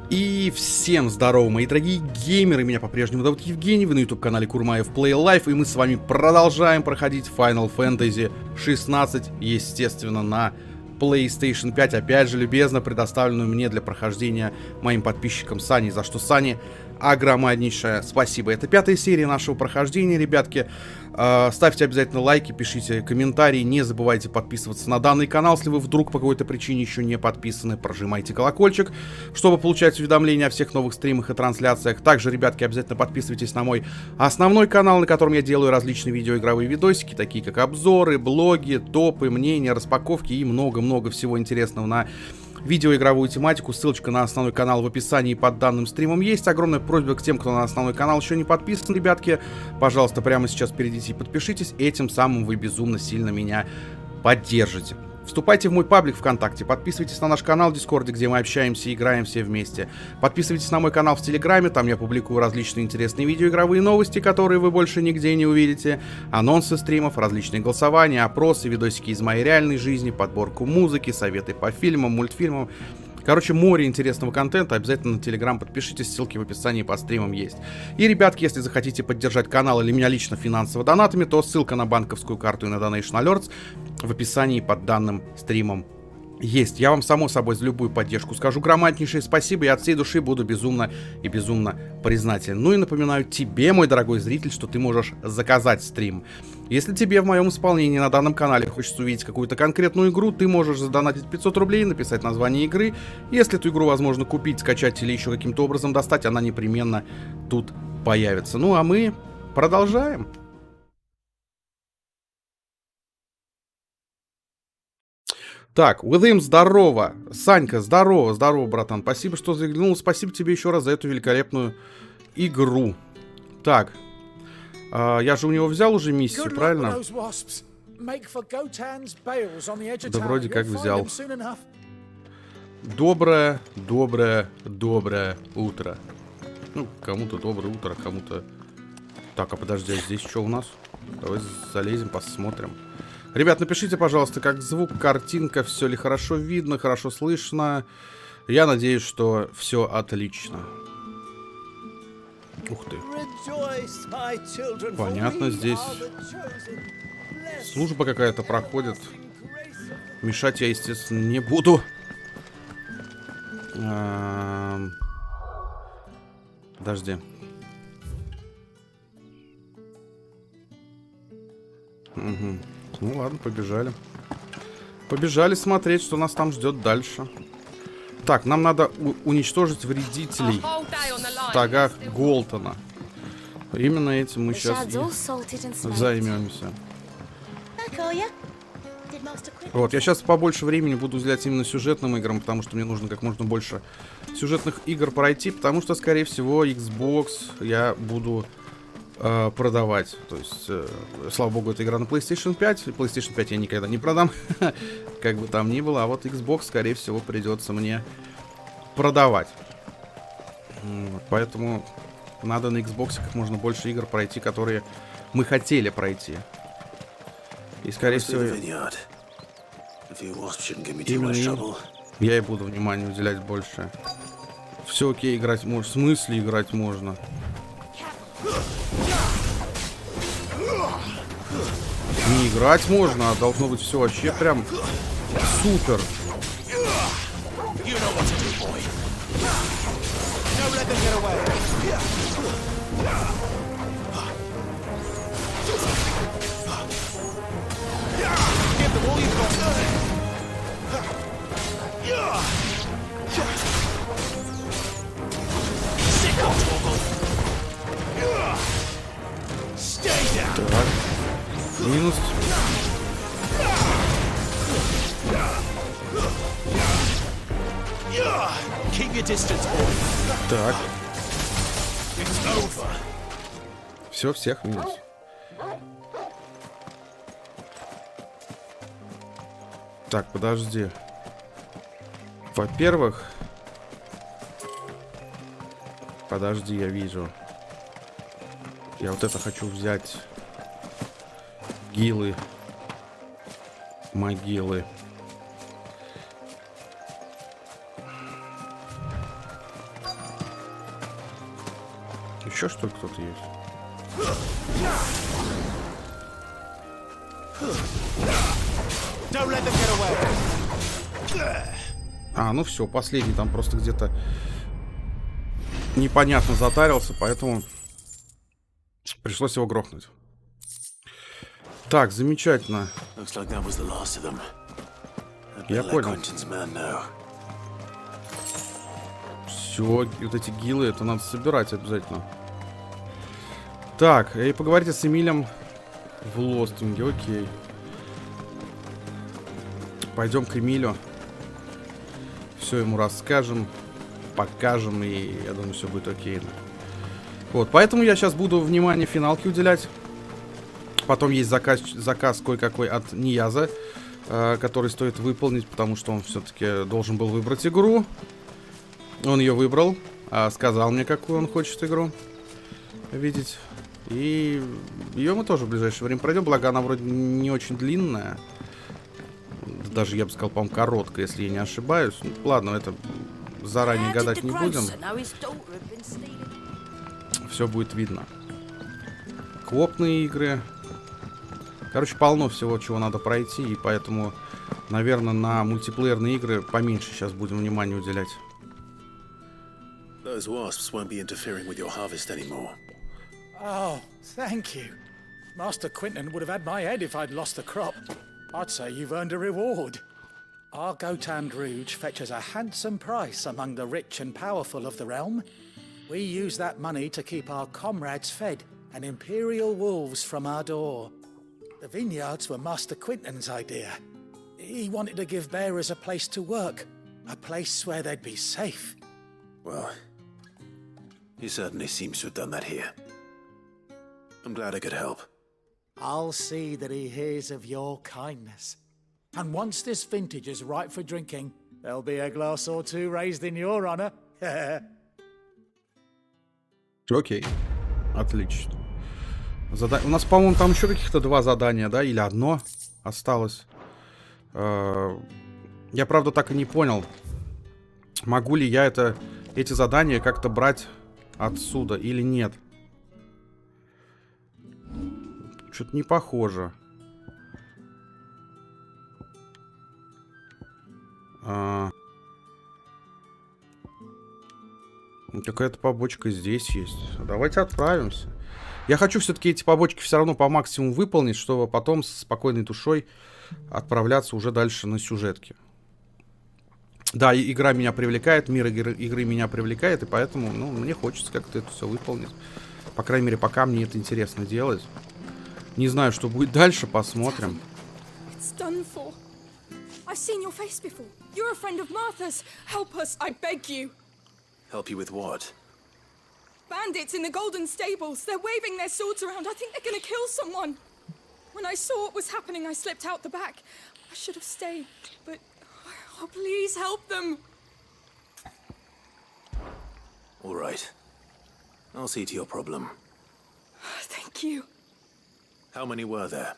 И всем здорово, мои дорогие геймеры, меня по-прежнему зовут Евгений, вы на YouTube-канале Курмаев Play Life, и мы с вами продолжаем проходить Final Fantasy 16, естественно, на PlayStation 5, опять же, любезно предоставленную мне для прохождения моим подписчикам Сани, за что Сани огромнейшее спасибо. Это 5-я серия нашего прохождения, ребятки. Ставьте обязательно лайки, пишите комментарии, не забывайте подписываться на данный канал, если вы вдруг по какой-то причине еще не подписаны, прожимайте колокольчик, чтобы получать уведомления о всех новых стримах и трансляциях. Также, ребятки, обязательно подписывайтесь на мой основной канал, на котором я делаю различные видеоигровые видосики, такие как обзоры, блоги, топы, мнения, распаковки и много-много всего интересного на видеоигровую тематику. Ссылочка на основной канал в описании под данным стримом есть. Огромная просьба к тем, кто на основной канал еще не подписан, ребятки. Пожалуйста, прямо сейчас перейдите и подпишитесь. Этим самым вы безумно сильно меня поддержите. Вступайте в мой паблик ВКонтакте, подписывайтесь на наш канал в Дискорде, где мы общаемся и играем все вместе. Подписывайтесь на мой канал в Телеграме, там я публикую различные интересные видеоигровые новости, которые вы больше нигде не увидите, анонсы стримов, различные голосования, опросы, видосики из моей реальной жизни, подборку музыки, советы по фильмам, мультфильмам. Короче, море интересного контента. Обязательно на Телеграм подпишитесь, ссылки в описании по стримам есть. И, ребятки, если захотите поддержать канал или меня лично финансово донатами, то ссылка на банковскую карту и на Donation Alerts в описании под данным стримом есть. Я вам, само собой, за любую поддержку скажу громаднейшее спасибо, и от всей души буду безумно и безумно признателен. Ну и напоминаю тебе, мой дорогой зритель, что ты можешь заказать стрим. Если тебе в моем исполнении на данном канале хочется увидеть какую-то конкретную игру, ты можешь задонатить 500 рублей, написать название игры. Если эту игру возможно купить, скачать или еще каким-то образом достать, она непременно тут появится. Ну а мы продолжаем. Так, Уильям, здорово. Санька, здорово, здорово, братан. Спасибо, что заглянул. Спасибо тебе еще раз за эту великолепную игру. Так, я же у него взял уже миссию, правильно? Да вроде как взял. Доброе утро. Ну, кому-то доброе утро, кому-то... Так, а подожди, а здесь что у нас? Давай залезем, посмотрим. Ребят, напишите, пожалуйста, как звук, картинка, все ли хорошо видно, хорошо слышно. Я надеюсь, что все отлично. Ух ты. Понятно, здесь служба какая-то проходит. Мешать я, естественно, не буду. Подожди. Угу. Ну ладно, побежали. Побежали смотреть, что нас там ждет дальше. Так, нам надо уничтожить вредителей в тагах Голтона. Именно этим мы сейчас займемся. Вот, я сейчас побольше времени буду уделять именно сюжетным играм, потому что мне нужно как можно больше сюжетных игр пройти, потому что, скорее всего, Xbox я буду продавать. То есть, слава богу, это игра на PlayStation 5. И PlayStation 5 я никогда не продам, как бы там ни было. А вот Xbox, скорее всего, придется мне продавать. Поэтому надо на Xbox как можно больше игр пройти, которые мы хотели пройти. И, скорее всего, именно им я и буду внимание уделять больше. Все окей, играть можно. В смысле играть можно? Не играть можно, а должно быть все вообще прям супер. Так. Минус. Так. Все, всех минус. Так, подожди. Во-первых... Подожди, я вижу. Я вот это хочу взять. Гилы. Могилы. Еще что ли кто-то есть? А, ну все, последний там просто где-то непонятно затарился, поэтому пришлось его грохнуть. Так, замечательно. Я понял. Все, вот эти гилы, это надо собирать обязательно. Так, и поговорите с Эмилем в Лостинге, окей. Пойдем к Эмилю. Все ему расскажем, покажем, и я думаю, все будет окей. Вот, поэтому я сейчас буду внимание финалке уделять. Потом есть заказ кое-какой от Нияза, который стоит выполнить, потому что он все-таки должен был выбрать игру. Он ее выбрал, сказал мне, какую он хочет игру видеть. И ее мы тоже в ближайшее время пройдем, благо она вроде не очень длинная. Даже, я бы сказал, по-моему, короткая, если я не ошибаюсь. Ну, ладно, это заранее гадать не будем. Все будет видно. Коопные игры. Короче, полно всего, чего надо пройти, и поэтому, наверное, на мультиплеерные игры поменьше сейчас будем внимания уделять. Those wasps won't be interfering with your harvest anymore. Oh, thank you. Master Quinton would have had my head if I'd lost the crop. I'd say you've earned a reward. Our Gotand Rouge fetches a handsome price among the rich and powerful of the realm. We use that money to keep our comrades fed and imperial wolves from our door. The vineyards were Master Quinton's idea. He wanted to give bearers a place to work, a place where they'd be safe. Well, he certainly seems to have done that here. I'm glad I could help. I'll see that he hears of your kindness. And once this vintage is ripe for drinking, there'll be a glass or two raised in your honor. Окей. Отлично. У нас, по-моему, там еще каких-то 2 задания, да? Или одно осталось. Я, правда, так и не понял, могу ли я эти задания как-то брать отсюда или нет. Что-то не похоже. Какая-то побочка здесь есть. Давайте отправимся. Я хочу все-таки эти побочки все равно по максимуму выполнить, чтобы потом с спокойной душой отправляться уже дальше на сюжетки. Да, и игра меня привлекает, мир игры меня привлекает, и поэтому, ну, мне хочется как-то это все выполнить. По крайней мере, пока мне это интересно делать. Не знаю, что будет дальше, посмотрим. I've seen your face before. You're a friend of Martha's. Help us, I beg you. Help you with what? Bandits in the Golden Stables. They're waving their swords around. I think they're gonna kill someone. When I saw what was happening, I slipped out the back. I should have stayed, but... Oh, please help them. All right. I'll see to your problem. Thank you. How many were there?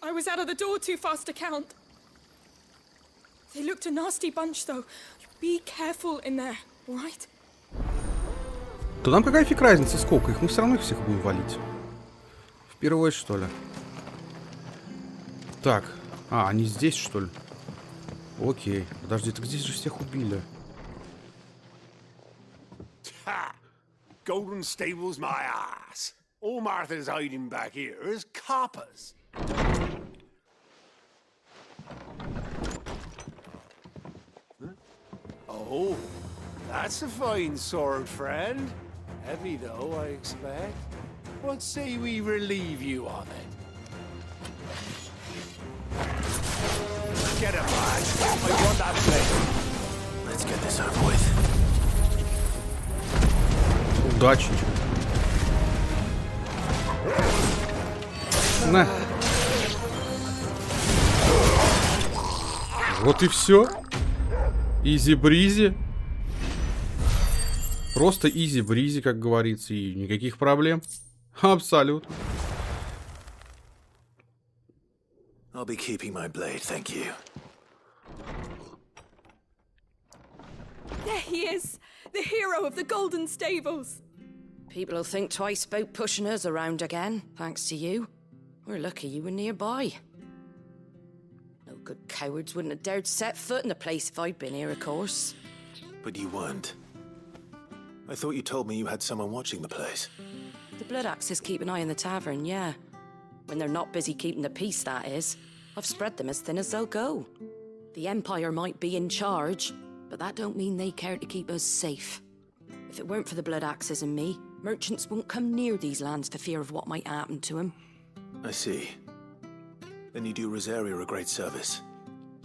I was out of the door too fast to count. They looked a nasty bunch, though. Be careful in there, all right? То нам какая фиг разница, сколько их? Мы все равно их всех будем валить. Впервые, что ли? Так. А, они здесь, что ли? Окей. Подожди, так здесь же всех убили. Ha! Golden Stables my ass. All Martha's hiding back here is coppers. Huh? Oh, that's a fine sword, friend. Heavy though, I expect. What say we relieve you of it? Get him, man. I want that blade. Let's get this over with. Удачи. На. Вот и все. Изи-бризи. Просто изи-бризи, как говорится, и никаких проблем. Абсолютно. I'll be keeping my blade, thank you. There he is, the hero of the Golden Stables. People will think twice about pushing us around again, thanks to you. We're lucky you were nearby. No good cowards wouldn't have dared set foot in the place if I'd been here, of course. But you weren't. I thought you told me you had someone watching the place. The Blood Axes keep an eye on the tavern, yeah. When they're not busy keeping the peace, that is. I've spread them as thin as they'll go. The Empire might be in charge, but that don't mean they care to keep us safe. If it weren't for the Blood Axes and me, merchants won't come near these lands for fear of what might happen to them. I see. Then you do Rosaria a great service.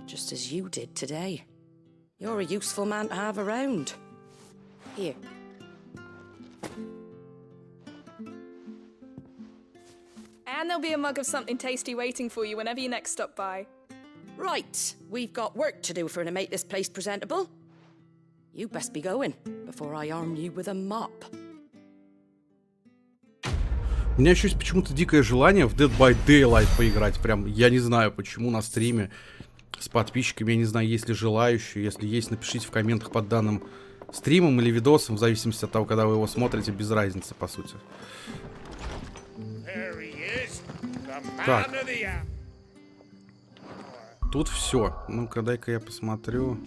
Just as you did today. You're a useful man to have around. Here. And there'll be a mug of something tasty waiting for you whenever you next stop by. Right, we've got work to do for to make this place presentable. You best be going, before I arm you with a mop. У меня еще есть почему-то дикое желание в Dead by Daylight поиграть. Прям, я не знаю, почему на стриме с подписчиками. Я не знаю, есть ли желающие. Если есть, напишите в комментах под данным стримом или видосом, в зависимости от того, когда вы его смотрите, без разницы, по сути. Так. Тут все. Ну-ка, дай-ка я посмотрю.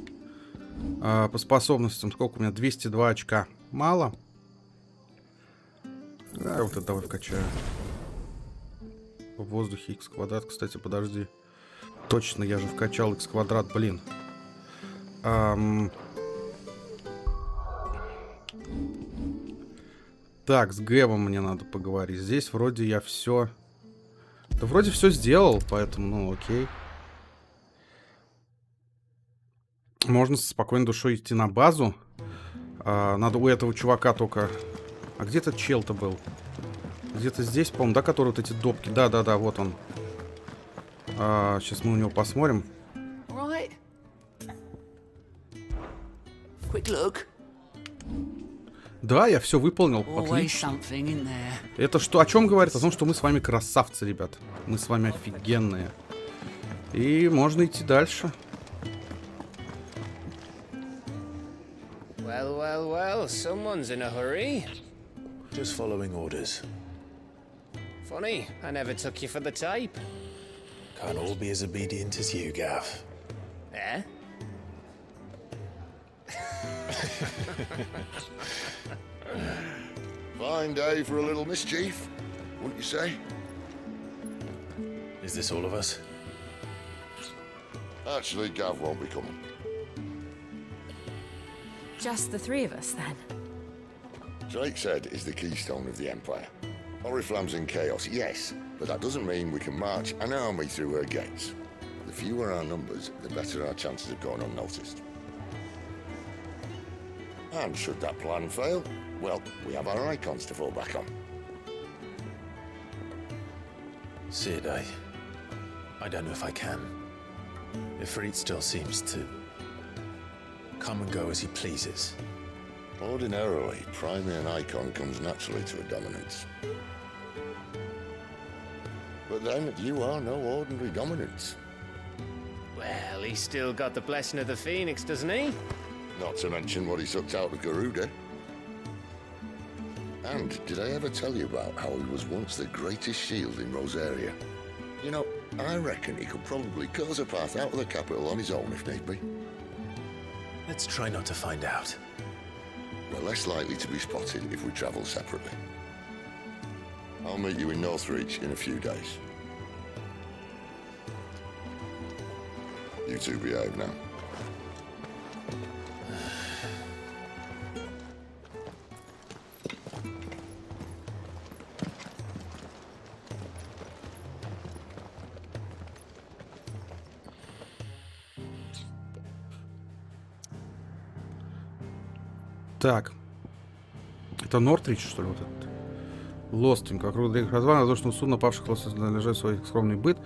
По способностям, сколько у меня? 202 очка. Мало? Вот это давай вкачаю. В воздухе x квадрат, кстати, подожди. Точно, я же вкачал x квадрат, блин. Так, с Гэвом мне надо поговорить. Здесь вроде я все... Да вроде все сделал, поэтому, ну, окей. Можно со спокойной душой идти на базу. Надо у этого чувака только... А где этот чел-то был? Где-то здесь, по-моему, да, который вот эти допки. Да-да-да, вот он. Сейчас мы у него посмотрим. Right. Quick look. Да, я все выполнил. Отлично. Это что, о чем говорит? О том, что мы с вами красавцы, ребят. Мы с вами офигенные. И можно идти дальше. Well, well, well, someone's in a hurry. Just following orders. Funny, I never took you for the type. Can't all be as obedient as you, Gav. Eh? Fine day for a little mischief, wouldn't you say? Is this all of us? Actually, Gav won't be coming. Just the three of us, then? Drake said is the keystone of the Empire. Oriflamme's in chaos, yes, but that doesn't mean we can march an army through her gates. The fewer our numbers, the better our chances of going unnoticed. And should that plan fail, well, we have our icons to fall back on. Sid, I don't know if I can. Ifrit still seems to come and go as he pleases. Ordinarily, priming an icon comes naturally to a dominance. But then, you are no ordinary dominance. Well, he's still got the blessing of the Phoenix, doesn't he? Not to mention what he sucked out of Garuda. And did I ever tell you about how he was once the greatest shield in Rosaria? You know, I reckon he could probably cut us a path out of the capital on his own if need be. Let's try not to find out. We're less likely to be spotted if we travel separately. I'll meet you in Northreach in a few days. You two behave now. Так. Это Нортрич, что ли, вот этот? Лостинг. Вокруг древних развалин воздушного судна, павших лежат свой скромный быт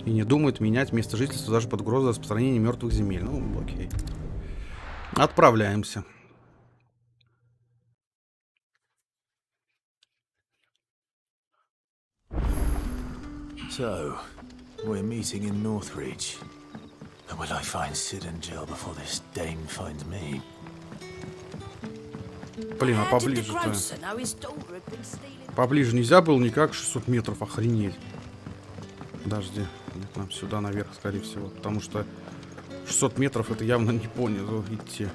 и не думают менять место жительства даже под угрозой распространения мертвых земель. Ну, окей. Отправляемся. So, we're meeting in Northreach. And will I find Sid and Jill before this Dane finds me? Блин, а поближе-то... Поближе нельзя было никак, 600 метров, охренеть. Подожди, нет, нам сюда наверх, скорее всего. Потому что 600 метров это явно не понизу идти.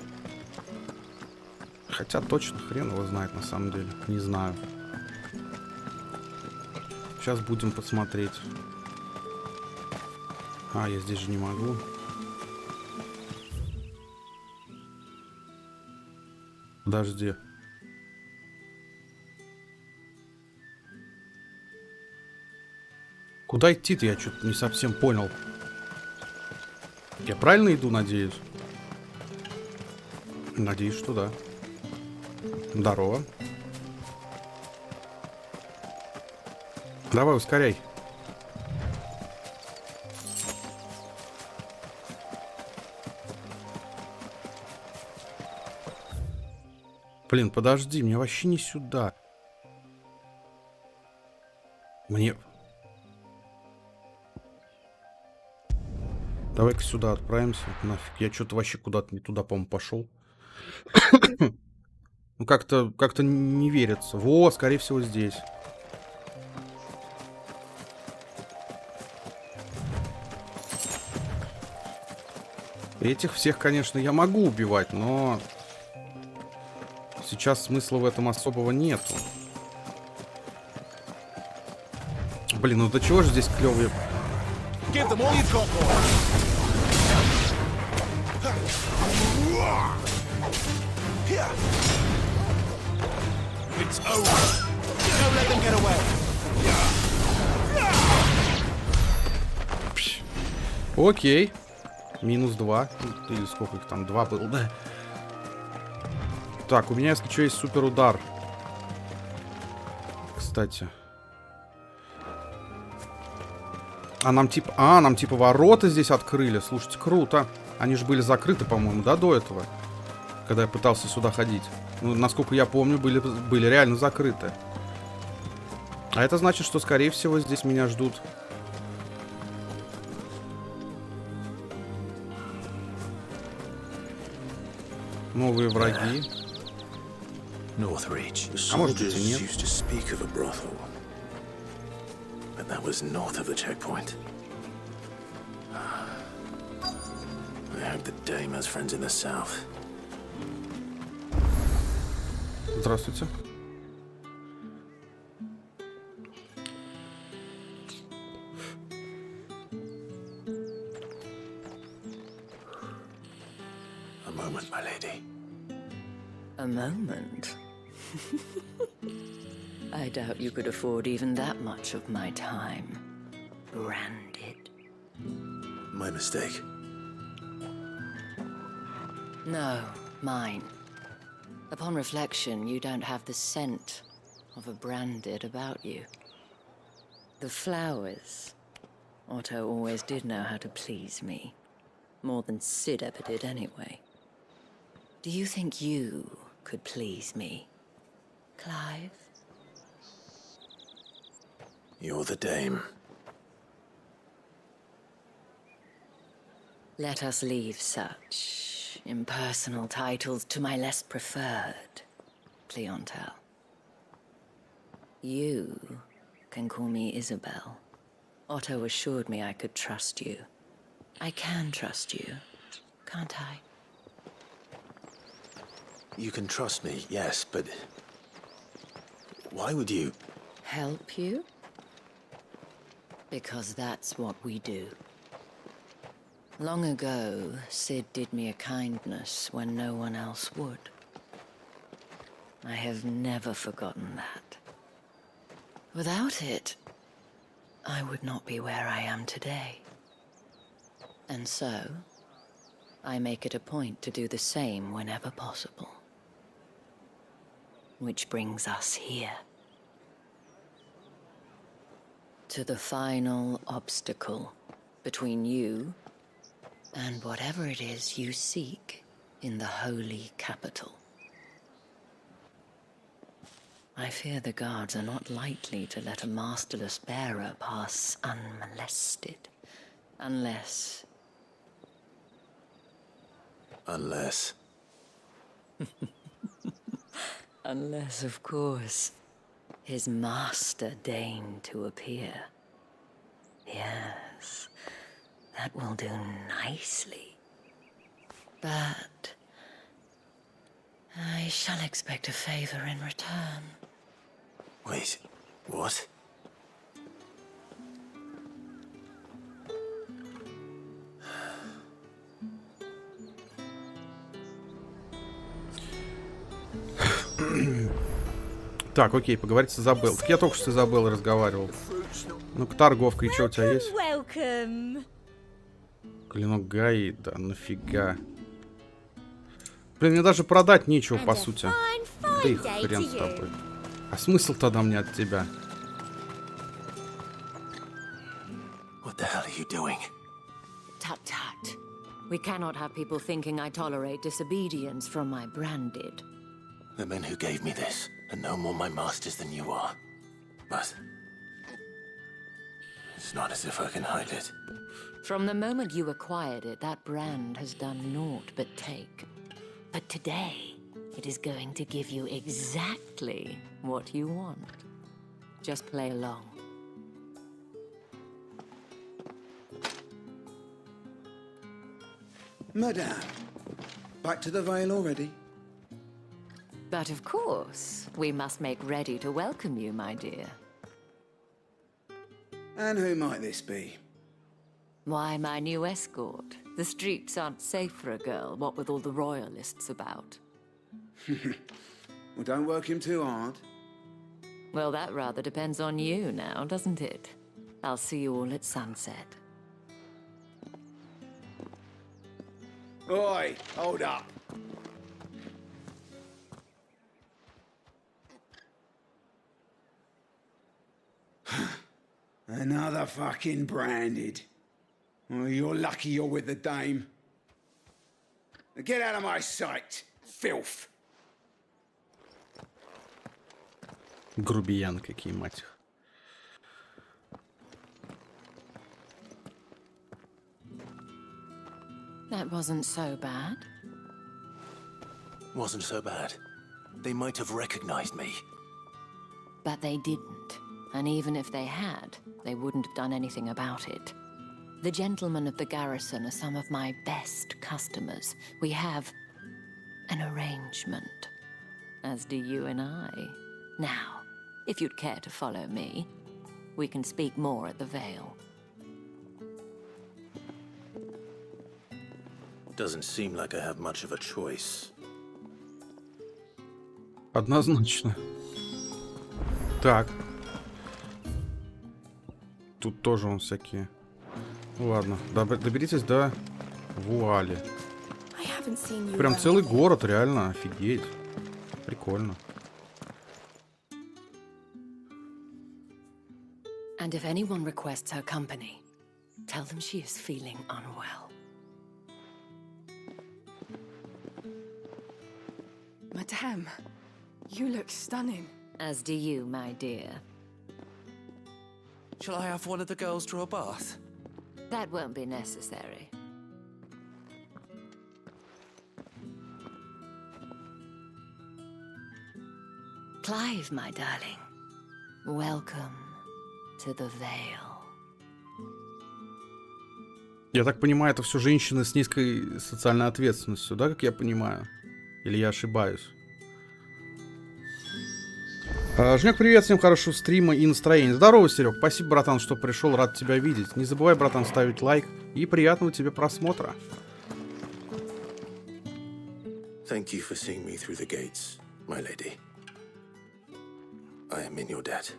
Хотя точно хрен его знает на самом деле. Не знаю. Сейчас будем посмотреть. А, я здесь же не могу. Подожди. Куда идти-то? Я что-то не совсем понял. Я правильно иду, надеюсь? Надеюсь, что да. Здорово. Давай, ускоряй. Блин, подожди, мне вообще не сюда. Мне... Давай-ка сюда отправимся. Нафиг, я что-то вообще куда-то не туда, по-моему, пошел. Ну, как-то не верится. Во, скорее всего, здесь. Этих всех, конечно, я могу убивать, но... Сейчас смысла в этом особого нету. Блин, ну до чего же здесь клёвые... Окей. Минус 2. Или сколько их там? 2 было, да? Так, у меня, если что, есть супер удар. Кстати. Нам типа ворота здесь открыли. Слушайте, круто. Они же были закрыты, по-моему, да, до этого? Когда я пытался сюда ходить. Ну, насколько я помню, были реально закрыты. А это значит, что, скорее всего, здесь меня ждут... новые враги. Northreach. А может быть и нет. Used to speak of a brothel, but that was north of the checkpoint. I hope the dame has friends in the south. Здравствуйте. A moment, my lady. A moment? I doubt you could afford even that much of my time. Branded. My mistake. No, mine. Upon reflection, you don't have the scent of a branded about you. The flowers. Otto always did know how to please me. More than Sid ever did anyway. Do you think you could please me, Clive? You're the dame. Let us leave such impersonal titles to my less preferred clientele. You can call me Isabel. Otto assured me I could trust you. I can trust you, can't I? You can trust me, yes, but why would you? Help you? Because that's what we do. Long ago, Sid did me a kindness when no one else would. I have never forgotten that. Without it, I would not be where I am today. And so, I make it a point to do the same whenever possible. Which brings us here. To the final obstacle between you and whatever it is you seek in the holy capital. I fear the guards are not likely to let a masterless bearer pass unmolested. Unless... Unless... Unless, of course, his master deigned to appear. Yes, that will do nicely. But I shall expect a favor in return. Wait, what? Так, окей, поговорить с Изабеллой. Так я только что с Изабеллой разговаривал. Ну-ка, торговка, и что у тебя есть? Клинок Гаи, да нафига. Блин, мне даже продать нечего, по сути. Да и хрен с тобой. А смысл тогда мне от тебя? What the hell are you doing? Tut tut. We cannot have people thinking I tolerate disobedience from my branded. The men who gave me this are no more my masters than you are. But it's not as if I can hide it. From the moment you acquired it, that brand has done naught but take. But today, it is going to give you exactly what you want. Just play along. Madame, back to the Vale already? But of course, we must make ready to welcome you, my dear. And who might this be? Why, my new escort. The streets aren't safe for a girl, what with all the royalists about. Well, don't work him too hard. Well, that rather depends on you now, doesn't it? I'll see you all at sunset. Oi, hold up. Another fucking branded. Well, you're lucky you're with the dame. Now get out of my sight, filth. Грубиян какие, мать их. That wasn't so bad. Wasn't so bad. They might have recognized me. But they didn't. And even if they had, they wouldn't have done anything about it. The gentlemen of the garrison are some of my best customers. We have an arrangement. As do you and I. Now, if you'd care to follow me, we can speak more at the Vale. Doesn't seem like I have much of a choice. Однозначно. Так. Тут тоже он всякие. Ладно, доберитесь до вуали. Прям целый город, реально, офигеть. Прикольно. And if anyone requests her company, tell them she is feeling unwell. Madame, you look stunning. As do you, my dear. Shall I have one of the girls draw a bath? That won't be necessary. Clive, my darling. Welcome to the Vale. Я так понимаю, это все женщины с низкой социальной ответственностью, да, как я понимаю? Или я ошибаюсь? Жнёк, привет, всем хорошего стрима и настроения. Здорово, Серег, спасибо, братан, что пришел, рад тебя видеть. Не забывай, братан, ставить лайк и приятного тебе просмотра. Thank you for seeing me through the gates, my lady. I am in your debt.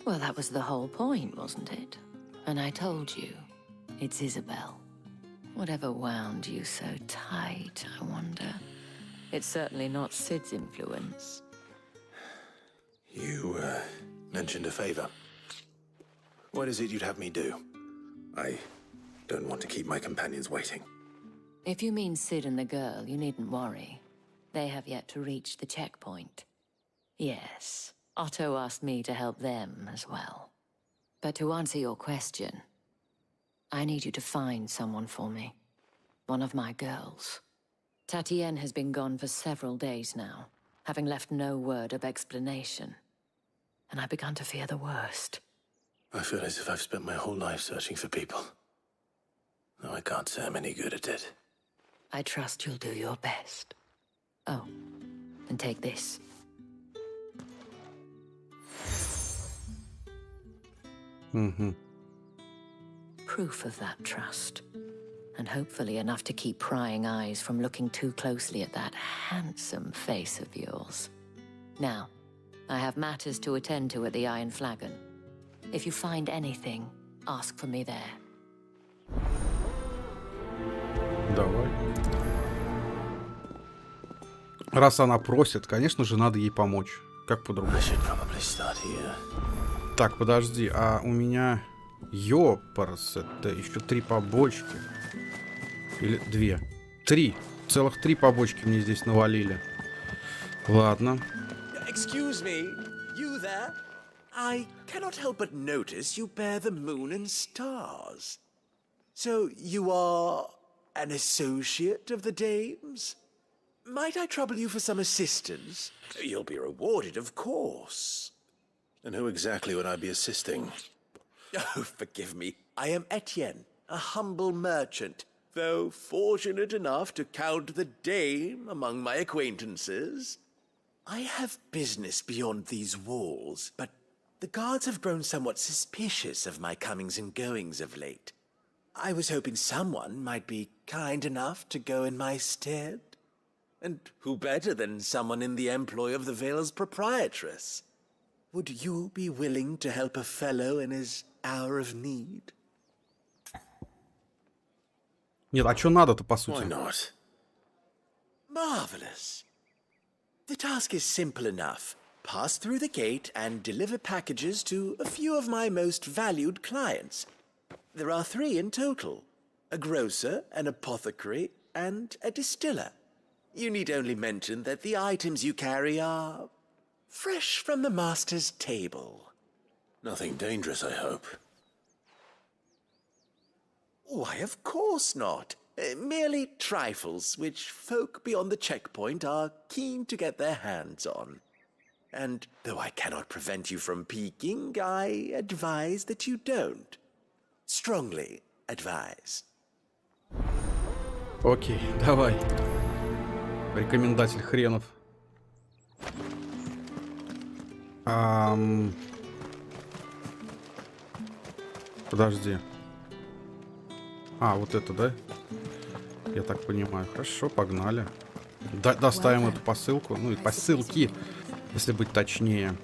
Well, that was the whole point, wasn't it? And I told you, it's Isabel. Whatever wound you so tight, I wonder. It's certainly not Sid's influence. You, mentioned a favor. What is it you'd have me do? I don't want to keep my companions waiting. If you mean Sid and the girl, you needn't worry. They have yet to reach the checkpoint. Yes, Otto asked me to help them as well. But to answer your question, I need you to find someone for me. One of my girls. Tatienne has been gone for several days now, having left no word of explanation. And I've begun to fear the worst. I feel as if I've spent my whole life searching for people. Though I can't say I'm any good at it. I trust you'll do your best. Oh, and take this. Mm-hmm. Proof of that trust. And hopefully enough to keep prying eyes from looking too closely at that handsome face of yours. Now, I have matters to attend to at the Iron Flagon. If you find anything, ask for me there. Давай. Раз она просит, конечно же, надо ей помочь. Как по-другому? Так, подожди, а у меня... Ёпарс, это еще 3 побочки. Или 2. 3. Целых 3 побочки мне здесь навалили. Ладно. Excuse me, you there? I cannot help but notice you bear the moon and stars. So you are an associate of the dames? Might I trouble you for some assistance? You'll be rewarded, of course. And who exactly would I be assisting? Oh, forgive me. I am Etienne, a humble merchant, though fortunate enough to count the dame among my acquaintances. I have business beyond these walls, but the guards have grown somewhat suspicious of my comings and goings of late. I was hoping someone might be kind enough to go in my stead. And who better than someone in the employ of the Vale's proprietress? Would you be willing to help a fellow in his hour of need? Нет, а что надо-то, по сути? Why not? Marvelous. The task is simple enough. Pass through the gate and deliver packages to a few of my most valued clients. There are 3 in total. A grocer, an apothecary, and a distiller. You need only mention that the items you carry are fresh from the master's table. Nothing dangerous, I hope. Why, of course not. Merely trifles which folk beyond the checkpoint are keen to get their hands on. And though I cannot prevent you from peeking, I advise that you don't. Strongly advise. Окей, давай. Рекомендатель хренов. Подожди. А, вот это, да? Я так понимаю. Хорошо, погнали. Доставим эту посылку. Ну и посылки, если быть точнее.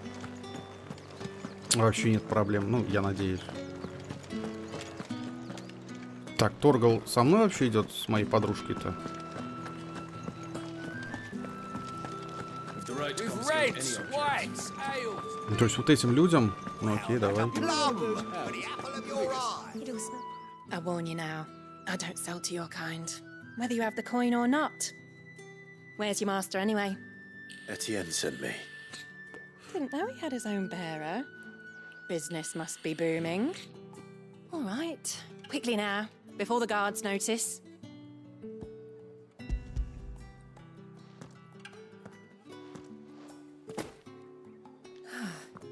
Вообще нет проблем. Ну, я надеюсь. Так, Торгал со мной вообще идет с моей подружкой-то? Ну, то есть вот этим людям... Ну окей, давай. I warn you now, I don't sell to your kind, whether you have the coin or not. Where's your master anyway? Etienne sent me. Didn't know he had his own bearer. Business must be booming. All right, quickly now, before the guards notice.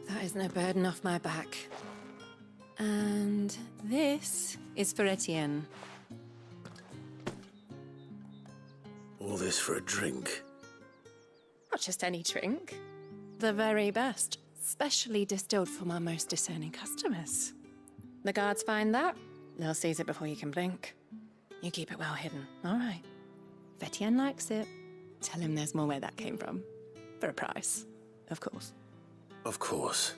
That is no burden off my back. And this is for Etienne. All this for a drink. Not just any drink. The very best, specially distilled for my most discerning customers. The guards find that, they'll seize it before you can blink. You keep it well hidden, all right? If Etienne likes it, tell him there's more where that came from. For a price, of course. Of course.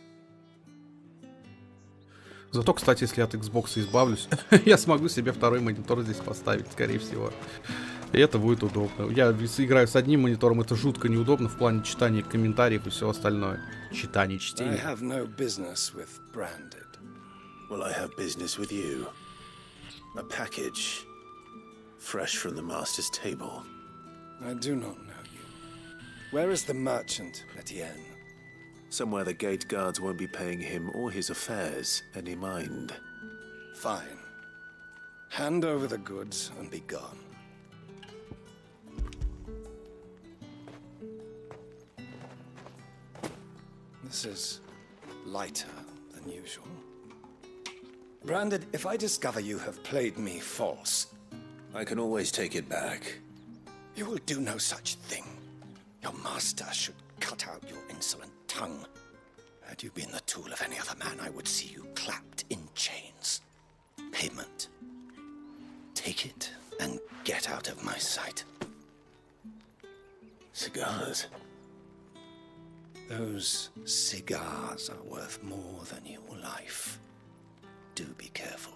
Зато, кстати, если от Xbox избавлюсь, я смогу себе второй монитор здесь поставить, скорее всего. И это будет удобно. Я играю с одним монитором, это жутко неудобно в плане читания комментариев и всего остальное. Читание, чтение. I have no business with Branded. Well, I have business with you. A package, fresh from the master's table. I do not know you. Where is the merchant, Etienne? Somewhere the gate guards won't be paying him or his affairs any mind. Fine. Hand over the goods and be gone. This is lighter than usual. Branded, if I discover you have played me false... I can always take it back. You will do no such thing. Your master should cut out your insolent tongue. Had you been the tool of any other man, I would see you clapped in chains. Payment. Take it and get out of my sight. Cigars. Those cigars are worth more than your life. Do be careful.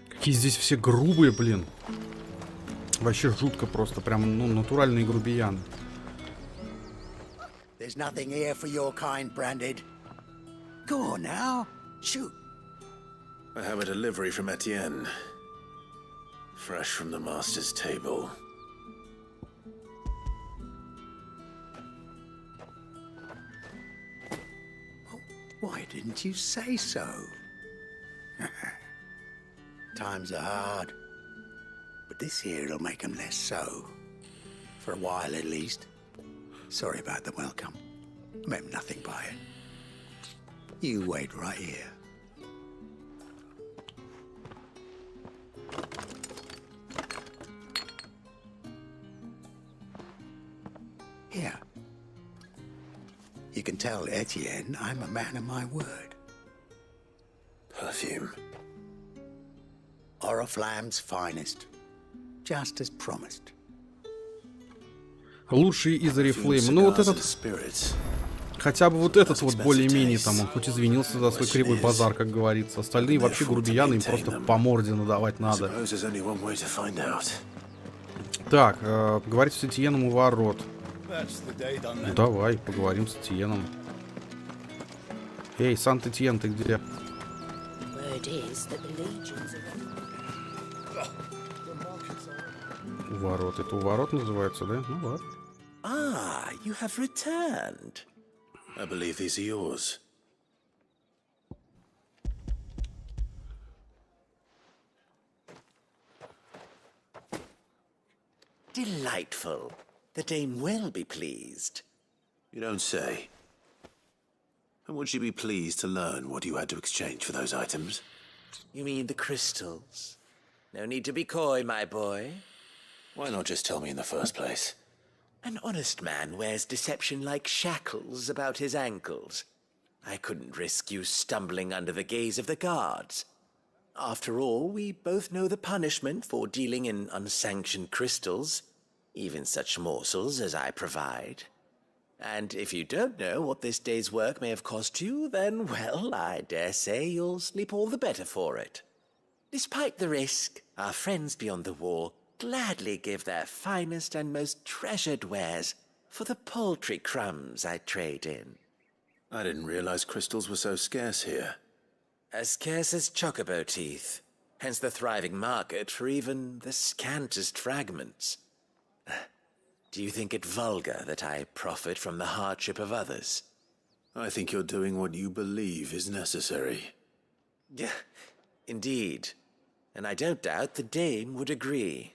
Какие здесь все грубые, блин. Вообще жутко просто. Прям, ну, натуральные грубияны. There's nothing here for your kind, Branded. Go on now. Shoot. I have a delivery from Etienne. Fresh from the master's table. Why didn't you say so? Times are hard. But this here'll make 'em less so. For a while, at least. Sorry about the welcome. Meant nothing by it. You wait right here. Here. You can tell Etienne I'm a man of my word. Perfume. Oriflamme's finest. Just as promised. Лучший из Oriflame. Ну вот этот... Хотя бы вот этот вот более-менее там, он хоть извинился за свой кривой базар, как говорится. Остальные вообще грубияны, им просто по морде надавать надо. Так, поговорить с Этьеном у ворот. Ну, давай, поговорим с Этьеном. Эй, Сант-Этьен, ты где? У ворот. Это у ворот называется, да? Ну ладно. Ah, you have returned. I believe these are yours. Delightful. The dame will be pleased. You don't say. And would she be pleased to learn what you had to exchange for those items? You mean the crystals? No need to be coy, my boy. Why not just tell me in the first place? An honest man wears deception like shackles about his ankles. I couldn't risk you stumbling under the gaze of the guards. After all, we both know the punishment for dealing in unsanctioned crystals, even such morsels as I provide. And if you don't know what this day's work may have cost you, then, well, I dare say you'll sleep all the better for it. Despite the risk, our friends beyond the wall gladly give their finest and most treasured wares for the paltry crumbs I trade in. I didn't realize crystals were so scarce here. As scarce as chocobo teeth, hence the thriving market for even the scantest fragments. Do you think it vulgar that I profit from the hardship of others? I think you're doing what you believe is necessary. Yeah, indeed. And I don't doubt the dame would agree.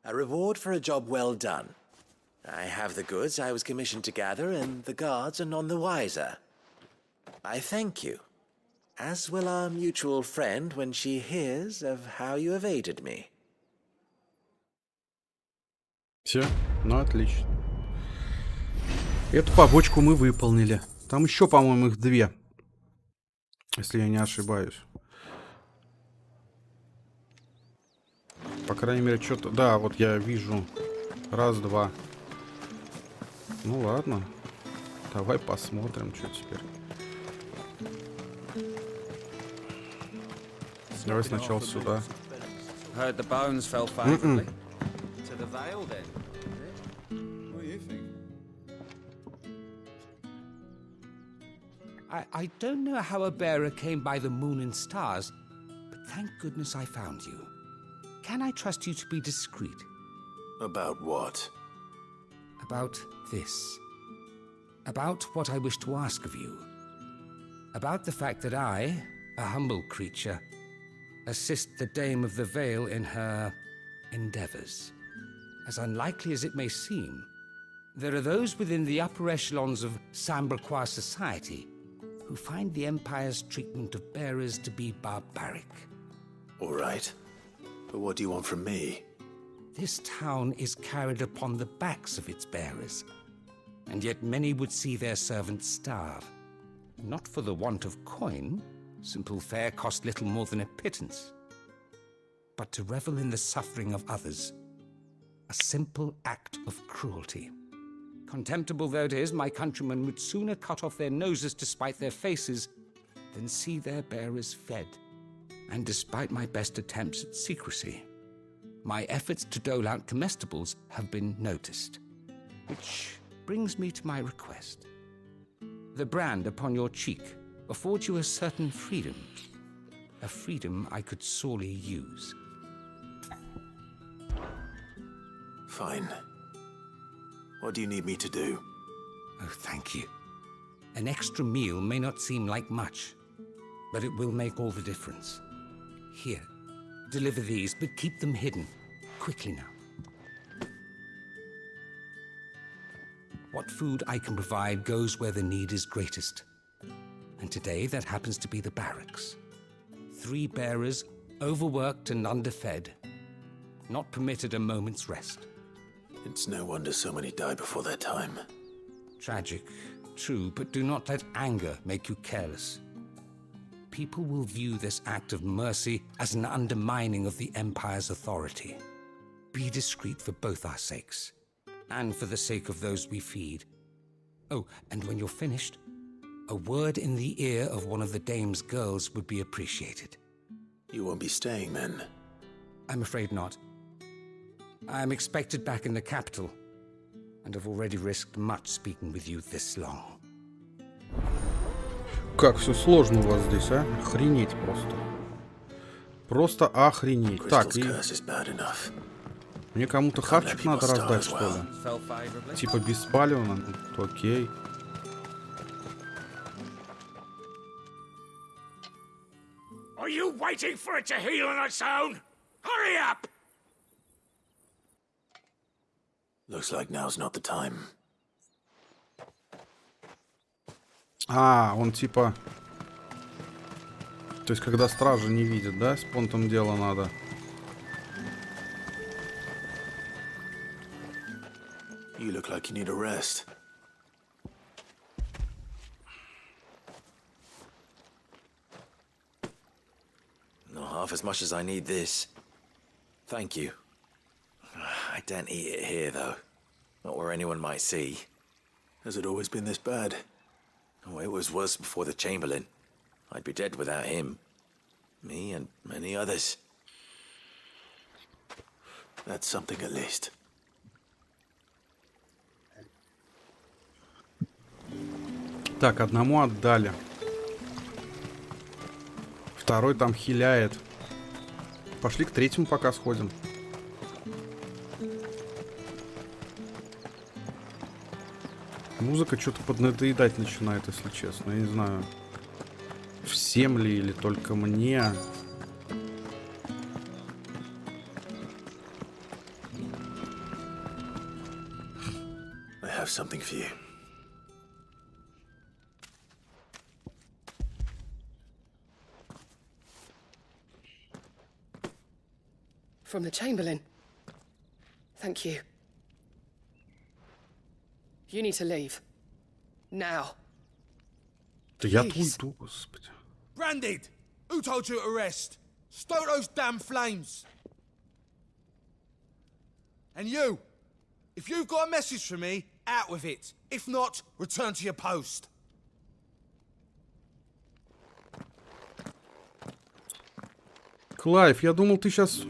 A reward for a job well done. I have the goods I was commissioned to gather, and the guards are none the wiser. I thank you, as will our mutual friend when she hears of how you have aided me. Все, ну отлично. Эту побочку мы выполнили. Там еще, по-моему, их 2. Если я не ошибаюсь. По крайней мере, что-то... Да, вот я вижу. 1, 2. Ну ладно. Давай посмотрим, что теперь. Давай сначала сюда. Heard the bones fell favorably. To the Vale, then. What do you think? I don't know how a bearer came by the moon and stars, but thank goodness I found you. Can I trust you to be discreet? About what? About this. About what I wish to ask of you. About the fact that I, a humble creature, assist the Dame of the Vale in her endeavors. As unlikely as it may seem, there are those within the upper echelons of Samberquois society who find the Empire's treatment of bearers to be barbaric. All right. But what do you want from me? This town is carried upon the backs of its bearers, and yet many would see their servants starve. Not for the want of coin, simple fare cost little more than a pittance, but to revel in the suffering of others, a simple act of cruelty. Contemptible though it is, my countrymen would sooner cut off their noses to spite their faces than see their bearers fed. And despite my best attempts at secrecy, my efforts to dole out comestibles have been noticed. Which brings me to my request. The brand upon your cheek affords you a certain freedom. A freedom I could sorely use. Fine. What do you need me to do? Oh, thank you. An extra meal may not seem like much, but it will make all the difference. Here, deliver these, but keep them hidden. Quickly now. What food I can provide goes where the need is greatest. And today that happens to be the barracks. 3 bearers, overworked and underfed, not permitted a moment's rest. It's no wonder so many die before their time. Tragic, true, but do not let anger make you careless. People will view this act of mercy as an undermining of the Empire's authority. Be discreet for both our sakes, and for the sake of those we feed. Oh, and when you're finished, a word in the ear of one of the Dame's girls would be appreciated. You won't be staying then? I'm afraid not. I'm expected back in the capital, and have already risked much speaking with you this long. Как все сложно у вас здесь, а? Охренеть просто. Просто охренеть. Так, и... Мне кому-то хавчик надо раздать, что ли? Типа беспалевно? Ну, окей. Are you waiting for it to heal on its own? Hurry up! Looks like now's not the time. А, он типа... То есть, когда стража не видит, да? С понтом дела надо. You You look like you need a rest. Not half as much as I need this. Thank you. I don't eat it here, though. Not where anyone might see. Has it always been this bad? Oh, it was worse before the Chamberlain. I'd be dead without him. Me and many others. That's something at least. Так, одному отдали. Второй там хиляет. Пошли к третьему пока сходим. Музыка что-то поднадоедать начинает, если честно. Я не знаю, всем ли или только мне. I have something for you. From the Chamberlain. Thank you. You need to leave. Now. Да я уйду, господи. Branded! Who told you to rest? Stoke those damn flames! And you! If you've got a message for me, out with it. If not, return to your post. Клайв, я думал, ты сейчас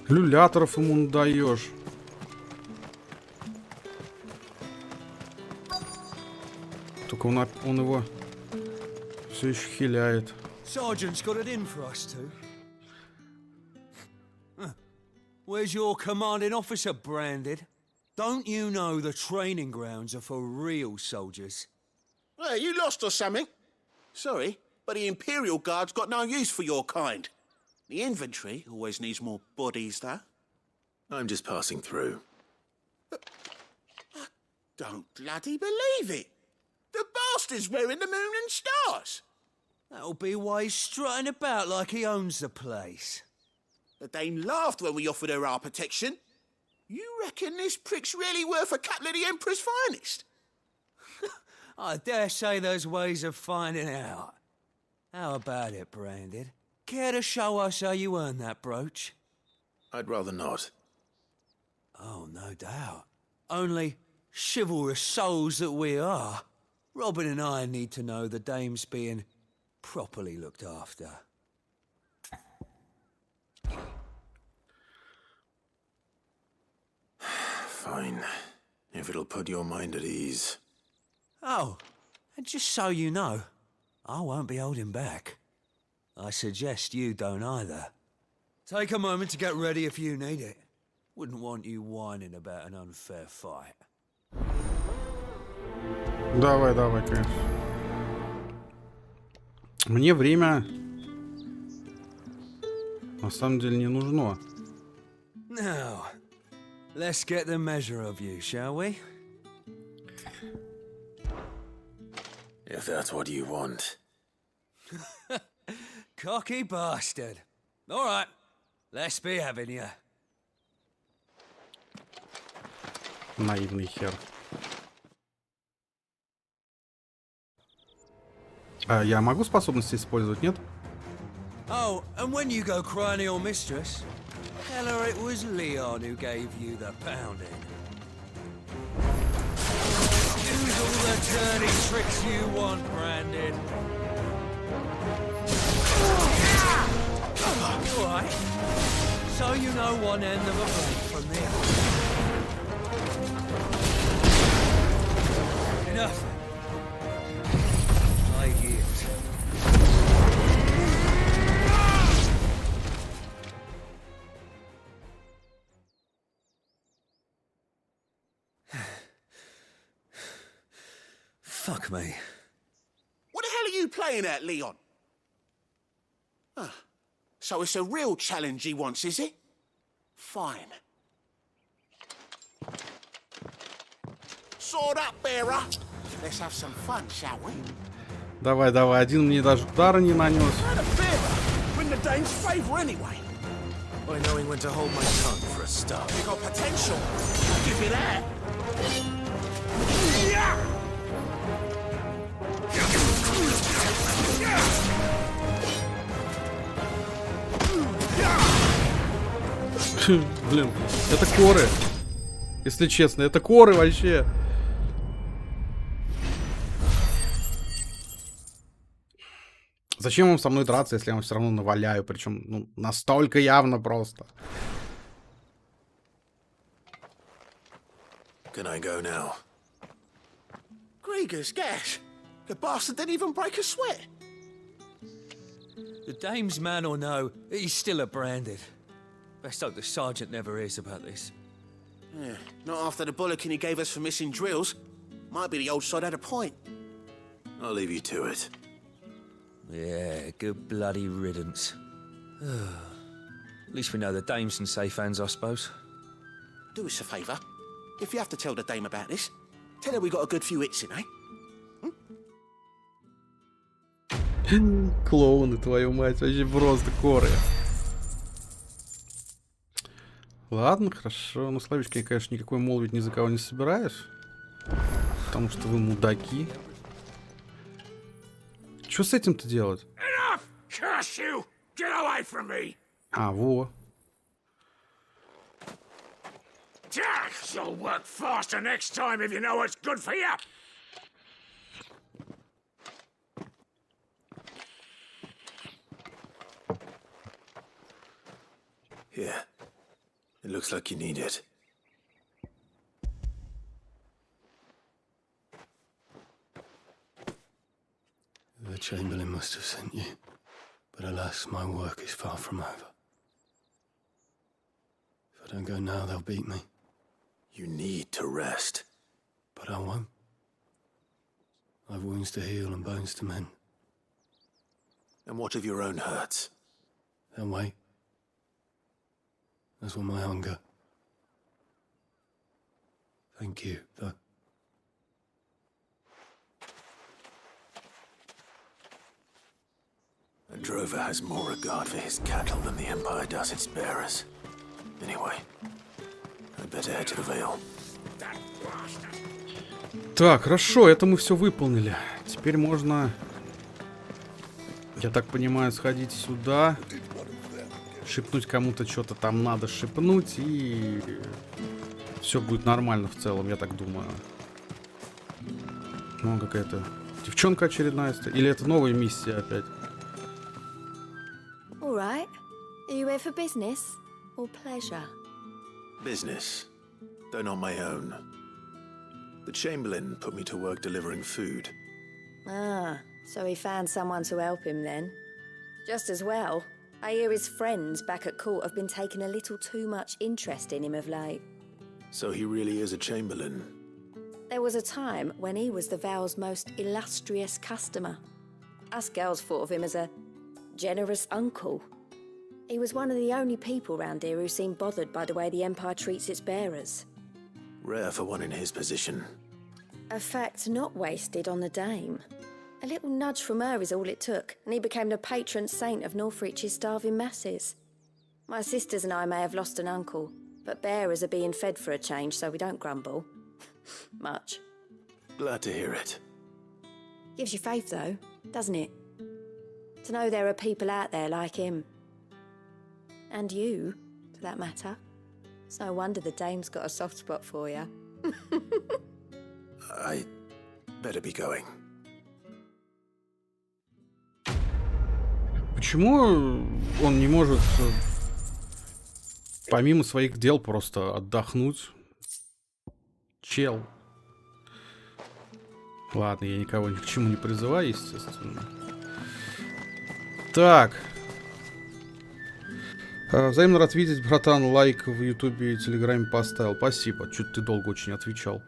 люляторов ему даешь. Только он его все еще хиляет. Sergeant's got it in for us two. Where's your commanding officer, Branded? Don't you know the training grounds are for real soldiers? Hey, you lost or something? Sorry, but the Imperial Guard's got no use for your kind. The infantry always needs more bodies, though. I'm just passing through. I don't bloody believe it. The bastard's wearing the moon and stars. That'll be why he's strutting about like he owns the place. The Dane laughed when we offered her our protection. You reckon this prick's really worth a couple of the Emperor's finest? I dare say there's ways of finding out. How about it, Branded? Care to show us how you earned that brooch? I'd rather not. Oh, no doubt. Only chivalrous souls that we are, Robin and I need to know the dame's being properly looked after. Fine. If it'll put your mind at ease. Oh, and just so you know, I won't be holding back. I suggest you don't either. Take a moment to get ready if you need it. Wouldn't want you whining about an unfair fight. Давай, давай, конечно. Мне время на самом деле не нужно. Now, let's get the measure of you, shall we? If that's what you want. Cocky bastard. All right, let's be having you. Наивный хер. А я могу способности использовать, нет? Oh, and when you go crying to your mistress, tell her it was Leon who gave you the pounding. Use all the dirty tricks you want, Brandon. You alright? So you know one end of a blade from the other. Enough. I yield. Fuck me. What the hell are you playing at, Leon? So it's a real challenge he wants, is it? Fine. Sword up, bearer. Let's have some fun, shall we? Давай, давай. Один мне даже удара не нанес. Win the Dane's favor anyway. By knowing when to hold my tongue for a start. You got potential. Give you that. Блин, это коры. Если честно, это коры вообще. Зачем вам со мной драться, если я вам все равно наваляю? Причем, ну, настолько явно просто. Can I go now? Gregor's gas. The bastard didn't even break a sweat. The dame's man or no, he's still a branded. Best hope the sergeant never hears about this. Yeah, not after the bullocking he gave us for missing drills. Might be the old sod had a point. I'll leave you to it. Yeah, good bloody riddance. At least we know the dame's in safe hands, I suppose. Do us a favour. If you have to tell the dame about this, tell her we got a good few hits in, eh? Клоуны, твою мать, вообще просто коры. Ладно, хорошо. Ну, Славичка, я, конечно, никакой молвить ни за кого не собираешь. Потому что вы мудаки. Что с этим-то делать? А, во. You'll work faster next time if you know what's good for you. Here. It looks like you need it. The Chamberlain must have sent you, but alas, my work is far from over. If I don't go now, they'll beat me. You need to rest. But I won't. I've wounds to heal and bones to mend. And what of your own hurts? They'll wait. As will my hunger. Thank you, though. A drover has more regard for his cattle than the Empire does its bearers. Anyway, I'd better head to the Vale. Так, хорошо, это мы все выполнили. Теперь можно, я так понимаю, сходить сюда, шепнуть кому-то что-то там надо шепнуть, и все будет нормально в целом, я так думаю. Ну, какая-то девчонка очередная, или это новая миссия опять? All right. Are you here for business or pleasure? Business, though not my own. The Chamberlain put me to work delivering food. Ah, so he found someone to help him then. Just as well. I hear his friends back at court have been taking a little too much interest in him of late. So he really is a Chamberlain. There was a time when he was the Vale's most illustrious customer. Us girls thought of him as a generous uncle. He was one of the only people round here who seemed bothered by the way the Empire treats its bearers. Rare for one in his position. A fact not wasted on the dame. A little nudge from her is all it took, and he became the patron saint of Northreach's starving masses. My sisters and I may have lost an uncle, but bearers are being fed for a change, so we don't grumble. Much. Glad to hear it. Gives you faith, though, doesn't it? To know there are people out there like him. And you, for that matter. It's no wonder the dame's got a soft spot for you. I better be going. Почему он не может помимо своих дел просто отдохнуть? Чел. Ладно, я никого ни к чему не призываю, естественно. Так. Взаимно рад видеть, братан. Лайк в Ютубе и Телеграме поставил. Спасибо. Чуть ты долго очень отвечал.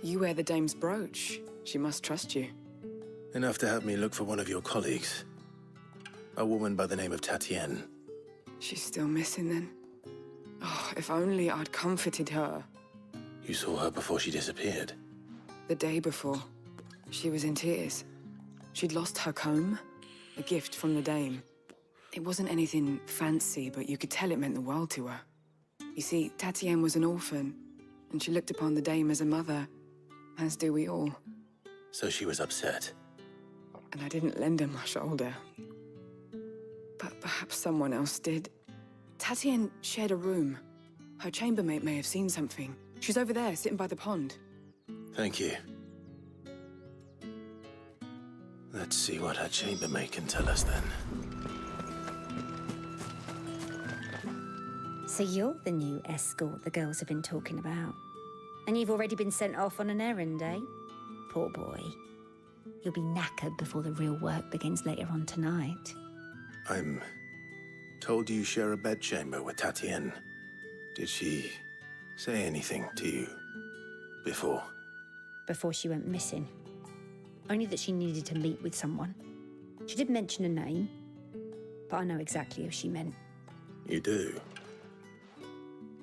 You wear the dame's brooch. She must trust you. Enough to help me look for one of your colleagues. A woman by the name of Tatienne. She's still missing then. Oh, if only I'd comforted her. You saw her before she disappeared? The day before. She was in tears. She'd lost her comb, a gift from the dame. It wasn't anything fancy, but you could tell it meant the world to her. You see, Tatienne was an orphan, and she looked upon the dame as a mother, as do we all. So she was upset. And I didn't lend her my shoulder. But perhaps someone else did. Tatienne shared a room. Her chambermaid may have seen something. She's over there, sitting by the pond. Thank you. Let's see what her chambermaid can tell us then. So you're the new escort the girls have been talking about. And you've already been sent off on an errand, eh? Poor boy. You'll be knackered before the real work begins later on tonight. I'm told you share a bedchamber with Tatienne. Did she say anything to you before? Before she went missing. Only that she needed to meet with someone. She did mention a name, but I know exactly who she meant. You do?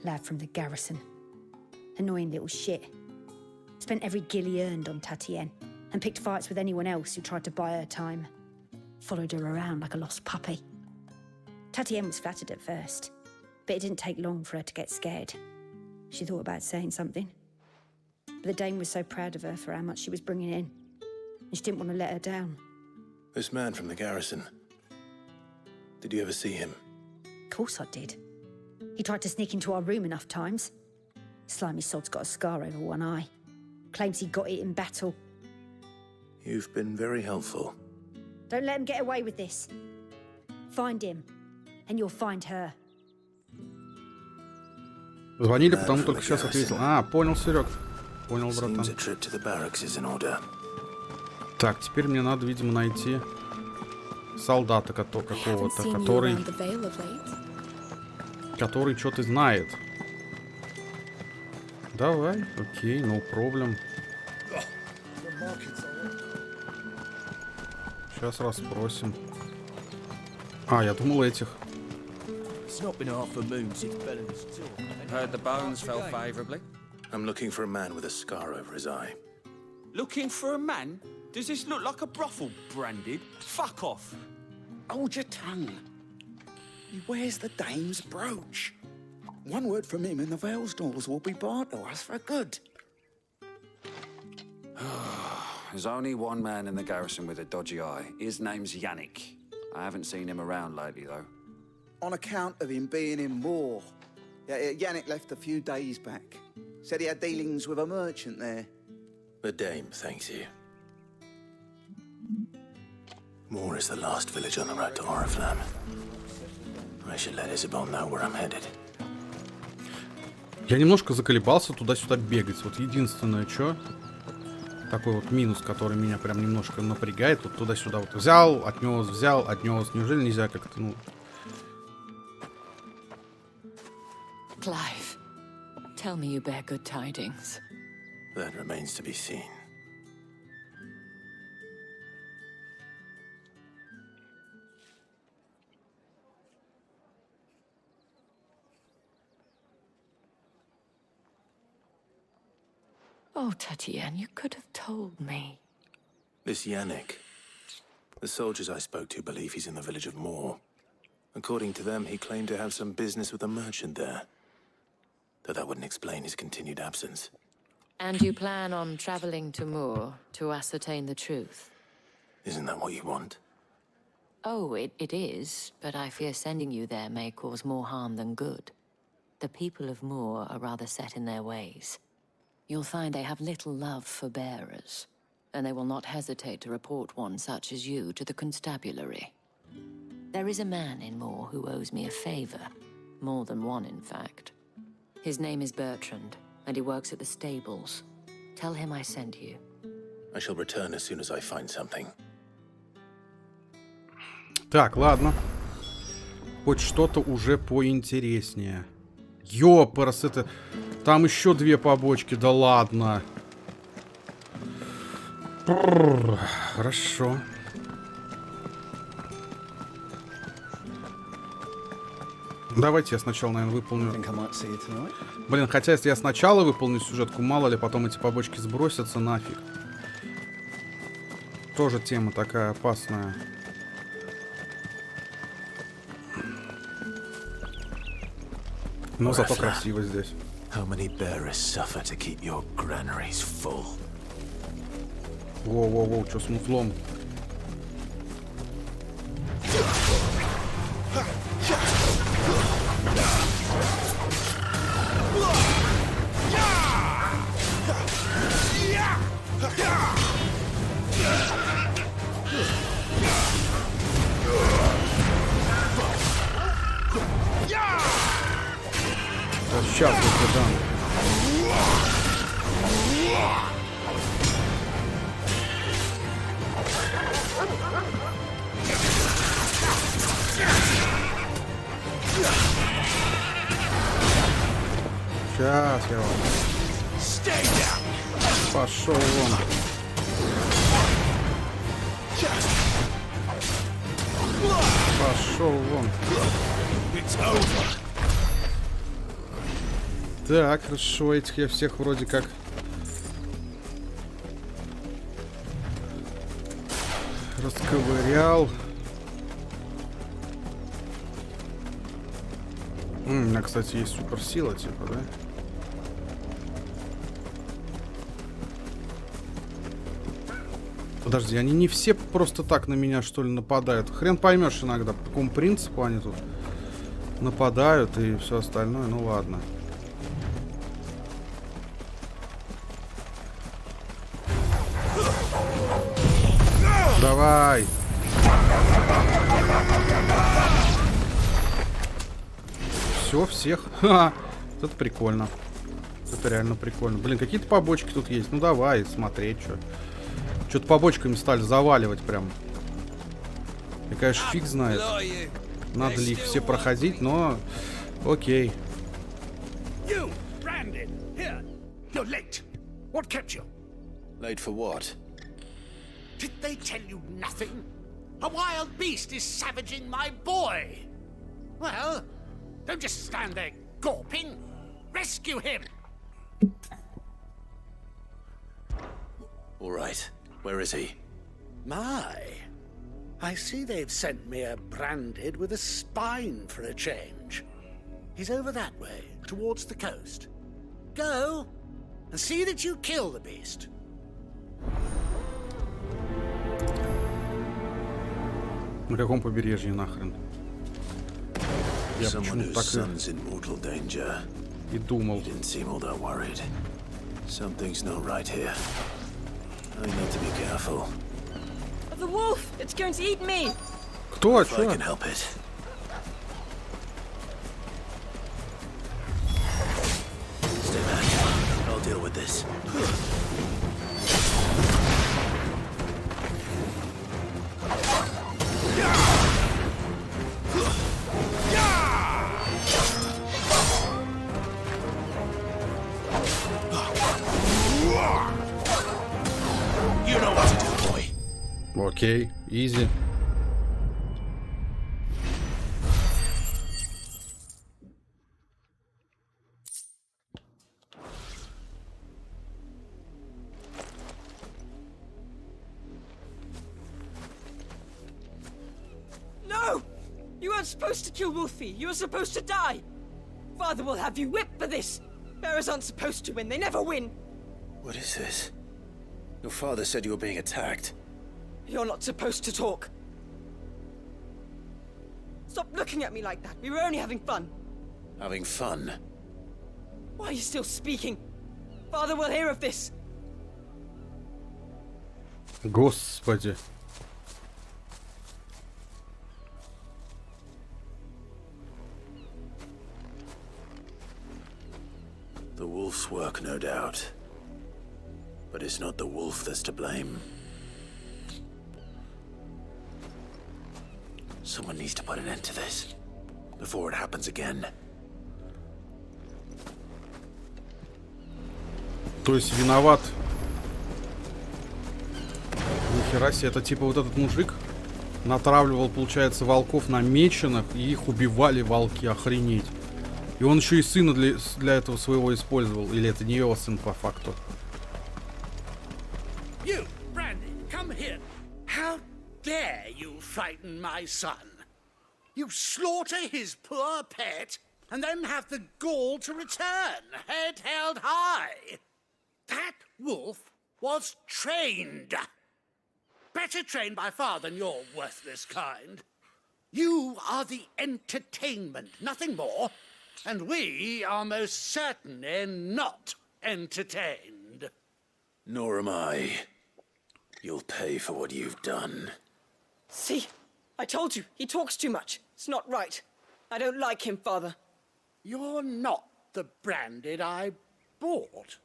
Lad from the garrison. Annoying little shit. Spent every guil he earned on Tatienne, and picked fights with anyone else who tried to buy her time. Followed her around like a lost puppy. Tatienne was flattered at first, but it didn't take long for her to get scared. She thought about saying something. But the dame was so proud of her for how much she was bringing in, and she didn't want to let her down. This man from the garrison. Did you ever see him? Of course I did. He tried to sneak into our room enough times. Slimy sod's got a scar over one eye. Claims he got it in battle. You've been very helpful. Don't let him get away with this. Find him, and you'll find her. Звонили, потому только сейчас ответил. А, понял, Серег. Понял, братан. Так, теперь мне надо, видимо, найти солдата какого-то, который что-то знает. Давай, окей, no problem. Сейчас расспросим. А, я думал этих. Heard the bones fell favorably. I'm looking for a man with a scar over his eye. Looking for a man? Does this look like a brothel, Branded? Fuck off. Hold your tongue. He wears the dame's brooch. One word from him and the Vale's doors will be barred to us for good. There's only one man in the garrison with a dodgy eye. His name's Yannick. I haven't seen him around lately, though. On account of him being in Moor. Yeah, Yannick left a few days back. Said he had dealings with a merchant there. The dame thanks you. Moor is the last village on the road to Oriflamme. I should let Isabel know where I'm headed. Я немножко заколебался туда-сюда бегать. Вот единственное, что... Такой вот минус, который меня прям немножко напрягает. Вот туда-сюда вот взял, отнес. Неужели нельзя как-то, ну... Clive, tell me you bear good tidings. That remains to be seen. Oh, Tatienne, you could have told me. This Yannick. The soldiers I spoke to believe he's in the village of Moor. According to them, he claimed to have some business with a merchant there. Though that wouldn't explain his continued absence. And you plan on traveling to Moor to ascertain the truth? Isn't that what you want? Oh, it is, but I fear sending you there may cause more harm than good. The people of Moor are rather set in their ways. You'll find they have little love for bearers, and they will not hesitate to report one such as you to the constabulary. There is a man in Moor who owes me a favor. More than one, in fact. His name is Bertrand, and he works at the stables. Tell him I sent you. I shall return as soon as I find something. Так, ладно. Хоть что-то уже поинтереснее. Ёпарас, это... Там еще две побочки, да ладно. Хорошо. Давайте я сначала, наверное, выполню. Блин, хотя если я сначала выполню сюжетку, мало ли потом эти побочки сбросятся нафиг. Тоже тема такая опасная. Но зато красиво здесь. How many bearers suffer to keep your granaries full? Воу-воу-воу, что с муфлом? Сейчас вот дам. Сейчас я вам. Пошел вон. Пошел вон. Так, хорошо, этих я всех вроде как расковырял. У меня, кстати, есть суперсила, типа, да? Подожди, они не все просто так на меня, что ли, нападают? Хрен поймешь иногда, по какому принципу они тут нападают и все остальное. Ну ладно. Давай. Все, всех. Ха, это прикольно. Это реально прикольно. Блин, какие-то побочки тут есть. Ну давай, смотреть, что. Что-то побочками стали заваливать прям. Я, конечно, фиг знает. Надо ли их все проходить, но окей. You're late. What kept you? Late for what? Did they tell you nothing? A wild beast is savaging my boy. Well, don't just stand there gawping. Rescue him. All right. Where is he? My. I see they've sent me a branded with a spine for a change. He's over that way, towards the coast. Go and see that you kill the beast. На каком побережье нахрен? Я Someone почему-то whose так son's in mortal danger. и думал. He didn't seem all that worried. Something's not right here. I need to be careful. The wolf! It's going to eat me! Кто? If I can help it. Stay back. I'll deal with this. You know what to do, boy. Окей, изи. No! You weren't supposed to kill Wolfie. You were supposed to die. Father will have you whipped for this. Bearers aren't supposed to win. They never win. What is this? Your father said you were being attacked. You're not supposed to talk. Stop looking at me like that. We were only having fun. Having fun? Why are you still speaking? Father will hear of this. Господи. The wolf's work, no doubt. But it's not the wolf that's to blame. Someone needs to put an end to this before it happens again. То есть виноват. Нихера себе, это типа вот этот мужик натравливал, получается, волков на меченых, и их убивали волки, охренеть. И он еще и сына для этого своего использовал. Или это не его сын по факту? You, Brandy, come here. How dare you frighten my son? You slaughter his poor pet? and then have the gall to return, head held high. That wolf was trained. Better trained by far than your worthless kind. You are the entertainment, nothing more. And we are most certainly not entertained. Nor am I. You'll pay for what you've done. See? I told you, he talks too much. It's not right. I don't like him, Father. You're not the Branded I bought,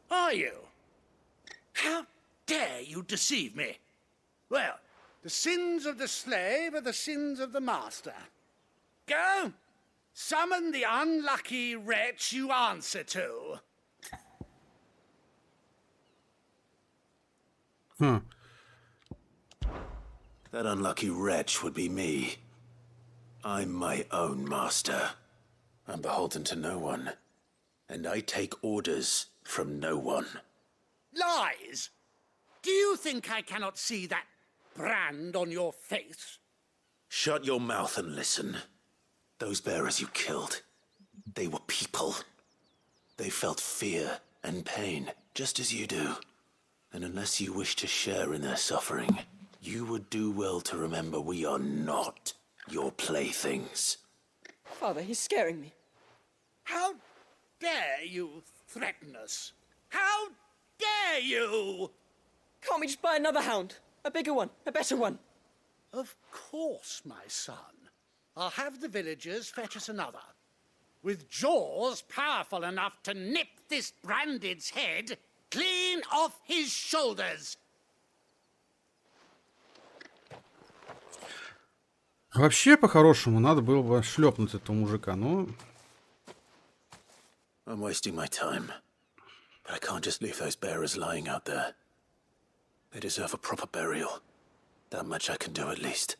are you? How dare you deceive me? Well, the sins of the slave are the sins of the master. Go, summon the unlucky wretch you answer to. That unlucky wretch would be me. I'm my own master. I'm beholden to no one. And I take orders from no one. Lies! Do you think I cannot see that brand on your face? Shut your mouth and listen. Those bearers you killed, they were people. They felt fear and pain, just as you do. And unless you wish to share in their suffering, you would do well to remember we are not your playthings. Father, he's scaring me. How dare you threaten us? How dare you? Can't we just buy another hound? A bigger one, a better one. Of course, my son. I'll have the villagers fetch us another. With jaws powerful enough to nip this Branded's head clean off his shoulders. Вообще, по-хорошему, надо было бы шлепнуть этого мужика, но... I'm wasting my time. But I can't just leave those bearers lying out there. They deserve a proper burial. That much I can do at least.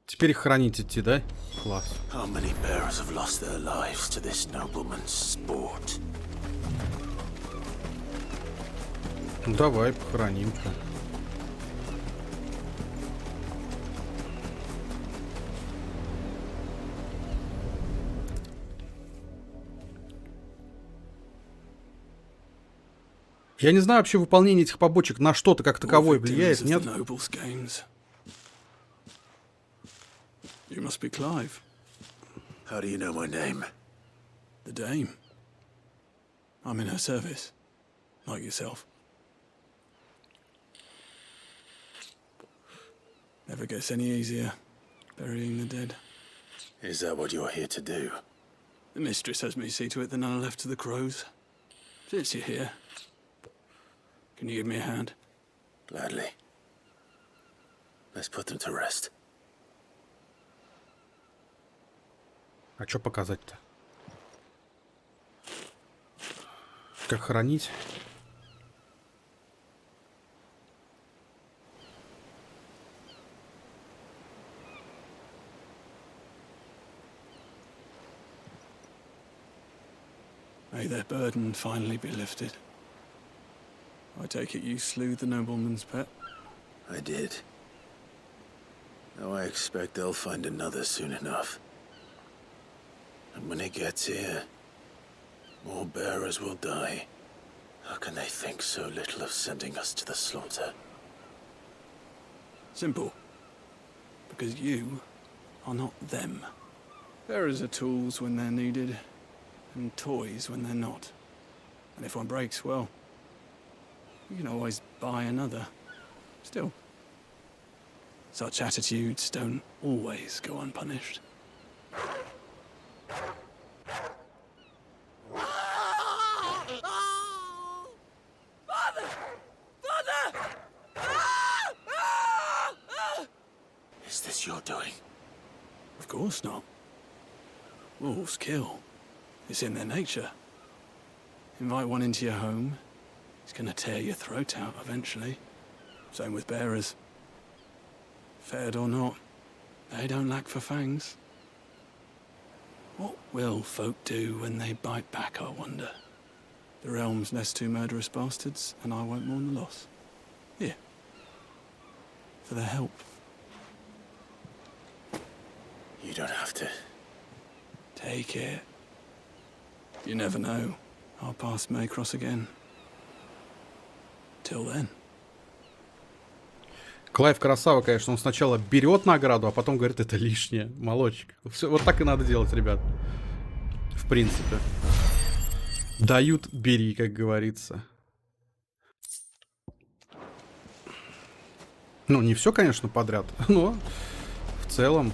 Теперь их хоронить идти, да? Класс. How many bearers have lost their lives to this nobleman's sport? Ну давай, похоронимся. Я не знаю, вообще выполнение этих побочек на что-то как таковое влияет, нет? You must be Clive. How do you know my name? The Dame. I'm in her service, like yourself. Never gets any easier, burying the dead. Is that what you're here to do? The mistress has me see to it that none are left to the crows. Since you're here, can you give me a hand? Gladly. Let's put them to rest. А что показать-то? Как хоронить? May their burden finally be lifted. I take it you slew the nobleman's pet? I did. Now I expect they'll find another soon enough. And when it gets here, more bearers will die. How can they think so little of sending us to the slaughter? Simple. Because you are not them. Bearers are tools when they're needed, and toys when they're not. And if one breaks, well, you can always buy another. Still, such attitudes don't always go unpunished. Father! Father! Is this your doing? Of course not. Wolves kill. It's in their nature. Invite one into your home, he's gonna tear your throat out eventually. Same with bearers. Fed or not, they don't lack for fangs. What will folk do when they bite back, I wonder? The realm's less two murderous bastards, and I won't mourn the loss. Here. For their help. You don't have to. Take it. You never know. Our paths may cross again. Till then. Клайв красава, конечно. Он сначала берет награду, а потом говорит, это лишнее. Молодчик. Все, вот так и надо делать, ребят. В принципе. Дают, бери, как говорится. Ну, не все, конечно, подряд, но в целом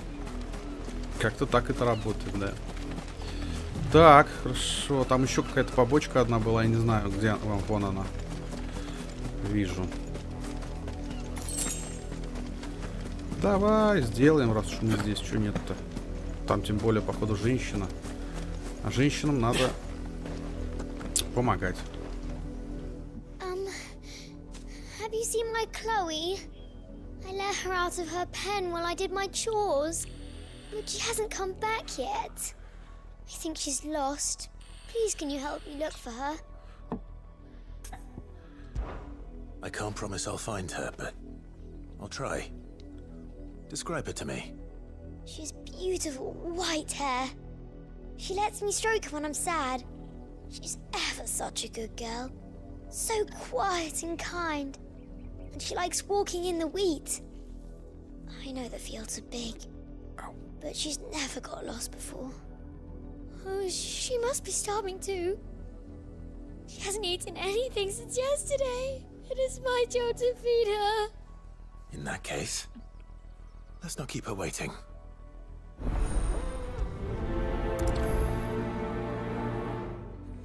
как-то так это работает, да. Так, хорошо. Там еще какая-то побочка одна была, я не знаю, где она. Вон она. Вижу. Давай, сделаем, раз уж мы здесь. Что нет-то? Там тем более, походу, женщина. А женщинам надо помогать. Have you seen my Chloe? I let her out of her pen while I did my chores, but she hasn't come back yet. I think she's lost. Please, can you help me look for her? I can't promise I'll find her, but I'll try. Describe her to me. She's beautiful white hair. She lets me stroke her when I'm sad. She's ever such a good girl. So quiet and kind. And she likes walking in the wheat. I know the fields are big, but she's never got lost before. Oh, she must be starving too. She hasn't eaten anything since yesterday. It is my job to feed her. In that case, let's not keep her waiting.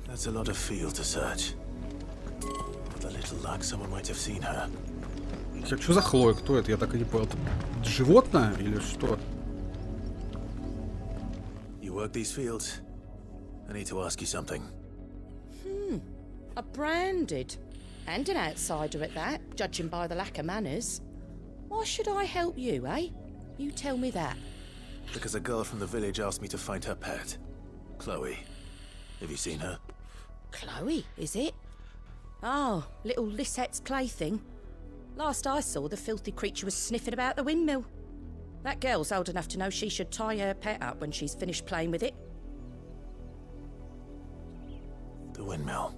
That's a lot of field to search. With a little luck, someone might have seen her. Что за Хлоя? Кто это? Я так и не понял. Это животное или что? You work these fields? I need to ask you something. A branded. And an outsider at that, judging by the lack of manners. Why should I help you, eh? You tell me that. Because a girl from the village asked me to find her pet. Chloe. Have you seen her? Chloe, is it? Oh, little Lisette's plaything. Last I saw, the filthy creature was sniffing about the windmill. That girl's old enough to know she should tie her pet up when she's finished playing with it. The windmill.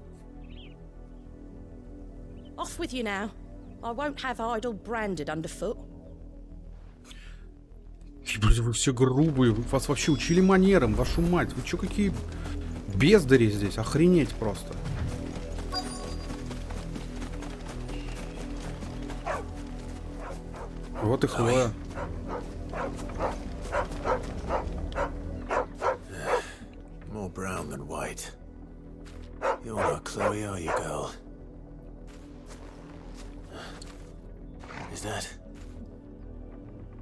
Off with you now. I won't have idle branded underfoot. Вы все грубые. Вас вообще учили манерам, вашу мать. Вы чё, какие бездари здесь? Охренеть просто. Вот и Хлоя. More brown than white. You're not Chloe, are you, girl? Is that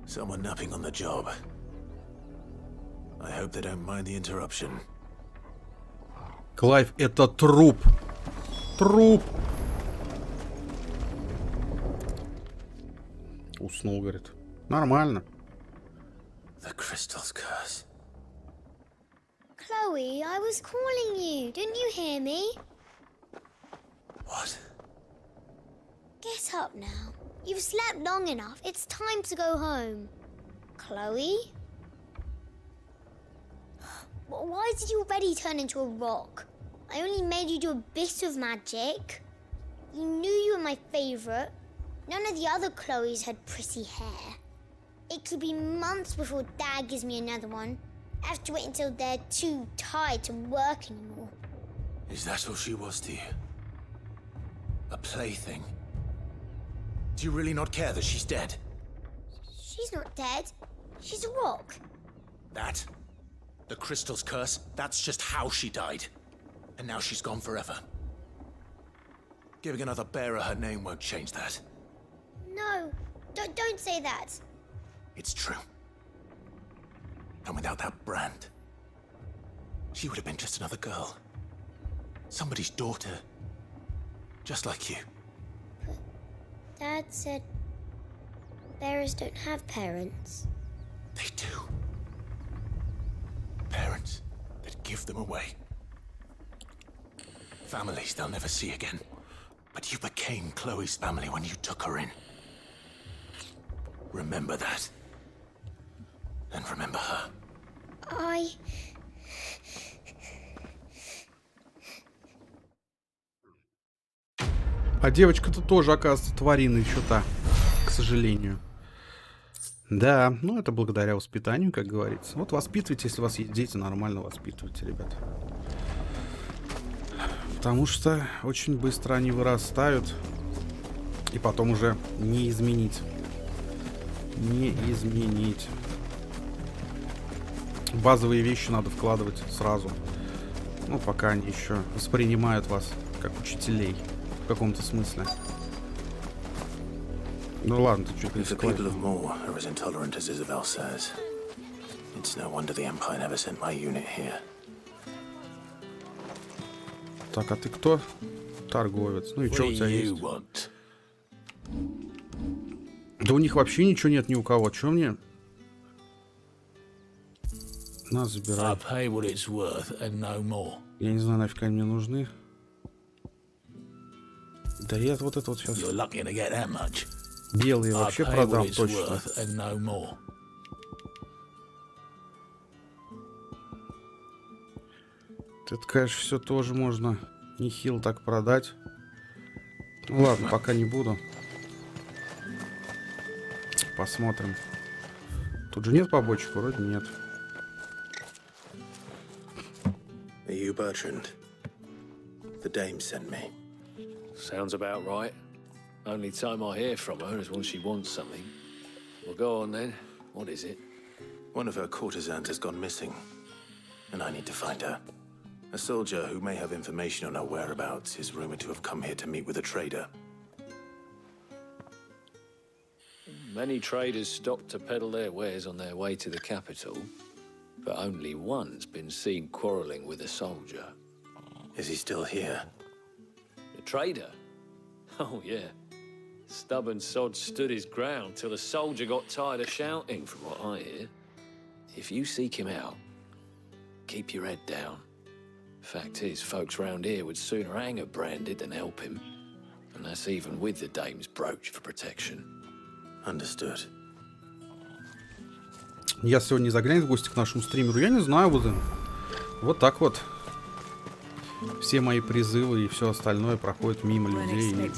someone napping on the job? I hope they don't mind the interruption. Клайв, это труп. Труп. Уснул, говорит. Нормально. The crystal's curse. Chloe, I was calling you. Didn't you hear me? What? Get up now. You've slept long enough. It's time to go home. Chloe? Why did you already turn into a rock? I only made you do a bit of magic. You knew you were my favorite. None of the other Chloes had pretty hair. It could be months before Dad gives me another one. I have to wait until they're too tired to work anymore. Is that all she was to you? A plaything? Do you really not care that she's dead? She's not dead. She's a rock. That? The crystal's curse? That's just how she died. And now she's gone forever. Giving another bearer her name won't change that. No, don't say that. It's true. And without that brand, she would have been just another girl. Somebody's daughter. Just like you. Dad said bearers don't have parents. They do. Parents that give them away. Families they'll never see again. But you became Chloe's family when you took her in. Remember that. And remember her. А девочка-то тоже, оказывается, тварина еще та, к сожалению. Да, ну это благодаря воспитанию, как говорится. Вот воспитывайте, если у вас есть дети, нормально воспитывайте, ребят. Потому что очень быстро они вырастают. И потом уже не изменить. Не изменить. Базовые вещи надо вкладывать сразу. Ну, пока они еще воспринимают вас как учителей. В каком-то смысле. Ну ладно, ты чуть не сказал. Так, а ты кто? Торговец. Ну и что у тебя есть? Да у них вообще ничего нет ни у кого. Чё мне? На, забирай. Я не знаю, нафиг они мне нужны. Да я вот это вот сейчас... Белые вообще продам точно. Это, конечно, все тоже можно нехило так продать. Ну ладно, пока не буду. Посмотрим. Тут же нет побочек? Вроде нет. You Bertrand? The dame sent me. Sounds about right. Only time I hear from her is when she wants something. Well, go on then. What is it? One of her courtesans has gone missing, and I need to find her. A soldier who may have information on her whereabouts is rumored to have come here to meet with a trader. Many traders stop to peddle their wares on their way to the capital, but only one's been seen quarreling with a soldier. Is he still here? The trader? Oh, yeah. Stubborn sod stood his ground till the soldier got tired of shouting, from what I hear. If you seek him out, keep your head down. Fact is, folks round here would sooner hang a branded than help him. And that's even with the dame's brooch for protection. Understood. Я сегодня заглянет в гости к нашему стримеру. Я не знаю, вот так вот. Все мои призывы и все остальное проходит мимо людей.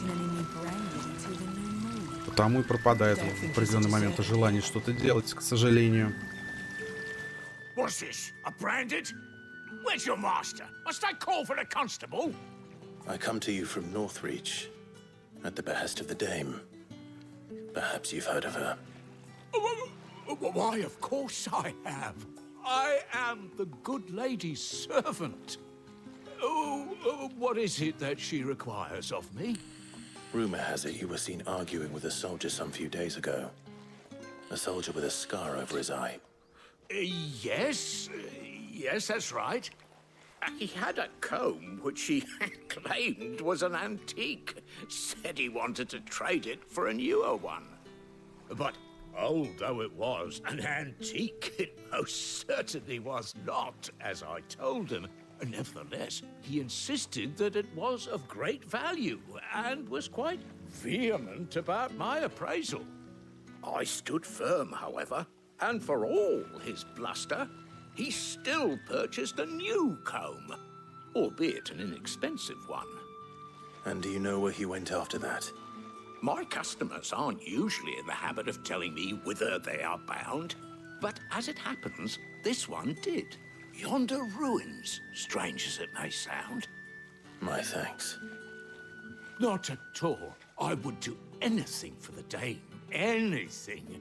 И потому и пропадает в определенный момент желание что-то делать, к сожалению. What's this? A branded? Where's your master? Must I call for a constable? I come to you from Northreach, at the behest of the dame. Perhaps you've heard of her. Why, of course I have. I am the good lady's servant. What is it that she requires of me? Rumor has it you were seen arguing with a soldier some few days ago. A soldier with a scar over his eye. Yes, that's right. He had a comb which he claimed was an antique. Said he wanted to trade it for a newer one. But old though it was, an antique it most certainly was not, as I told him. Nevertheless, he insisted that it was of great value and was quite vehement about my appraisal. I stood firm, however, and for all his bluster, he still purchased a new comb, albeit an inexpensive one. And do you know where he went after that? My customers aren't usually in the habit of telling me whither they are bound, but as it happens, this one did. Yonder ruins, strange as it may sound. My thanks. Not at all. I would do anything for the dame. Anything.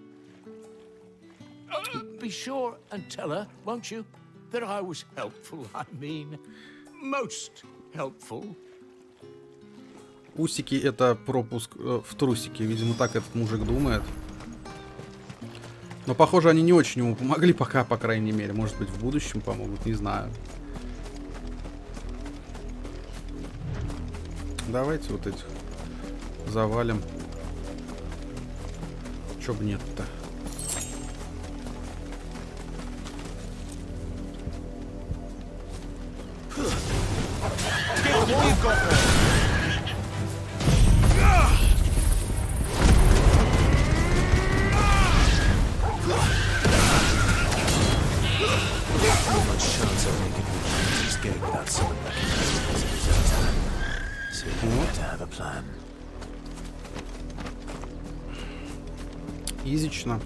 Be sure and tell her, won't you, that I was helpful. I mean, most helpful. Усики — это пропуск в трусики. Видимо, так этот мужик думает. Но, похоже, они не очень ему помогли пока, по крайней мере. Может быть, в будущем помогут, не знаю. Давайте вот этих завалим. Чё бы нет-то? So you better have a plan. Изично.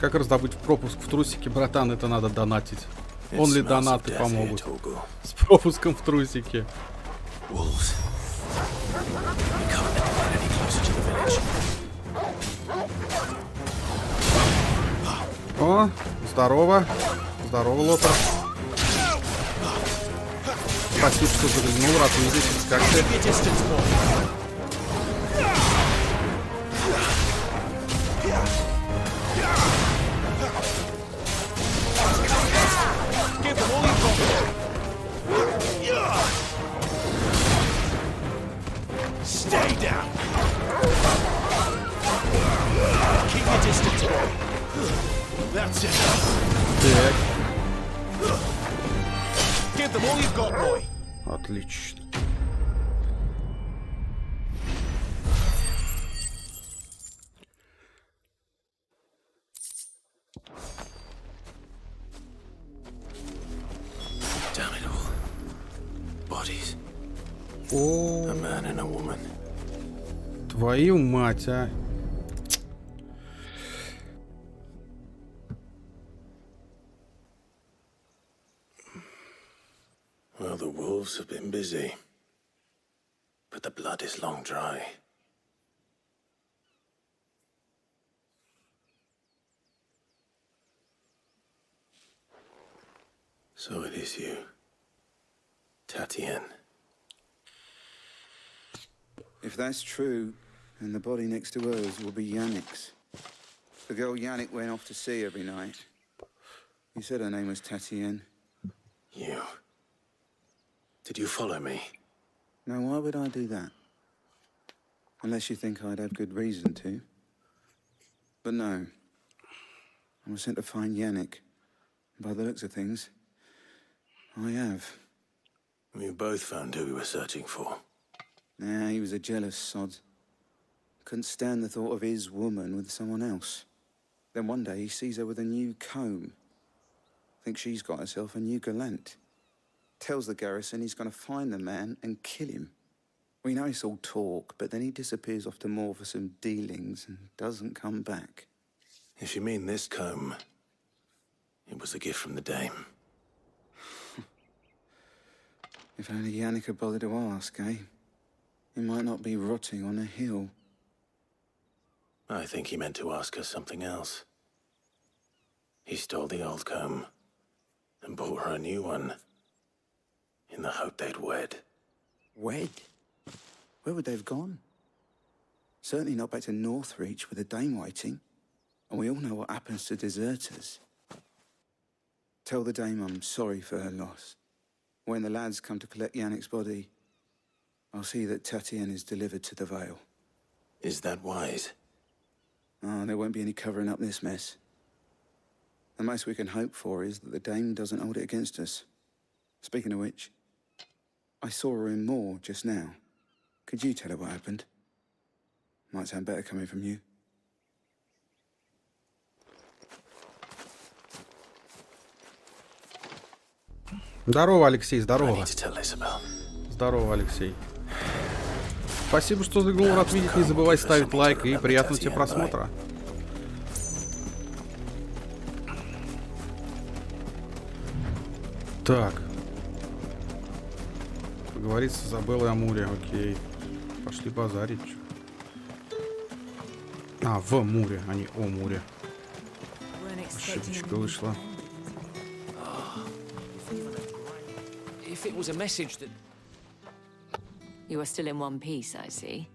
Как раздобыть пропуск в трусике, братан? Это надо донатить. Only донаты помогут. С пропуском в трусике. О, здорово. Здорово, Лотар. Спасибо, что заглянул, рад видеть. Как ты? Stay down. Keep your distance, boy. That's it. Так. Give them all you've got, boy. Отлично. Damn it all. Bodies. О, A man and a woman. твою мать, а. Well, the wolves have been busy, but the blood is long dry. So it is you, Tatienne. If that's true, then the body next to hers will be Yannick's. The girl Yannick went off to see every night. You said her name was Tatienne. You. Did you follow me? Now, why would I do that? Unless you think I'd have good reason to. But no. I was sent to find Yannick. By the looks of things, I have. We both found who we were searching for. Nah, he was a jealous sod. Couldn't stand the thought of his woman with someone else. Then one day he sees her with a new comb. Thinks she's got herself a new gallant. Tells the garrison he's going to find the man and kill him. We know it's all talk, but then he disappears off to Moor for some dealings and doesn't come back. If you mean this comb, it was a gift from the dame. If only Yannick had bothered to ask, eh? He might not be rotting on a hill. I think he meant to ask her something else. He stole the old comb and bought her a new one in the hope they'd wed. Wed? Where would they have gone? Certainly not back to Northreach with a dame waiting. And we all know what happens to deserters. Tell the dame I'm sorry for her loss. When the lads come to collect Yannick's body, I'll see that Tatienne is delivered to the Vale. Is that wise? Oh, there won't be any covering up this mess. The most we can hope for is that the dame doesn't hold it against us. Speaking of which, I saw her in Moor just now. Could you tell her what happened? Might sound better coming from you. Здорово, Алексей, здорово. Здорово, Алексей. Спасибо, что заглянул, рад видеть. Не забывай ставить лайк и приятного тебе просмотра. Так. Поговорить с Изабеллой о Муре, окей. Пошли базарить. А, в Муре, а не о Муре. Ошибочка вышла. If it was a message that... You are still in one piece, I see.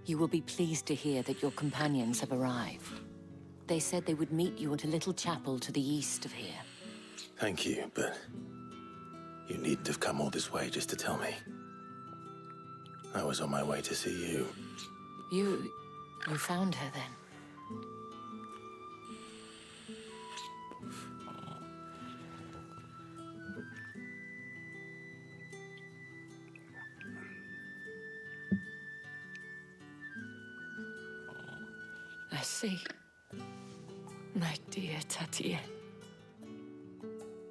You will be pleased to hear that your companions have arrived. They said they would meet you at a little chapel to the east of here. Thank you, but you needn't have come all this way just to tell me. I was on my way to see you. You found her then? I see. My dear Tatienne.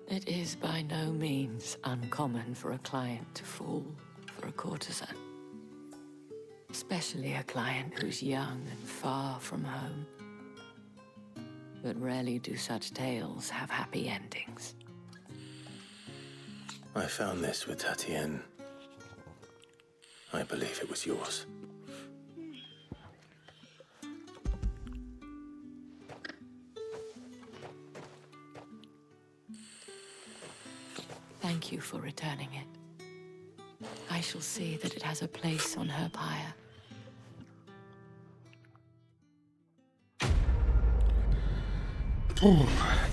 It is by no means uncommon for a client to fall for a courtesan. Especially a client who's young and far from home. But rarely do such tales have happy endings. I found this with Tatienne. I believe it was yours. Thank you for returning it. I shall see that it has a place on her pyre.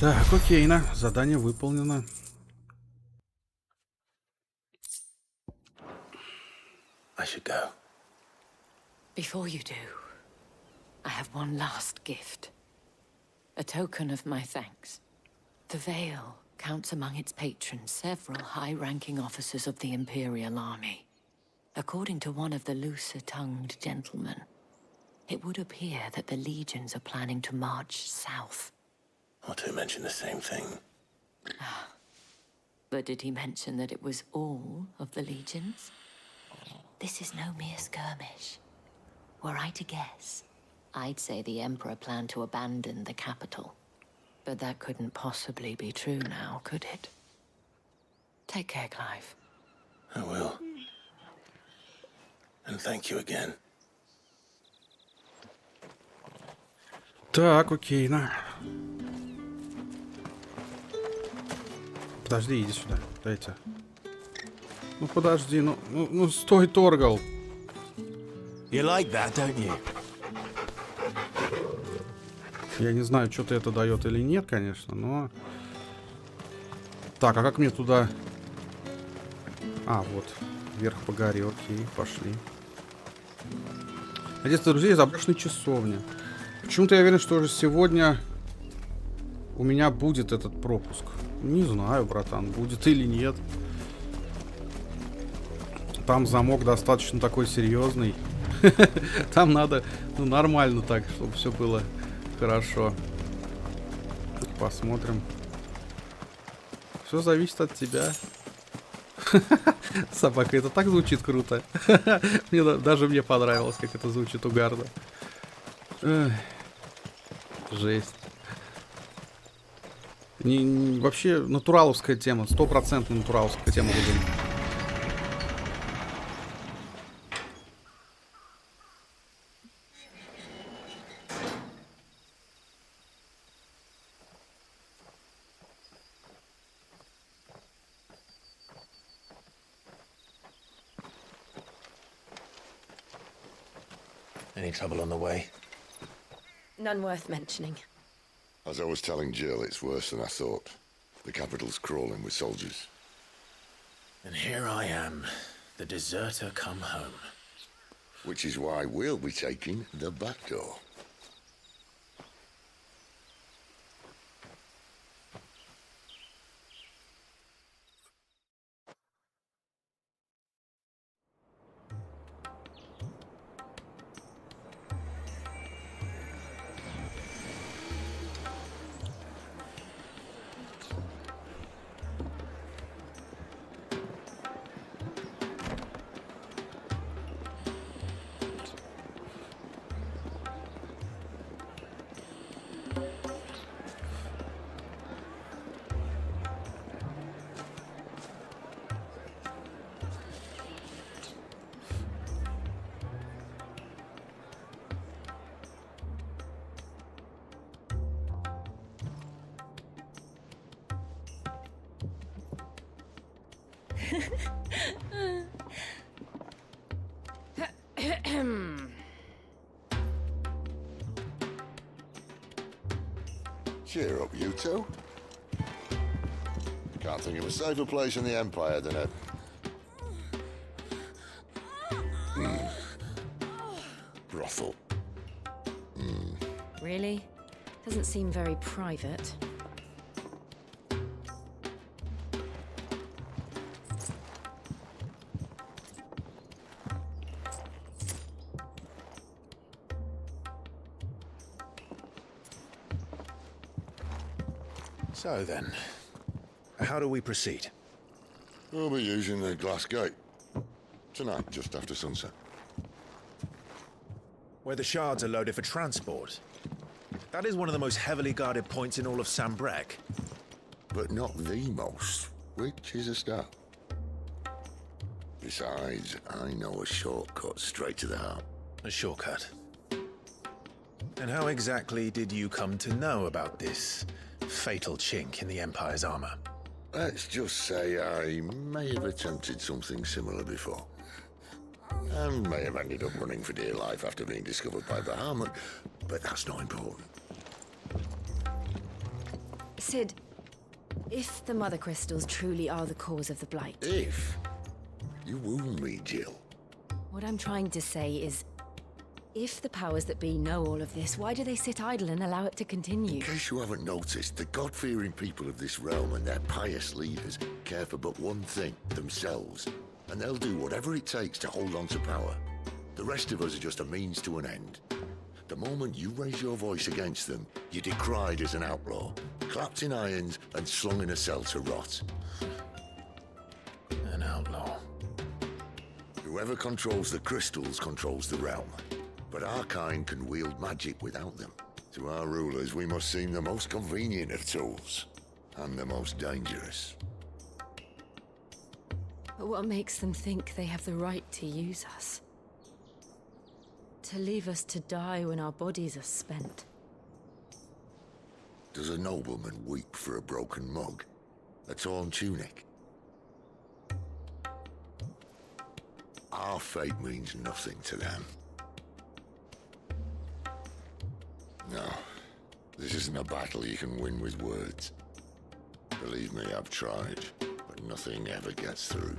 Так, окейно. Задание выполнено. I should go. Before you do, I have one last gift. A token of my thanks. The Veil counts among its patrons several high-ranking officers of the Imperial Army. According to one of the looser-tongued gentlemen, it would appear that the legions are planning to march south. Otto mentioned the same thing. But did he mention that it was all of the legions? This is no mere skirmish. Were I to guess, I'd say the Emperor planned to abandon the capital. But that couldn't possibly be true now, could it? Take care, Clive. I will. And thank you again. Так, окейно. Подожди, иди сюда. Дайте. Ну подожди, ну стой, Торгал. You like that, don't you? Я не знаю, что-то это дает или нет, конечно, но... Так, а как мне туда... А, вот. Вверх по горе, окей, пошли. Одесса друзей, заброшенной часовни. Почему-то я уверен, что уже сегодня у меня будет этот пропуск. Не знаю, братан, будет или нет. Там замок достаточно такой серьезный. Там надо, ну, нормально так, чтобы все было хорошо. Посмотрим. Все зависит от тебя. Собака, это так звучит круто. Даже мне понравилось, как это звучит угарно. Жесть. Вообще натураловская тема, 100% натураловская тема будет. Any trouble on the way? None worth mentioning. As I was telling Jill, it's worse than I thought. The capital's crawling with soldiers. And here I am, the deserter come home. Which is why we'll be taking the back door. Cheer up, you two. Can't think of a safer place in the Empire than a... brothel. Really? Doesn't seem very private. So then, how do we proceed? We'll be using the glass gate. Tonight, just after sunset. where the shards are loaded for transport. That is one of the most heavily guarded points in all of Sambrek. But not the most, which is a start. Besides, I know a shortcut straight to the heart. A shortcut? And how exactly did you come to know about this fatal chink in the Empire's armor? Let's just say I may have attempted something similar before. And may have ended up running for dear life after being discovered by Bahamut, but that's not important. Sid, if the Mother Crystals truly are the cause of the Blight... If? You wound me, Jill. What I'm trying to say is, if the powers that be know all of this, why do they sit idle and allow it to continue? In case you haven't noticed, the God-fearing people of this realm and their pious leaders care for but one thing, themselves. And they'll do whatever it takes to hold on to power. The rest of us are just a means to an end. The moment you raise your voice against them, you're decried as an outlaw, clapped in irons and slung in a cell to rot. An outlaw. Whoever controls the crystals controls the realm. But our kind can wield magic without them. To our rulers, we must seem the most convenient of tools. And the most dangerous. But what makes them think they have the right to use us? To leave us to die when our bodies are spent? Does a nobleman weep for a broken mug? A torn tunic? Our fate means nothing to them. No, this isn't a battle you can win with words. Believe me, I've tried, but nothing ever gets through.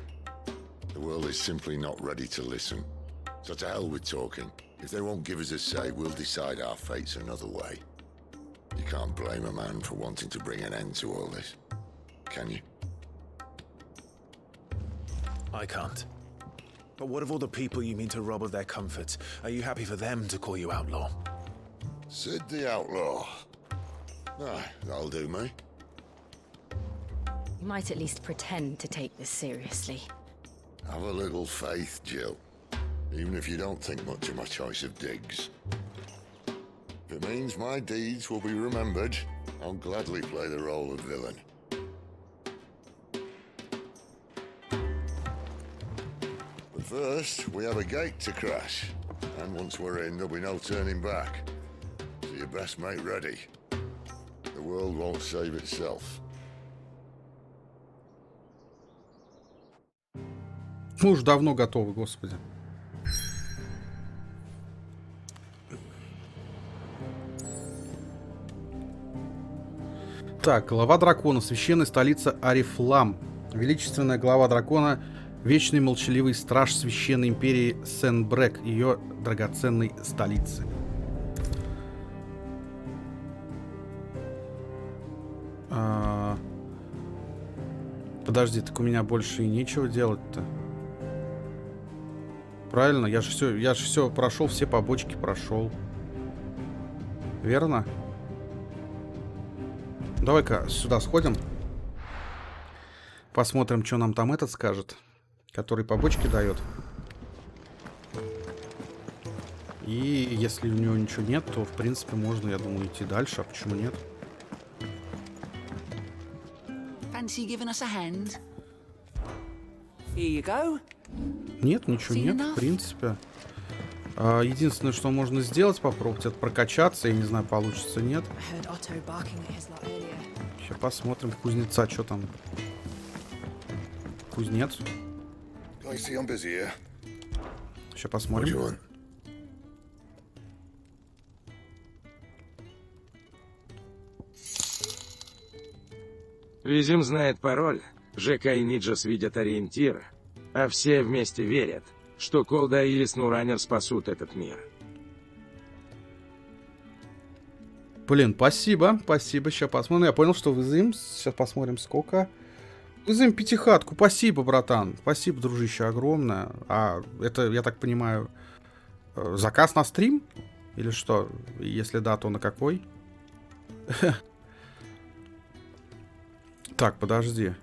The world is simply not ready to listen. So to hell with talking. If they won't give us a say, we'll decide our fates another way. You can't blame a man for wanting to bring an end to all this, can you? I can't. But what of all the people you mean to rob of their comforts? Are you happy for them to call you outlaw? Sid the Outlaw. Aye, that'll do me. You might at least pretend to take this seriously. Have a little faith, Jill. Even if you don't think much of my choice of digs. If it means my deeds will be remembered, I'll gladly play the role of villain. But first, we have a gate to crash. And once we're in, there'll be no turning back. So you best make ready. The world won't save itself. Мы уж давно готовы, господи. Так, глава дракона, священная столица Арифлам. Величественная глава дракона, вечный молчаливый страж священной империи Сенбрек, ее драгоценной столицы. Подожди, так у меня больше и нечего делать-то. Правильно? Я же все прошел, все побочки прошел. Верно? Давай-ка сюда сходим. Посмотрим, что нам там этот скажет. Который побочки дает. И если у него ничего нет, то, в принципе, можно, я думаю, идти дальше. А почему нет? Fancy giving us a hand? Here you go. Нет, ничего нет, в принципе. Единственное, что можно сделать, попробовать, это прокачаться. Я не знаю, получится, нет. Сейчас посмотрим кузнеца, что там. Кузнец. Сейчас посмотрим. Визим знает пароль, ЖК и Ниджас видят ориентир, а все вместе верят, что Колда или Снуранер спасут этот мир. Блин, спасибо, спасибо. Сейчас посмотрим. Я понял, что вызовем. Сейчас посмотрим, сколько. Вызовем пятихатку. Спасибо, братан. Спасибо, дружище, огромное. А это, я так понимаю, заказ на стрим? Или что? Если да, то на какой? Так, подожди.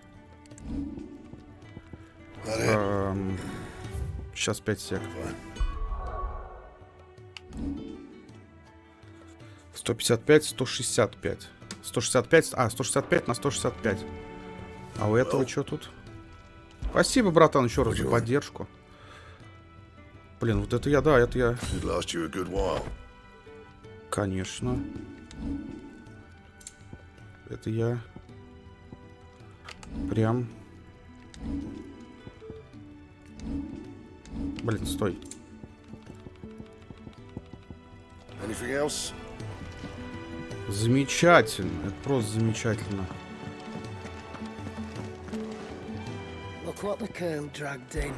Сейчас 5 сек. 155, 165. 165, 165 на 165. А у этого что тут? Спасибо, братан, еще раз за поддержку. Блин, вот это я, да, это я. Конечно. Это я. Прям. Блин, стой. Замечательно. Это просто замечательно. Look what the girl dragged in.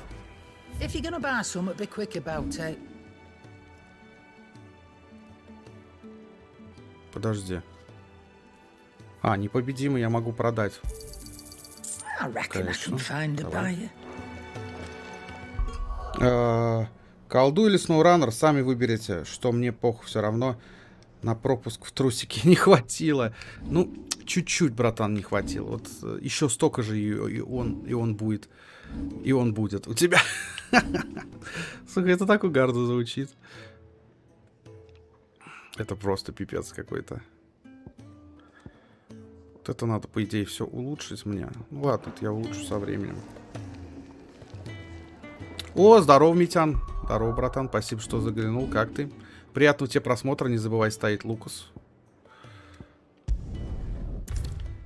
If you're gonna buy some, be quick about it. Подожди. А, непобедимый я могу продать. I reckon I can find a buyer. Колду или SnowRunner, сами выберите, что мне похуй, все равно на пропуск в трусики не хватило. Ну, чуть-чуть, братан, не хватило. Вот еще столько же, и он будет. И он будет у тебя. Сука, это так угарно звучит. Это просто пипец какой-то. Вот это надо, по идее, все улучшить мне. Ну ладно, это я улучшу со временем. О, здорово, Митян. Здорово, братан. Спасибо, что заглянул. Как ты? Приятного тебе просмотра. Не забывай ставить Лукас.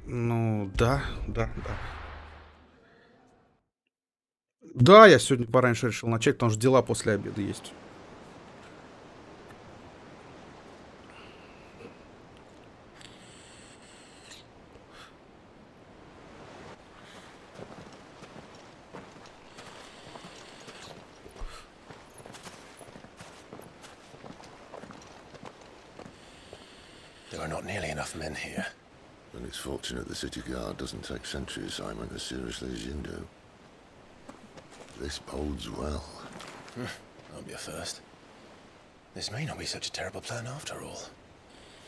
Ну, да. Да, я сегодня пораньше решил начать, потому что дела после обеда есть. There are not nearly enough men here. Then it's fortunate the city guard doesn't take sentry assignment as seriously as you do. This bodes well. Won't be a first. This may not be such a terrible plan after all.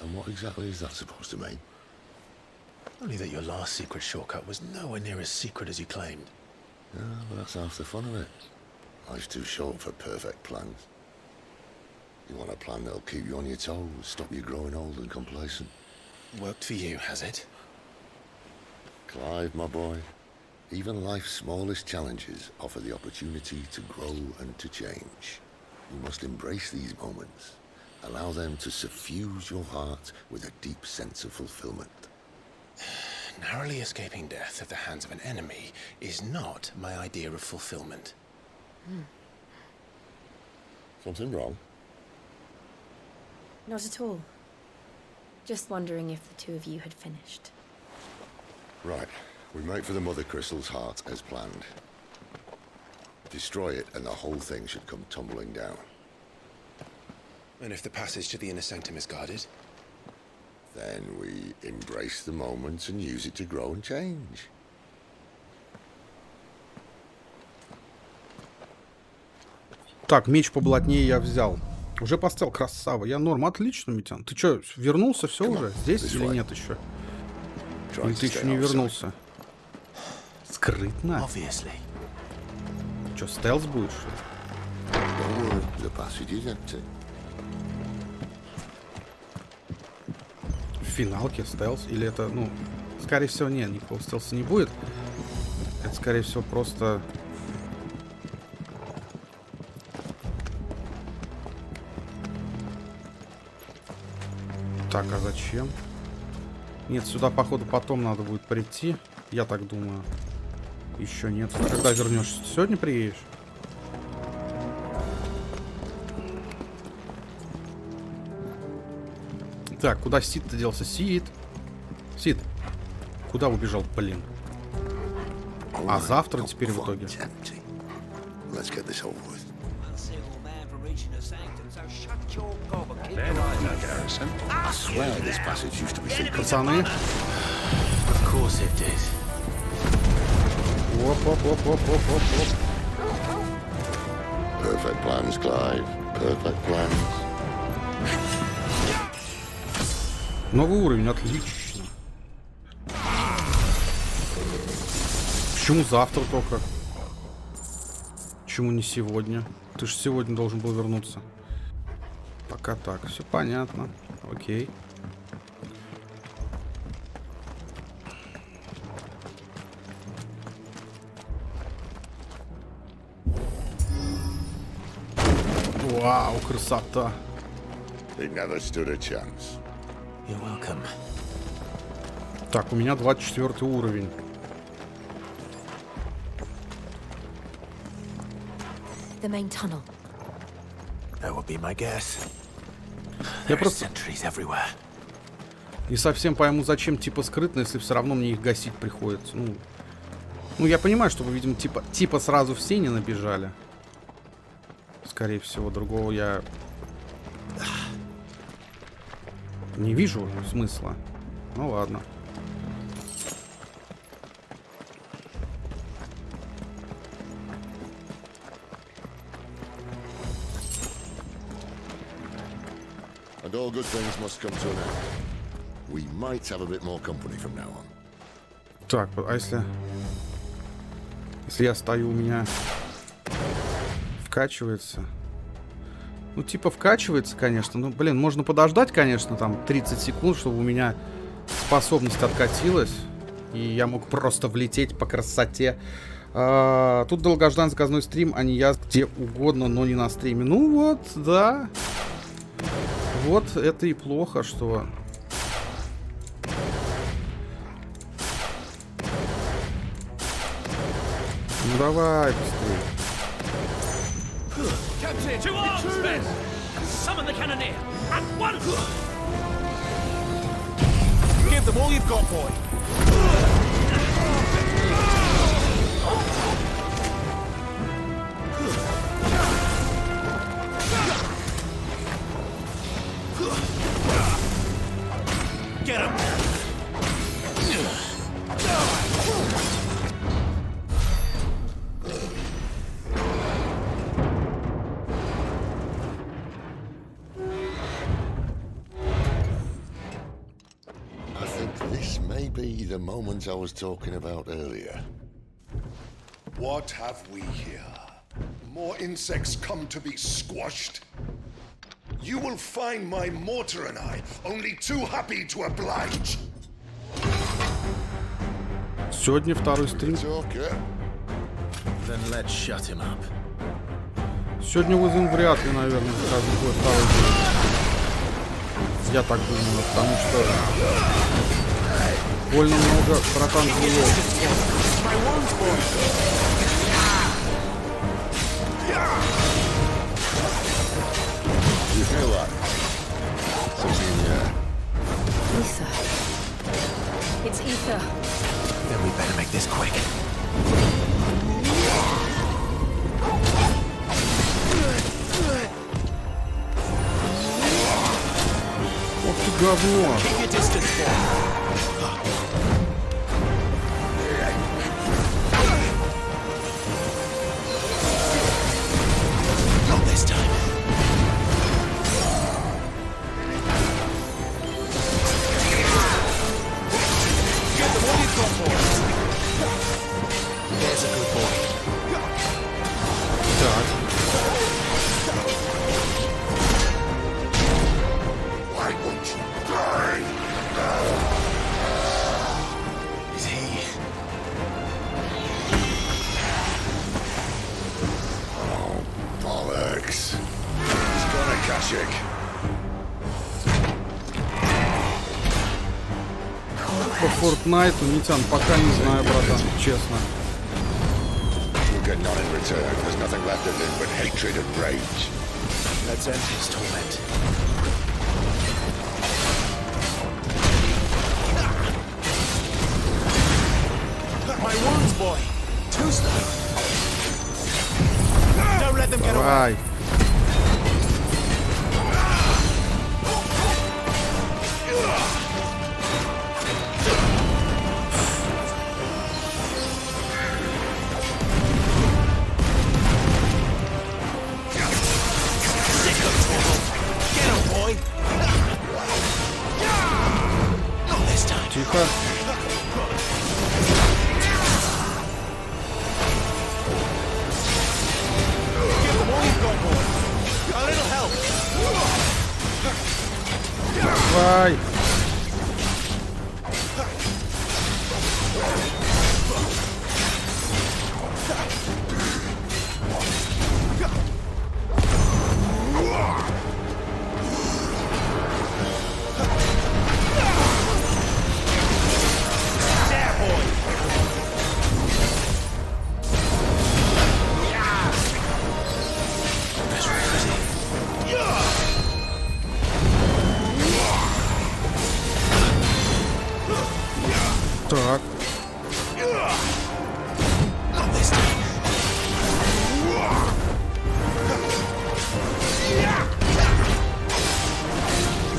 And what exactly is that supposed to mean? Only that your last secret shortcut was nowhere near as secret as you claimed. Yeah, but that's half the fun of it. Life's too short for perfect plans. You want a plan that'll keep you on your toes, stop you growing old and complacent. Worked for you, has it? Clive, my boy, even life's smallest challenges offer the opportunity to grow and to change. You must embrace these moments. Allow them to suffuse your heart with a deep sense of fulfillment. Narrowly escaping death at the hands of an enemy is not my idea of fulfillment. Something wrong? Not at all. Just wondering if the two of you had finished. Right. We make for the Mother Crystal's heart as planned. Destroy it and the whole thing should come tumbling down. And if the passage to the inner sanctum is guarded? Then we embrace the moment and use it to grow and change. Так, меч поблатнее я взял. Уже поставил, красава. Я норм, отлично, Митян. Ты что, вернулся все уже? Здесь или нет еще? Или ты еще не вернулся? Скрытно? Что, стелс будет, что ли? В финалке стелс? Или это, ну, скорее всего, нет, никакого стелса не будет. Это, скорее всего, просто... Так, а зачем? Нет, сюда, походу, потом надо будет прийти. Я так думаю. Еще нет. Когда вернешься? Сегодня приедешь? Так, куда Сид-то делся? Сид! Сид! Куда убежал, блин? А завтра теперь в итоге? Пацаны. Оп-оп-оп-оп-оп-оп-оп. Perfect plans, Clive. Perfect plans. Новый уровень, отлично. Почему завтра только? Почему не сегодня? Ты же сегодня должен был вернуться. Пока так, все понятно. Окей. Вау, красота. They never stood a chance. You're welcome. Так, у меня 24 уровень. The main tunnel. That would be my guess. Я There are просто sentries everywhere. не совсем пойму, зачем типа скрытно, если все равно мне их гасить приходится. Ну я понимаю, что вы, видимо, типа сразу все не набежали. Скорее всего, другого я не вижу смысла. Ну ладно. And all good things must come to an end. We might have a bit more company from now on. Так, а если я стою, у меня вкачивается. Ну, типа вкачивается, конечно. Ну, блин, можно подождать, конечно, там 30 секунд, чтобы у меня способность откатилась. И я мог просто влететь по красоте. Тут долгожданный заказной стрим, а не я где угодно, но не на стриме. Ну вот, да. Вот это и плохо, что... Ну давай быстрее. Captain, to arms, men! Summon the cannoneer! At once! Give them all you've got, boy! Get him! I think this may be the moment I was talking about earlier. What have we here? More insects come to be squashed? You will find my mortar and I only too happy to oblige. Сегодня второй стрим. Then let's shut him up. Сегодня вызовем вряд ли, наверное, сразу будет второй день. Я так думаю, потому что больно много братан делов. You feel that? Something in the air. Ether. It's ether. Then we better make this quick. Ох ты говно! Keep your distance, boy! Not this time. Get them all you've got, boy! There's a good boy. Так. Why won't you die? Is he? Oh, bollocks. He's got a Kashik. По Фортнайту, Митян, пока не знаю, братан, честно. We'll get none in return. There's nothing left of him but hatred and rage. Let's end his torment. My wounds, boy! Too slow! Don't let them get away! Давай. Get him, boy! Not this time. Тихо. Give them all you've got, boy! A little help! Давай.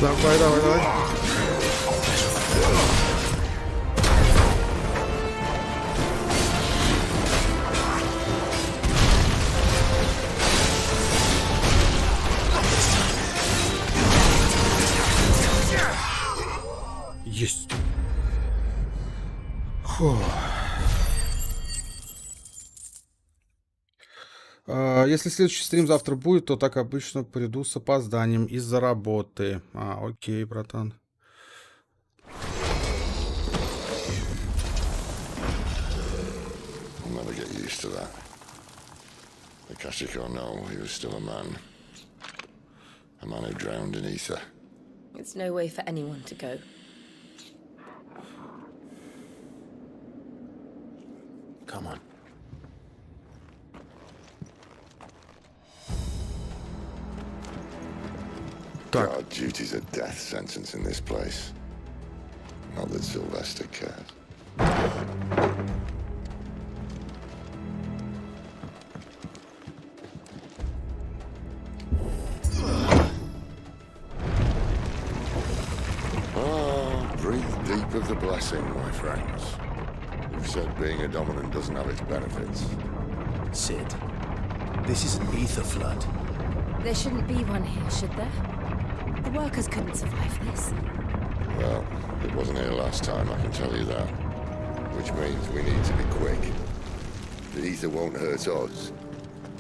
Давай, давай, давай. Есть. Фу. Если следующий стрим завтра будет, то так обычно приду с опозданием из-за работы. Окей, братан. I'll never get used to that. Akashic or no, he was still a man. A man who drowned in ether. It's no way for anyone to go. Come on. God, duty's a death sentence in this place. Not that Sylvester cares. Breathe deep of the blessing, my friends. You've said being a dominant doesn't have its benefits. Sid, this is an ether flood. There shouldn't be one here, should there? The workers couldn't survive this. Well, it wasn't here last time, I can tell you that. Which means we need to be quick. The ether won't hurt us,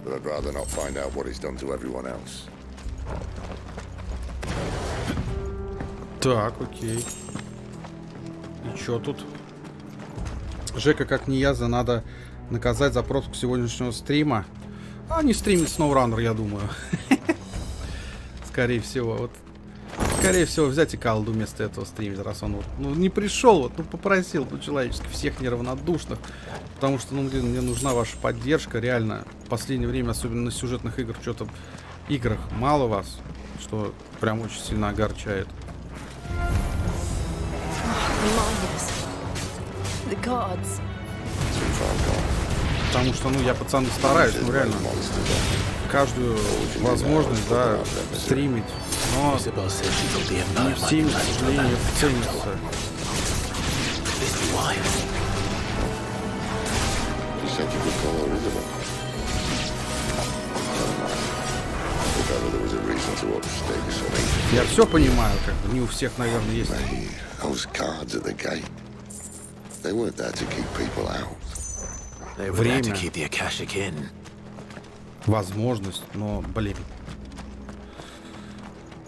but I'd rather not find out what it's done to everyone else. Так, окей. И чё тут? Жека, как не я, надо наказать за пропуск сегодняшнего стрима. Не стримит SnowRunner, я думаю. Скорее всего, вот. Скорее всего, взять и Калду вместо этого стримить, раз он вот, не пришел, вот, попросил по-человечески всех неравнодушных. Потому что, блин, мне нужна ваша поддержка. Реально, в последнее время, особенно на сюжетных играх, мало вас, что прям очень сильно огорчает. Потому что, я, пацаны, стараюсь, реально, каждую возможность, да, стримить, но не всеми, к сожалению, ценится. Я все понимаю, как бы, не у всех, наверное, есть. Время, возможность, но, блин,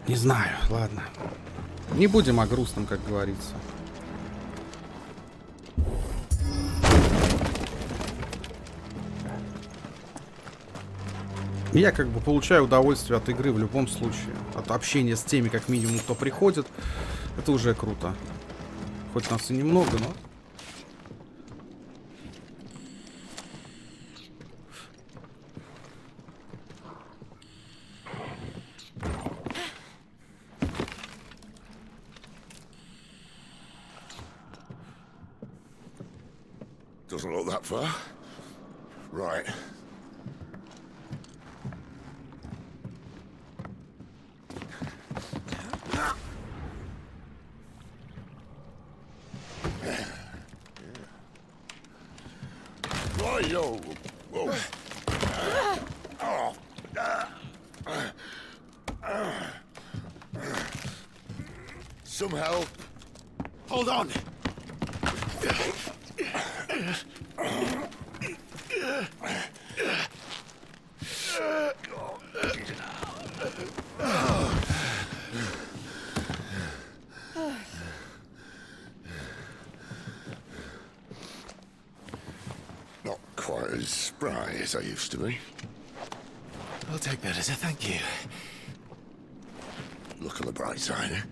не знаю, ладно. Не будем о грустном, как говорится. Я как бы получаю удовольствие от игры в любом случае. От общения с теми, как минимум, кто приходит. Это уже круто. Хоть нас и немного, но... Doesn't look that far. Right. Yo. Whoa. Some help. Hold on. Not quite as spry as I used to be. I'll take that as a thank you. Look on the bright side, eh?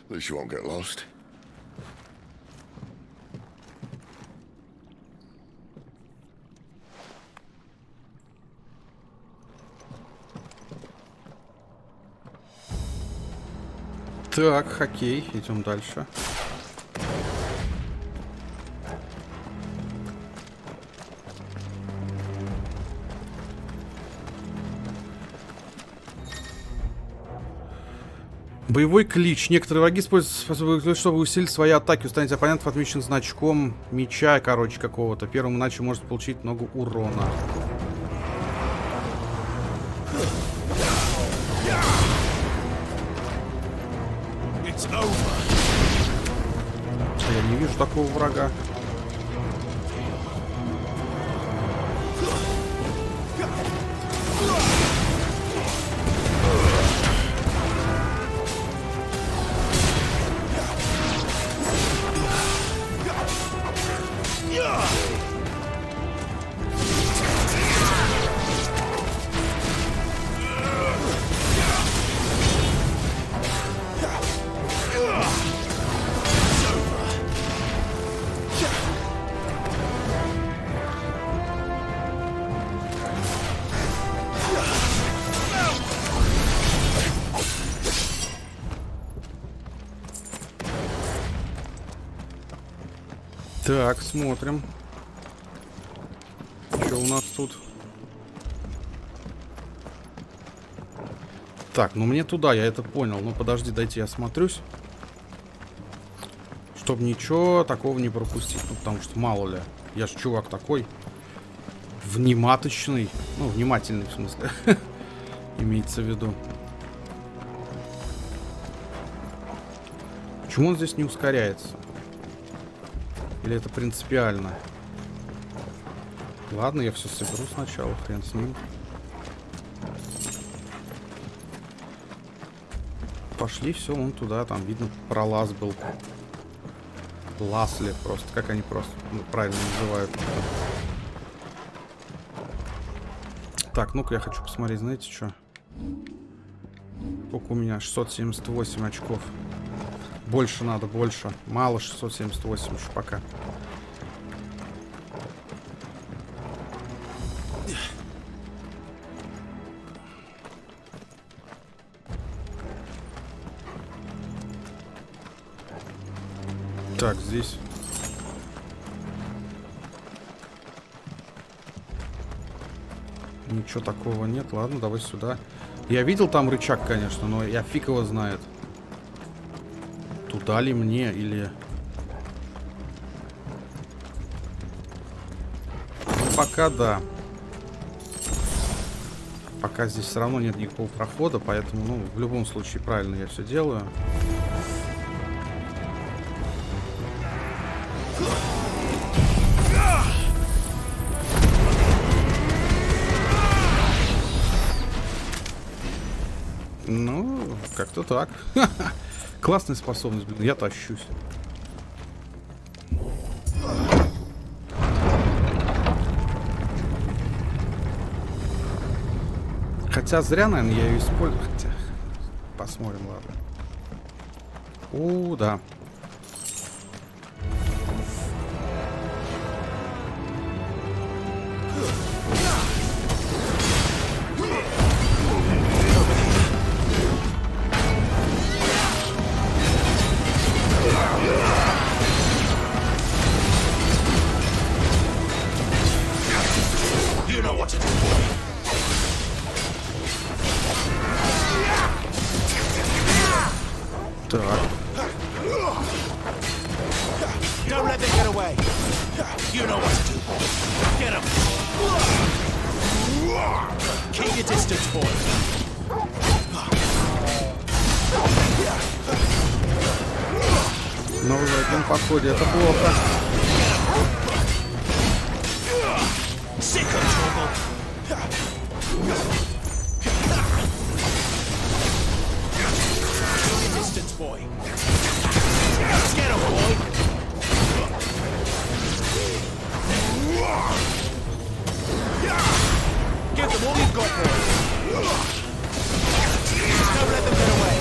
At least you won't get lost. Так, хоккей, идем дальше. Боевой клич. Некоторые враги используют, чтобы усилить свои атаки, устранить оппонентов, отмеченных значком меча, короче, какого-то. Первым иначе может получить много урона. Я не вижу такого врага. Так, смотрим. Что у нас тут? Так, ну мне туда, я это понял. Ну подожди, дайте я осмотрюсь. Чтоб ничего такого не пропустить. Ну потому что мало ли. Я ж чувак такой. Внимательный. Ну, внимательный в смысле. Имеется в виду. Почему он здесь не ускоряется? Или это принципиально? Ладно, я все соберу сначала, хрен с ним. Пошли, все, вон туда, там видно пролаз был. Ласли просто, как они просто правильно называют. Так, ну-ка я хочу посмотреть, знаете что? Сколько у меня? 678 очков. Больше надо, больше. Мало 678 еще пока. Так, здесь. Ничего такого нет. Ладно, давай сюда. Я видел там рычаг, конечно, но я фиг его знает. Туда ли мне или... Ну, пока да. Пока здесь все равно нет никакого прохода, поэтому, ну, в любом случае правильно я все делаю. Ну, как-то так. Классная способность, блин, я тащусь. Хотя зря, наверное, я ее использую. Хотя, посмотрим, ладно. О, да. Так. Don't let them get away. You know what to do. Get him. Keep your distance, boy. Но в этом подходе это плохо. Sick of trouble. Keep your distance, boy. Let's get him, boy. Give them all you've got, boy. Don't let them get away.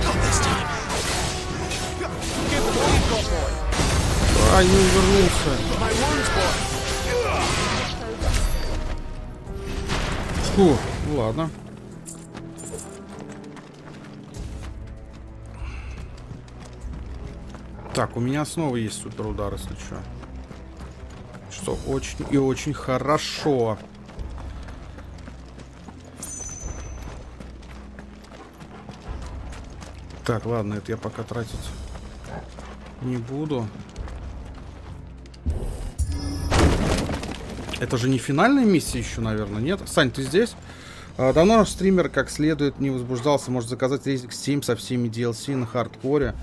Not this time. Give them all you've got, boy. А, не увернулся. My wounds, boy. Фу, ну ладно. Так, у меня снова есть суперудар, если что. Что очень и очень хорошо. Так, ладно, это я пока тратить не буду. Это же не финальная миссия еще, наверное, нет? Сань, ты здесь? Давно наш стример как следует не возбуждался. Может заказать резик 7 со всеми DLC на хардкоре.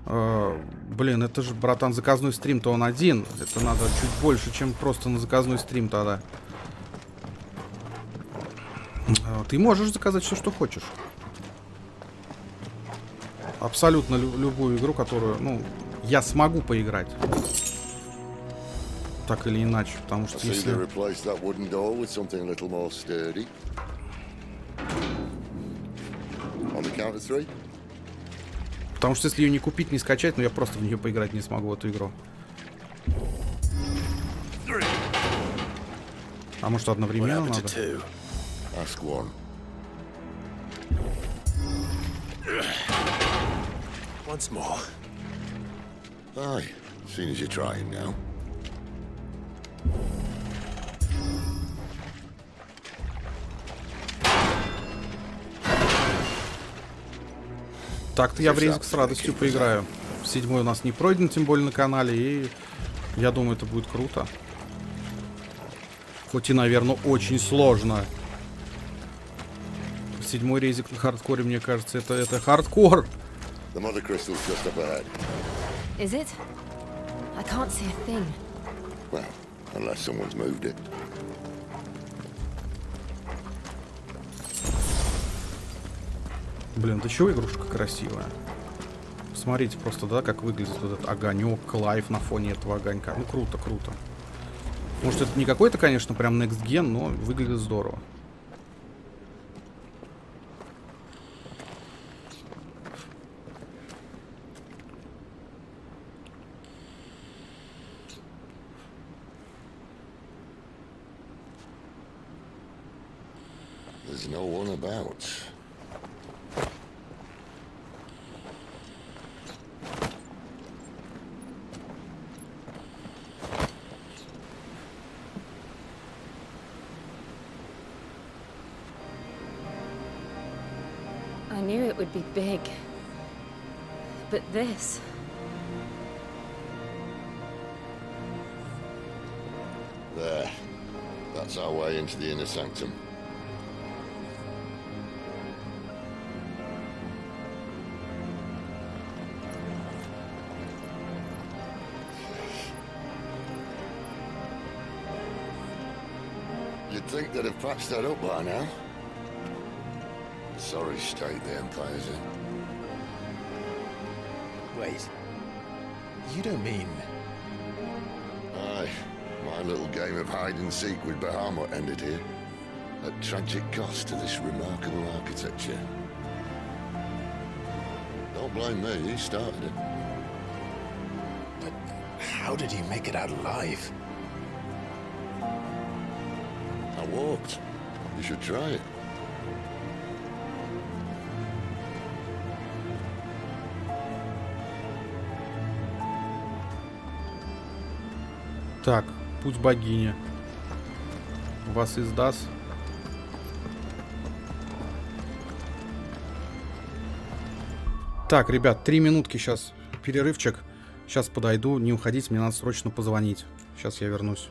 Блин, это же, братан, заказной стрим-то он один. Это надо чуть больше, чем просто на заказной стрим тогда. Ты можешь заказать все, что хочешь. Абсолютно любую игру, которую, ну, я смогу поиграть. Так или иначе, потому что если... Потому что если ее не купить, не скачать, ну я просто в нее поиграть не смогу, в эту игру. А может одновременно надо? Once more. Aye, seeing as you're trying now. Так-то я в резик с радостью поиграю. 7-й у нас не пройден, тем более на канале, и я думаю, это будет круто. Хоть и, наверное, очень сложно. 7-й резик на хардкоре, мне кажется, это хардкор. Is it? I can't see a thing. Well, unless someone's moved it. Блин, да чего игрушка красивая. Смотрите просто, да, как выглядит вот этот огонек, Клайв на фоне этого огонька. Ну, круто, круто. Может, это не какой-то, конечно, прям next gen, но выглядит здорово. There's no one about. I knew it would be big. But this... There. That's our way into the inner sanctum. You'd think they'd have patched that up by now. Sorry state the Empire's in. Wait. You don't mean... Aye. My little game of hide-and-seek with Bahamut ended here. At tragic cost to this remarkable architecture. Don't blame me, he started it. But how did he make it out alive? I walked. You should try it. Так, путь богини. Вас издаст. Так, ребят, 3 минутки сейчас перерывчик. Сейчас подойду, не уходить, мне надо срочно позвонить. Сейчас я вернусь.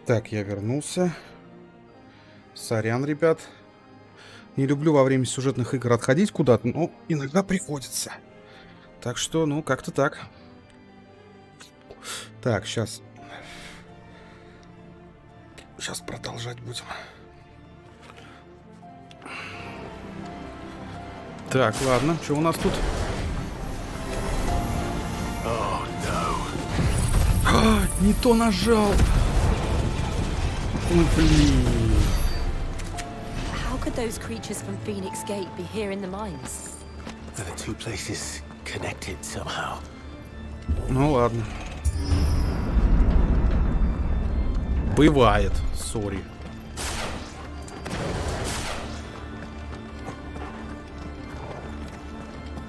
Так, я вернулся. Сорян, ребят. Не люблю во время сюжетных игр отходить куда-то, но иногда приходится. Так что, ну, как-то так. Так, сейчас. Сейчас продолжать будем. Так, ладно, что у нас тут? Не то нажал. Ой, блин. How could those creatures from Phoenix Gate be here in the mines? Are the two places connected somehow? Ну ладно. Бывает, сори.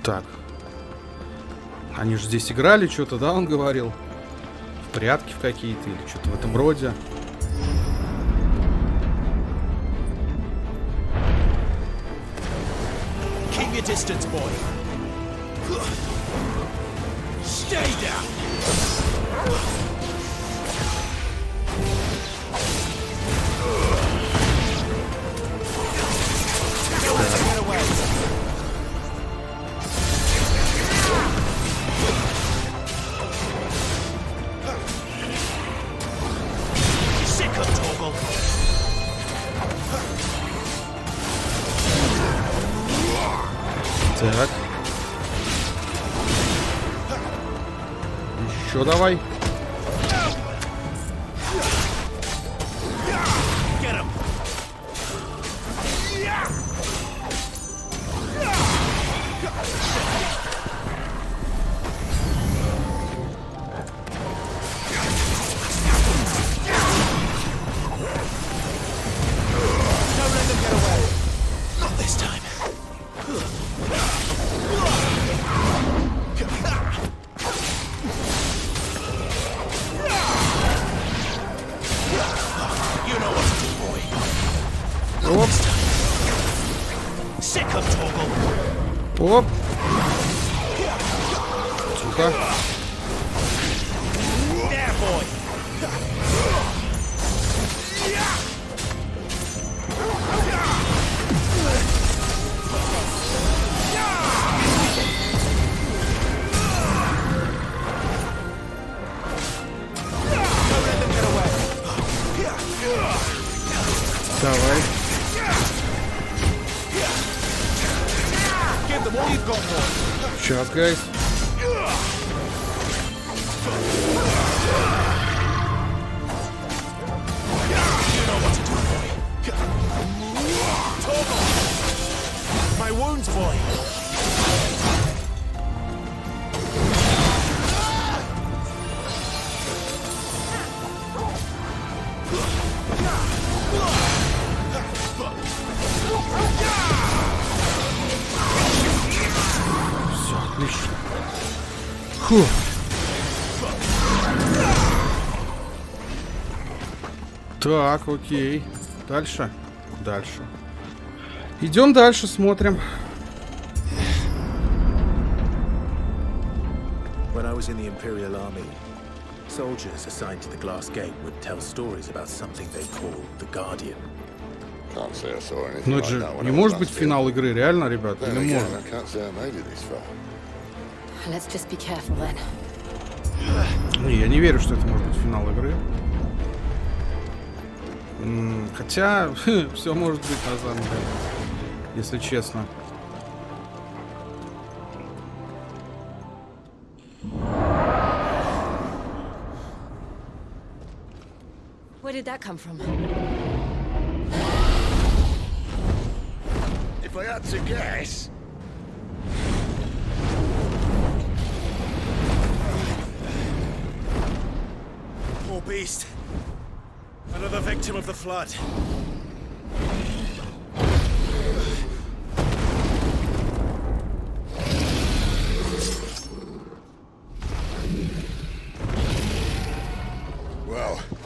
Так. Они же здесь играли что-то, да, он говорил? В прятки в какие-то или что-то в этом роде. Keep your distance, boy. Stay down. Get away. Sick of Toggle. Так. Еще давай. Оп. Тихо. Давай. Сейчас, гайс. My wounds, boy. Все, отлично. Фу. Так, окей. Дальше. Дальше. Идем дальше, смотрим. When I was in the Imperial Army, soldiers assigned to the Glass Gate would tell stories about something they called the Guardian. Ну это же не может быть финал игры, реально, ребят? Или может? Let's just be careful then. Не, я не верю, что это может быть финал игры. Хотя, все может быть на самом деле, если честно. Where did that come from? If I had to guess... Poor beast. Another victim of the flood.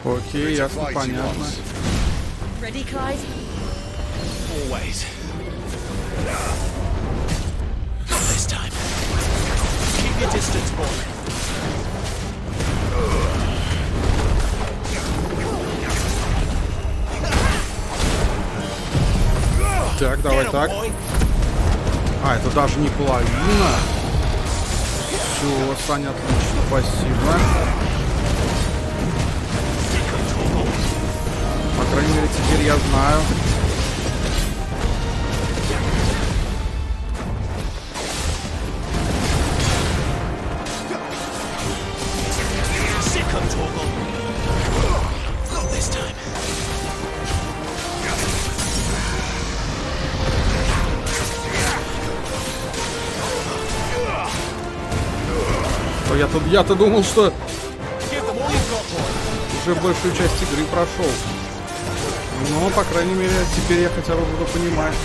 Окей, ясно, понятно. Ready, Clyde? Always. Not this time. Keep your distance, boy. Так, давай так. А, это даже не половина. Все, Саня, отлично, спасибо. По крайней мере, теперь я знаю. Я-то думал, что уже большую часть игры прошел. Но, по крайней мере, теперь я хотя бы буду понимать.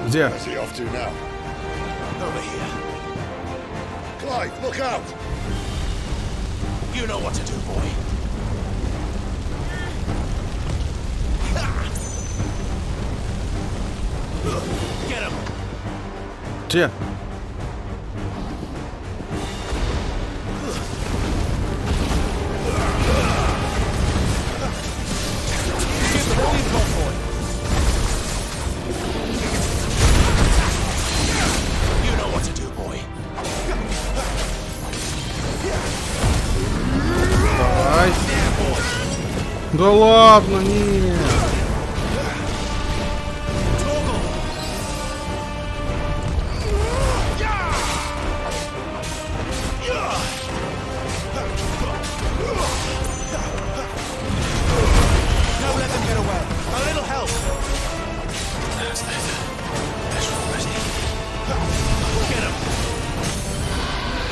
Где? Clive, look out! You know what to do, boy. Get him. Где? Give them all you've got, boy. You know what to do, boy. Давай. Да ладно, нет.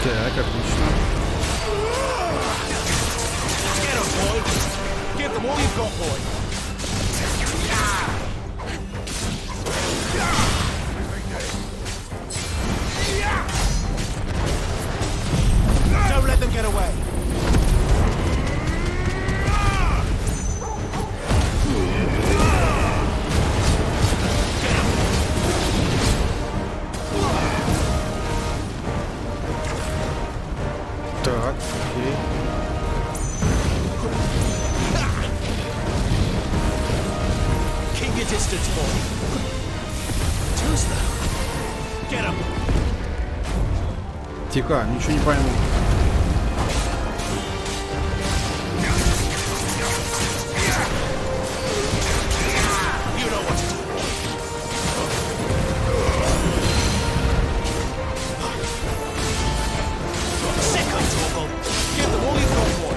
Так, отлично. Give them all you've got, boy. Don't let them get away. Так, окей. Keep your distance, boy. Too slow. Get him. Тихо, ничего не пойму. You know what to do. Give them all you've got, boy.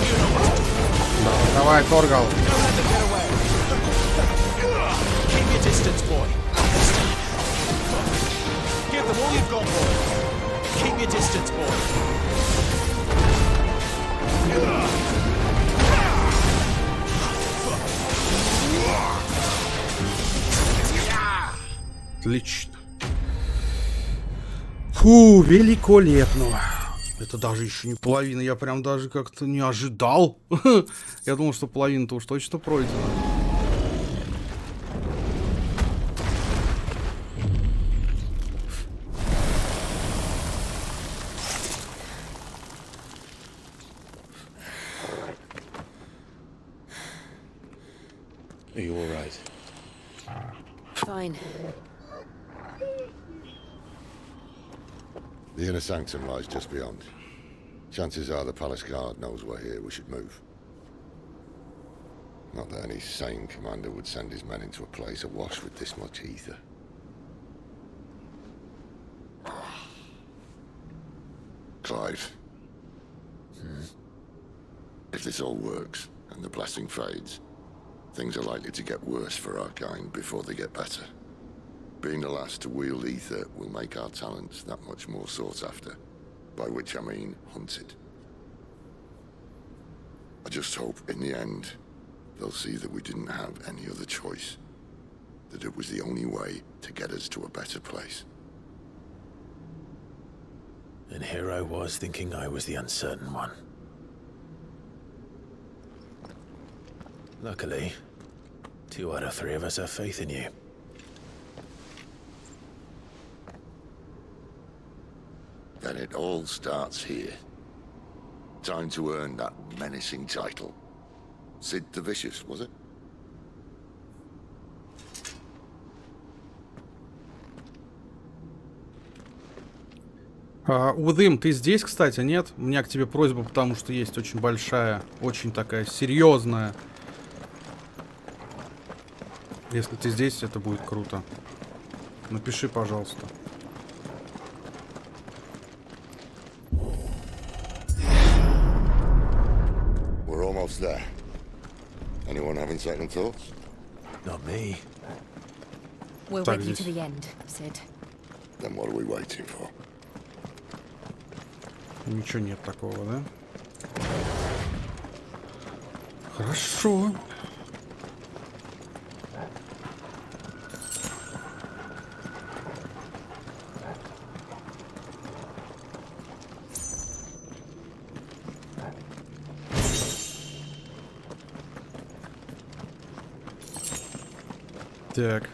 You know what to do. Давай, Торгал. Don't let them get away. Keep your distance, boy. Give them all you've got, boy. Keep your distance, boy. Отлично. Фу, великолепно. Это даже еще не половина. Я прям даже как-то не ожидал. Я думал, что половина-то уж точно пройдена. Are you all right? Fine. The inner sanctum lies just beyond. Chances are the palace guard knows we're here. We should move. Not that any sane commander would send his men into a place awash with this much ether. Clive. If this all works, and the blessing fades, things are likely to get worse for our kind before they get better. Being the last to wield ether will make our talents that much more sought after, by which I mean hunted. I just hope, in the end, they'll see that we didn't have any other choice, that it was the only way to get us to a better place. And here I was thinking I was the uncertain one. Luckily, 2 out of 3 of us have faith in you. Then it all starts here. Time to earn that menacing title. Sid the Vicious, was it? Удым, ты здесь, кстати, нет? У меня к тебе просьба, потому что есть очень большая, очень такая серьезная. Если ты здесь, это будет круто. Напиши, пожалуйста. We're almost there. Anyone having second thoughts? Not me. We're Так, with you здесь. to the end, Sid. Then what are we waiting for? Ничего нет такого, да? Хорошо. Так.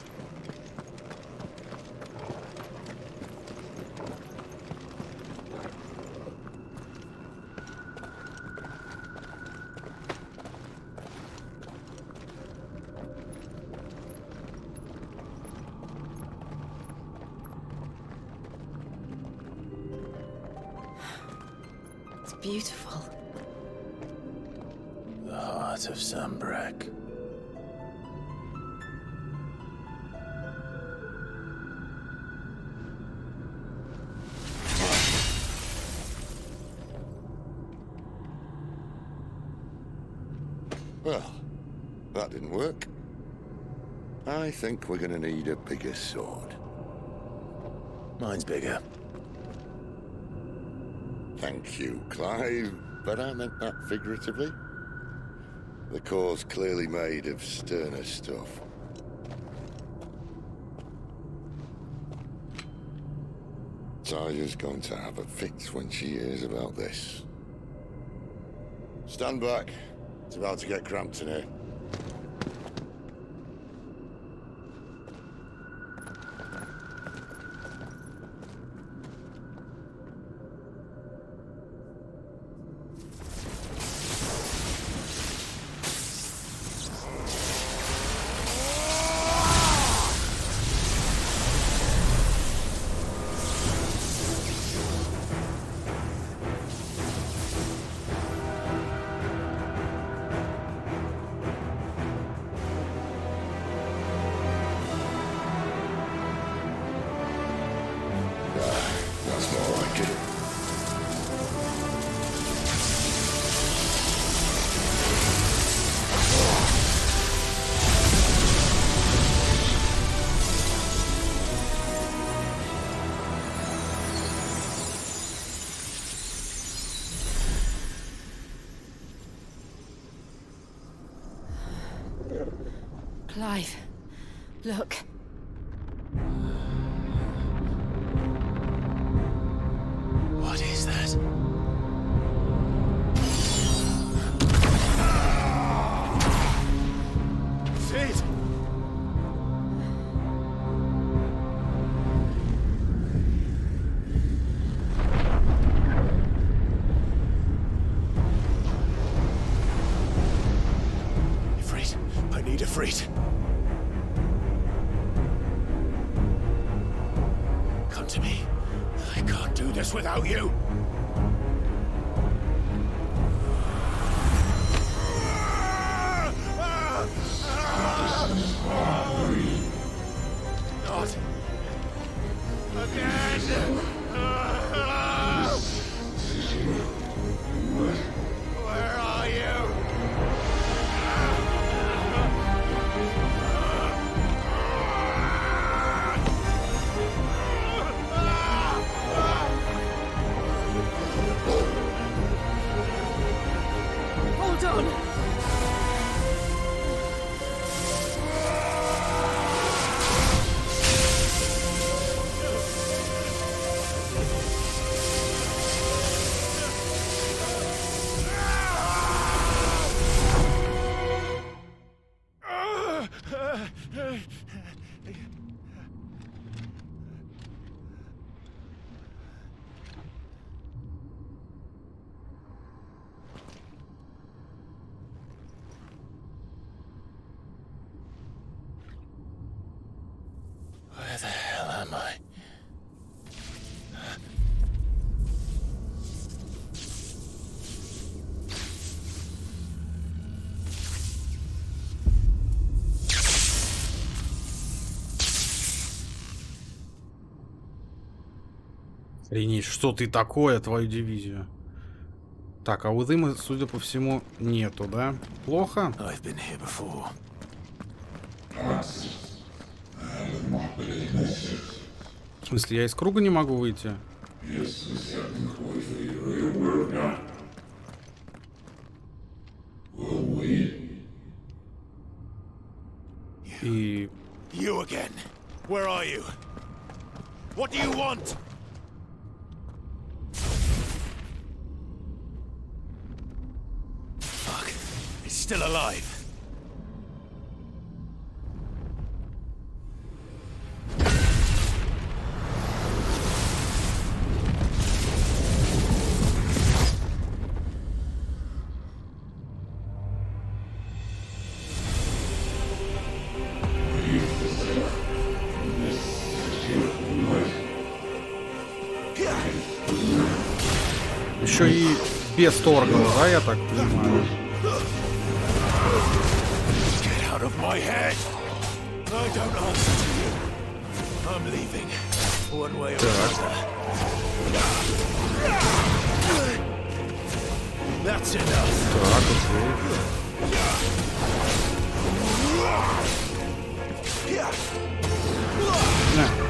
It's beautiful. The heart of Sunbreak. Well, that didn't work. I think we're gonna need a bigger sword. Mine's bigger. Thank you, Clive, but I meant that figuratively. The core's clearly made of sterner stuff. Taya's going to have a fit when she hears about this. Stand back. It's about to get cramped in here. That's more like it. Clive, look. What is that? Sid! Ifrit, I need Ifrit. Come to me. I can't do this without you. Not again. Where are you? Hold on! am I? Охренеть, что ты такое, твою дивизию? Так, а у дыма, судя по всему, нету, да? Плохо? В смысле, я из круга не могу выйти? И... You again. Where are you? What do you want? Fuck. It's still alive. Еще и без торга, да, я так понимаю? Get out of my head. I don't answer to you. I'm leaving. One way or another. That's enough. Так, окей. На.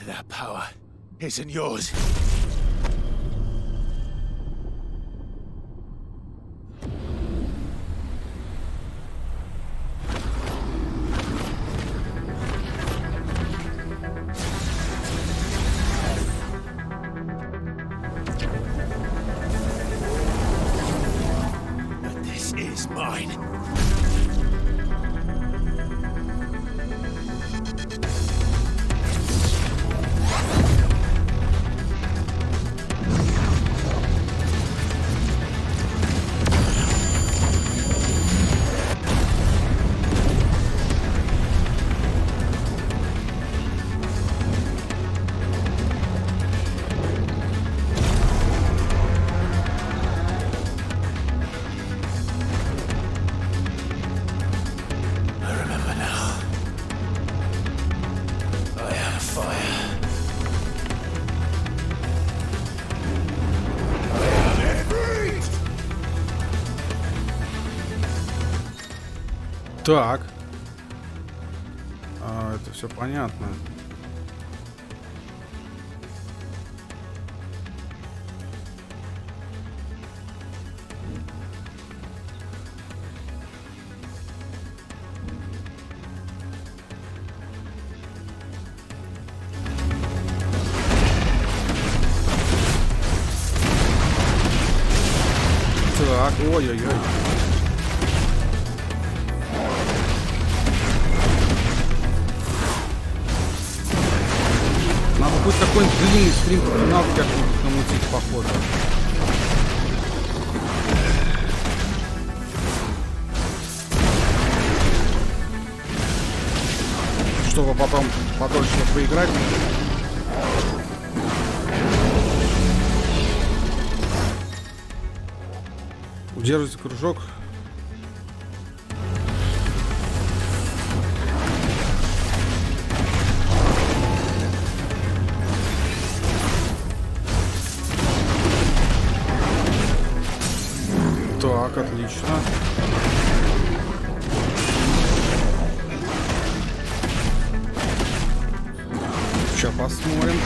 That power isn't yours. But this is mine. Так. Это все понятно. Ой-ой-ой. Надо будет какой-нибудь длинный стрим по финалке как-нибудь намутить, походу. Чтобы потом подольше поиграть. Удерживайте кружок. Так, отлично. Сейчас посмотрим.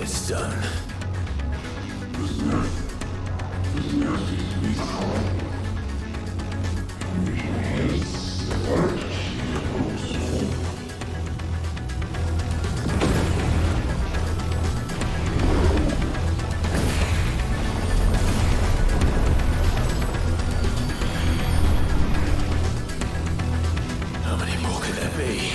It's done. How many more could there be?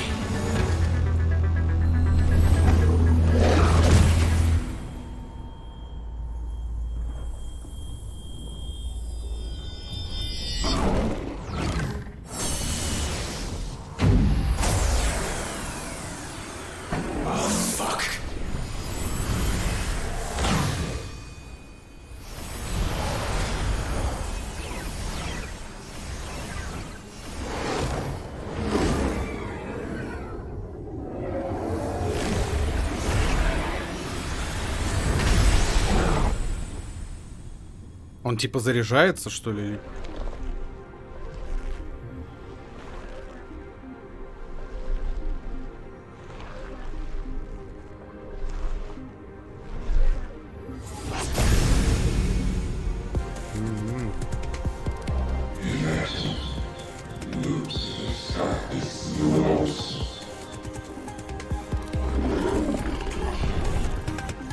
Он типа заряжается, что ли?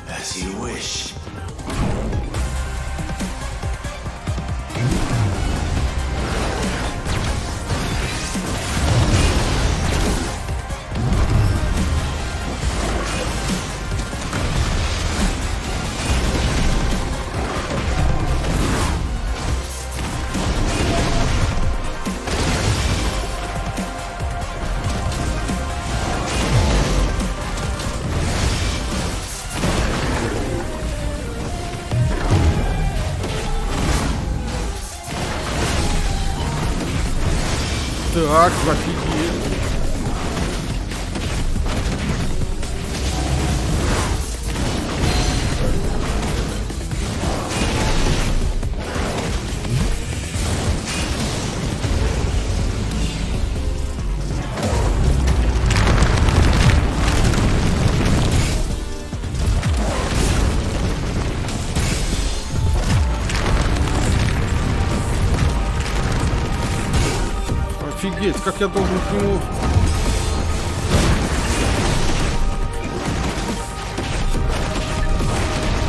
As you wish. Так, офигеть. Офигеть, как я должен к нему...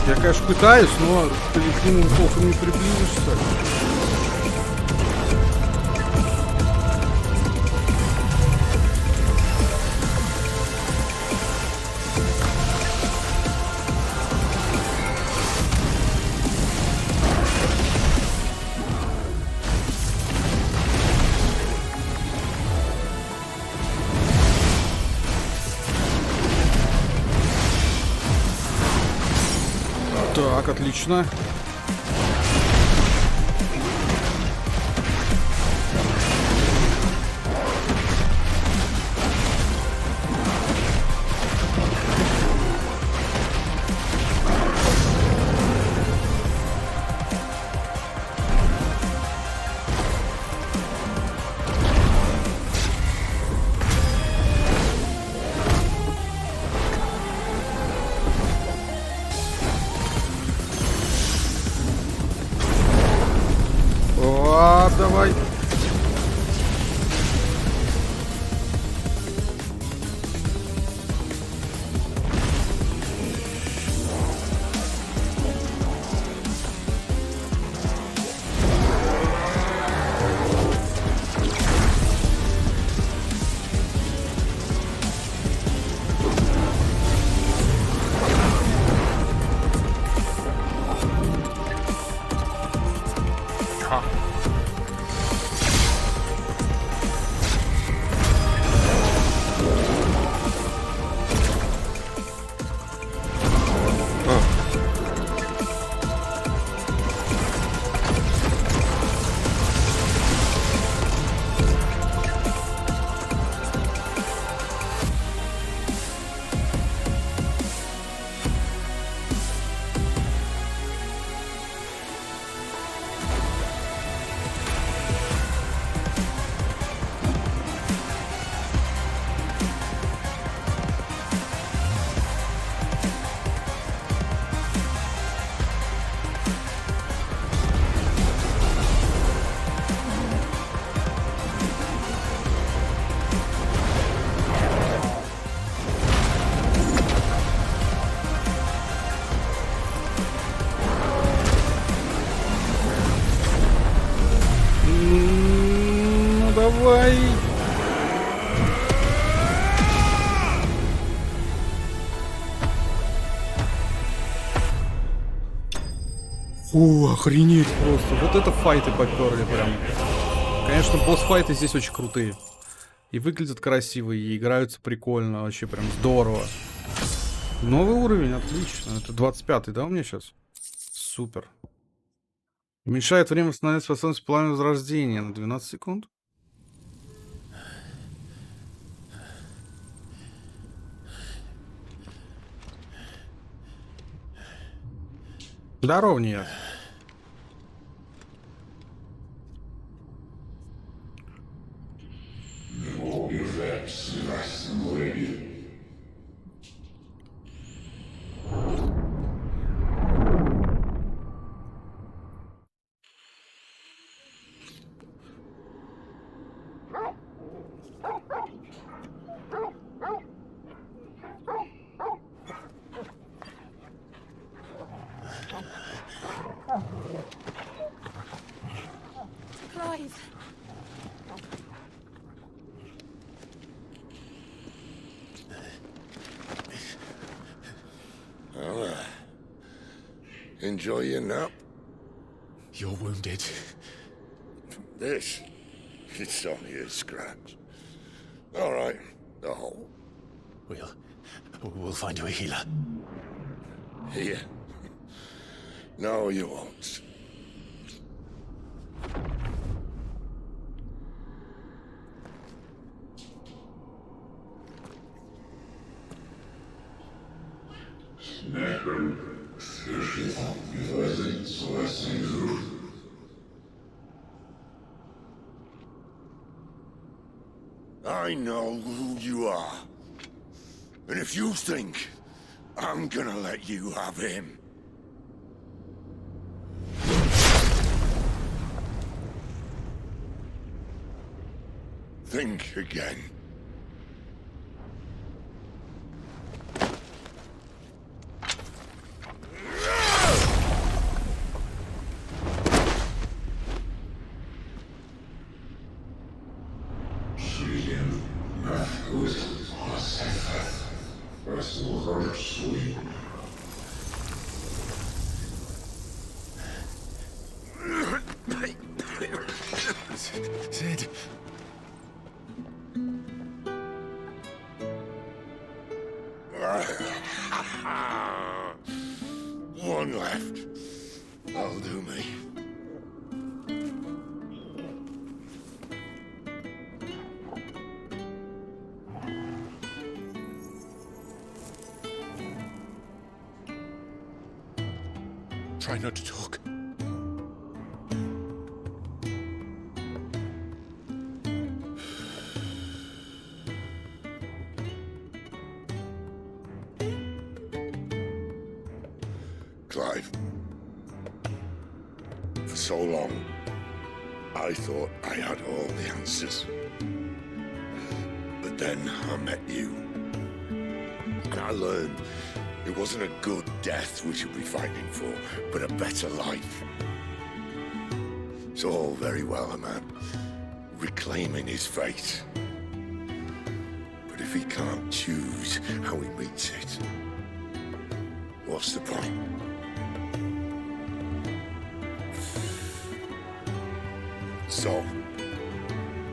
Я, конечно, пытаюсь, но ты к нему толком не приблизишься. Так, отлично. О, охренеть просто. Вот это файты поперли прям. Конечно, босс-файты здесь очень крутые. И выглядят красиво, и играются прикольно. Вообще прям здорово. Новый уровень, отлично. Это 25-й, да, у меня сейчас? Супер. Уменьшает время восстановления способности пламя возрождения на 12 секунд. Здорово, нет. Clive. Well, enjoy your nap. You're wounded. This, it's only a scratch. All right, the hole. We'll find you a healer. Here? No, you won't. I know who you are. And if you think I'm gonna let you have him... think again. Sid. One left. That'll do me. Try not to talk. Clive. For so long, I thought I had all the answers. But then I met you. And I learned it wasn't a good death we should be fighting for, but a better life. It's all very well a man reclaiming his fate. But if he can't choose how he meets it, what's the point? So,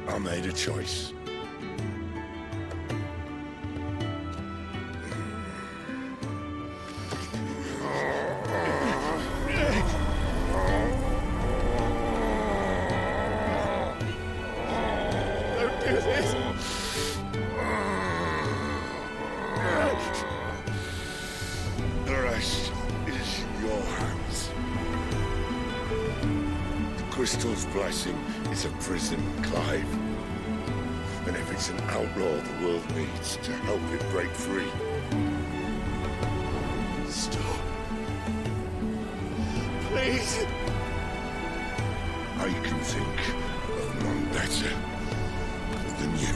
I made a choice. Don't do this. The rest is in your hands. The crystal's blessing is a prison, Clive. And if it's an outlaw the world needs to help it break free, Stop. Please. I can think of none better than you.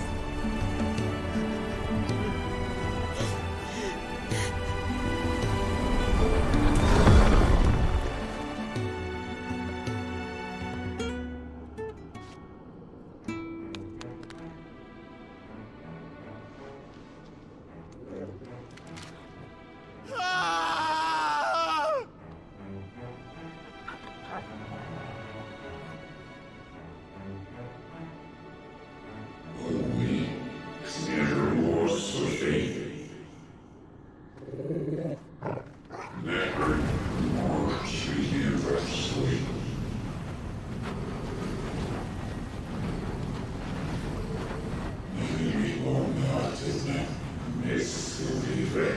grip.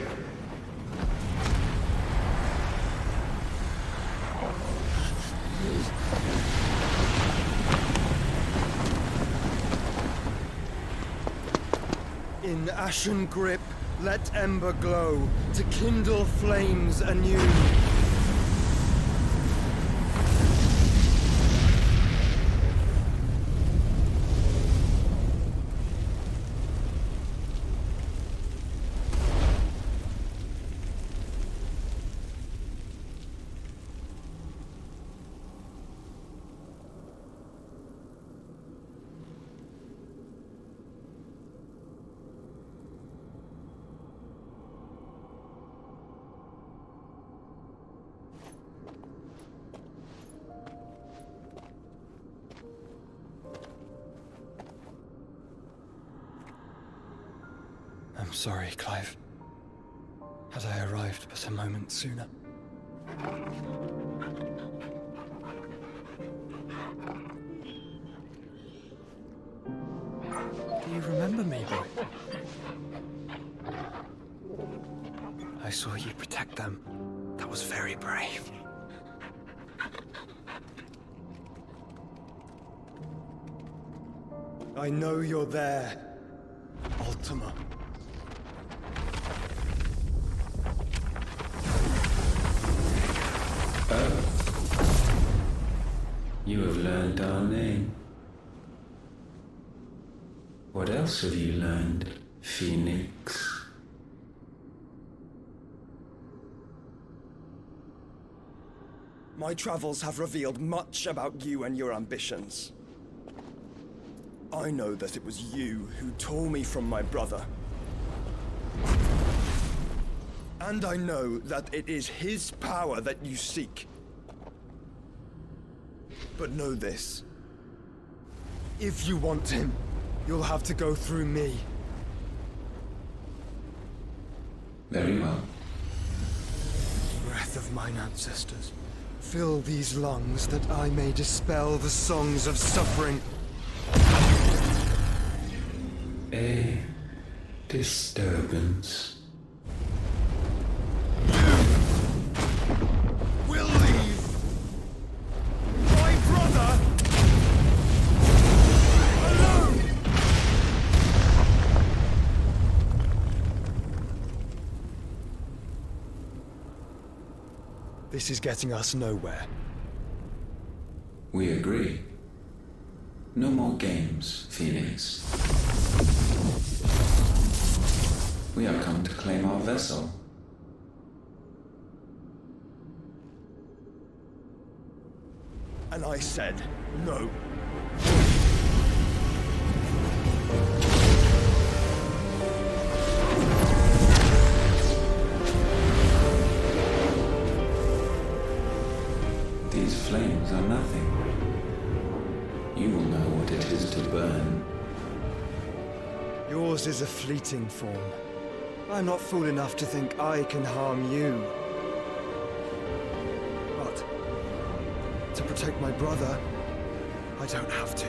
In ashen grip, let ember glow, to kindle flames anew. I'm sorry, Clive. Had I arrived but a moment sooner. Do you remember me, boy? I saw you protect them. That was very brave. I know you're there, Ultima. You have learned our name. What else have you learned, Phoenix? My travels have revealed much about you and your ambitions. I know that it was you who tore me from my brother. And I know that it is his power that you seek. But know this. If you want him, you'll have to go through me. Very well. Breath of mine ancestors, fill these lungs that I may dispel the songs of suffering. A disturbance. Will leave my brother alone. This is getting us nowhere. We agree. No more games, Phoenix. We have come to claim our vessel. And I said no. These flames are nothing. You will know what it is to burn. Yours is a fleeting form. I'm not fool enough to think I can harm you. But to protect my brother, I don't have to.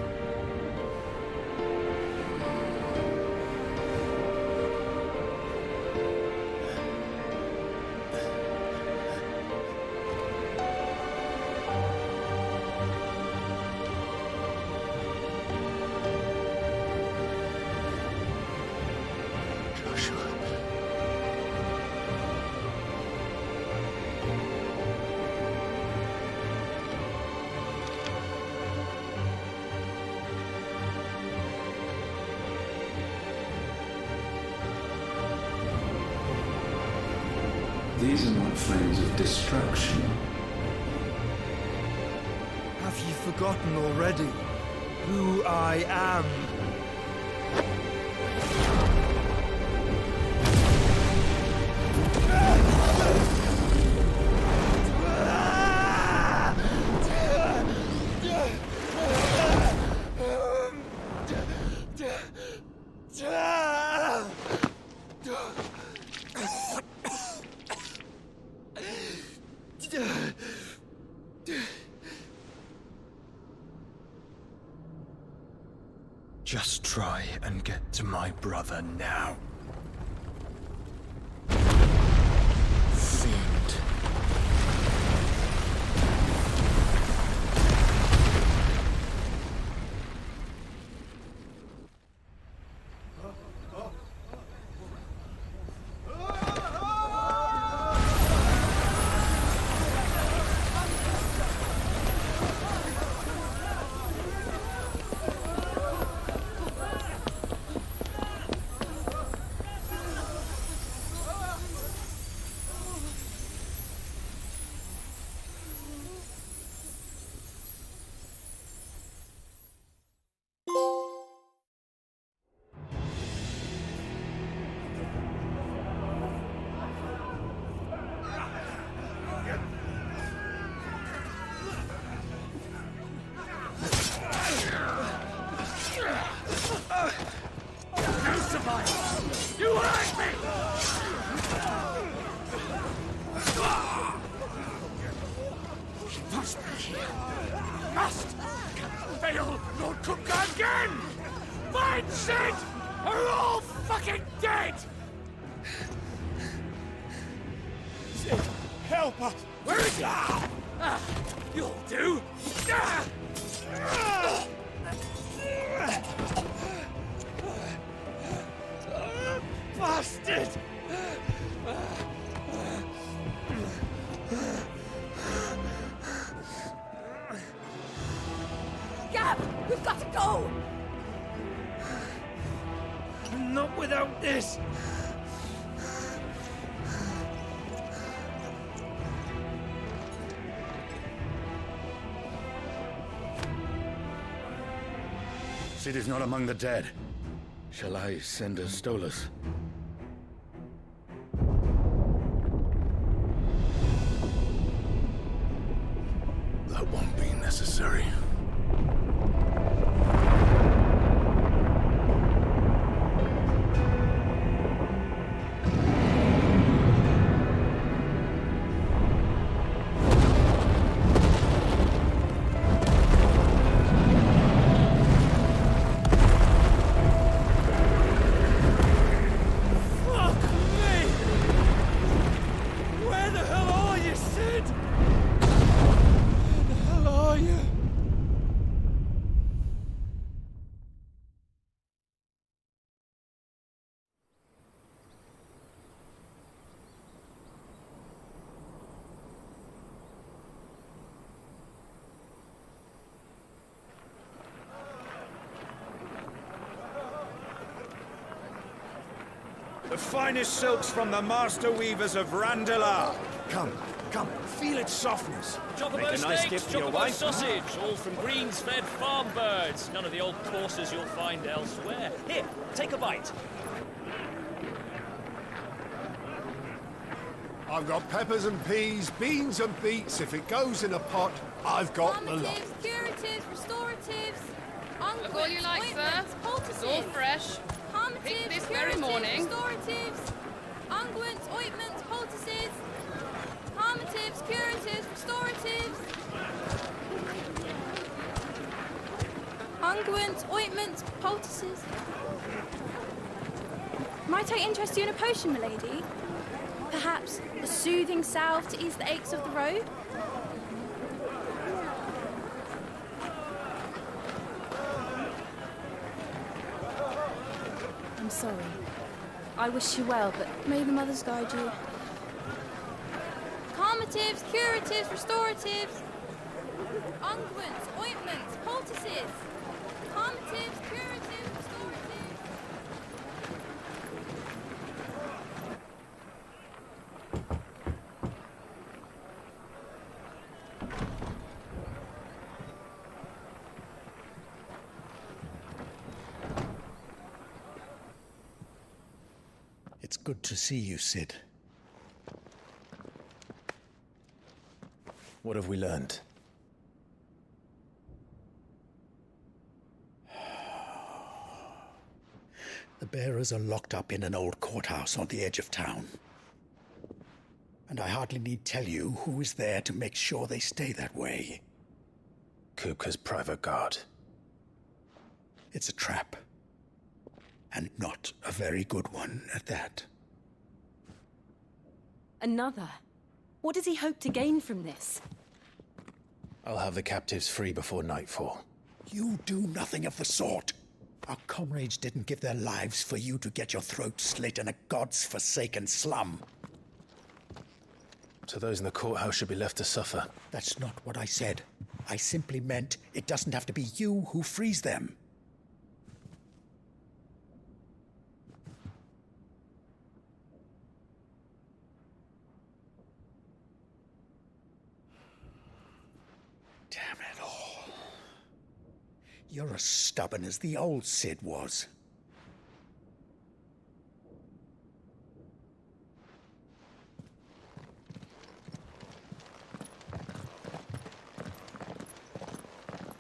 These are not flames of destruction. Have you forgotten already who I am? Just try and get to my brother now. Sid, help us! Where is he? You'll do! Bastard! Gav, we've got to go! Not without this! Sid is not among the dead. Shall I send a Stolas? That won't be necessary. The finest silks from the master weavers of Randalar. Come, feel its softness. Chocobo steaks, chocobo sausage, all from greens-fed farm birds. None of the old courses you'll find elsewhere. Here, take a bite. I've got peppers and peas, beans and beets. If it goes in a pot, I've got the lot. Curatives, restoratives, Look all you like, sir. It's all fresh. Picked this very morning. Restoratives, unguents, ointments, poultices, calmatives, curatives, restoratives, unguents, ointments, poultices. Might I interest you in a potion, milady? Perhaps a soothing salve to ease the aches of the road? I'm sorry. I wish you well, but may the mothers guide you. Calmatives, curatives, restoratives, unguents, ointments, poultices. Calmatives, curatives, restoratives. It's good to see you, Sid. What have we learned? The bearers are locked up in an old courthouse on the edge of town. And I hardly need tell you who is there to make sure they stay that way. Kupka's private guard. It's a trap. And not a very good one at that. Another? What does he hope to gain from this? I'll have the captives free before nightfall. You do nothing of the sort. Our comrades didn't give their lives for you to get your throat slit in a god's forsaken slum. So those in the courthouse should be left to suffer. That's not what I said. I simply meant it doesn't have to be you who frees them. Damn it all. You're as stubborn as the old Sid was.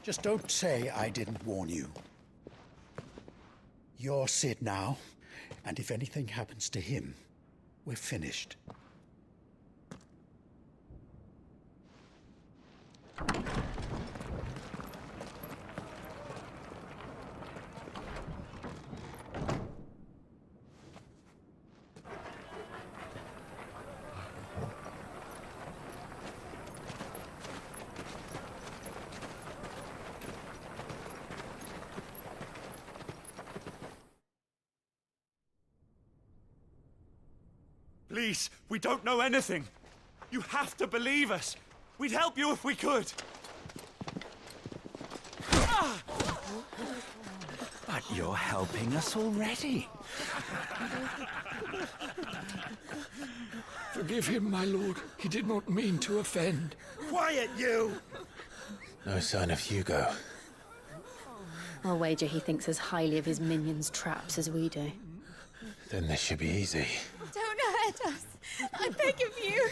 Just don't say I didn't warn you. You're Sid now, and if anything happens to him, we're finished. Please, we don't know anything. You have to believe us. We'd help you if we could. But you're helping us already. Forgive him, my lord. He did not mean to offend. Quiet, you! No sign of Hugo. I'll wager he thinks as highly of his minions' traps as we do. Then this should be easy. Don't hurt us. I beg of you.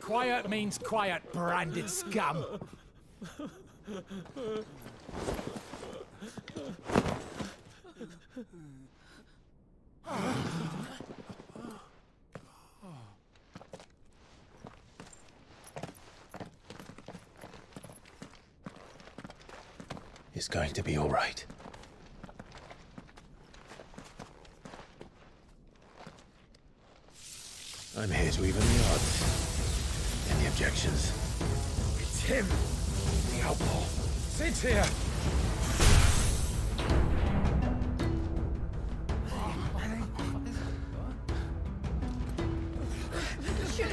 Quiet means quiet, branded scum. It's going to be all right. I'm here to even the odds. Any objections? It's him, the outlaw. Sit here.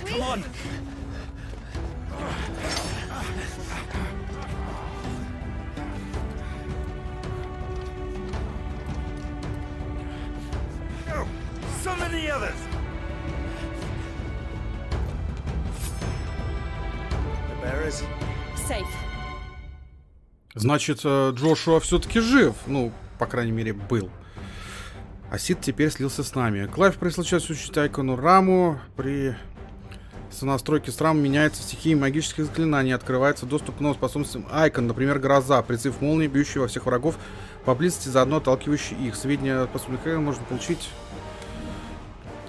Come on. Go! Summon the others! The bearers? Safe. Значит, Джошуа все-таки жив. Ну, по крайней мере, был. А Сид теперь слился с нами. Клавиш прислал сейчас учить Айкону раму. При сонастройке с рамой меняется стихия магических заклинаний. Открывается доступ к новым способностям Айкон. Например, гроза. Призыв молнии, бьющий во всех врагов поблизости, заодно отталкивающий их. Сведения о способностях Айкон можно получить.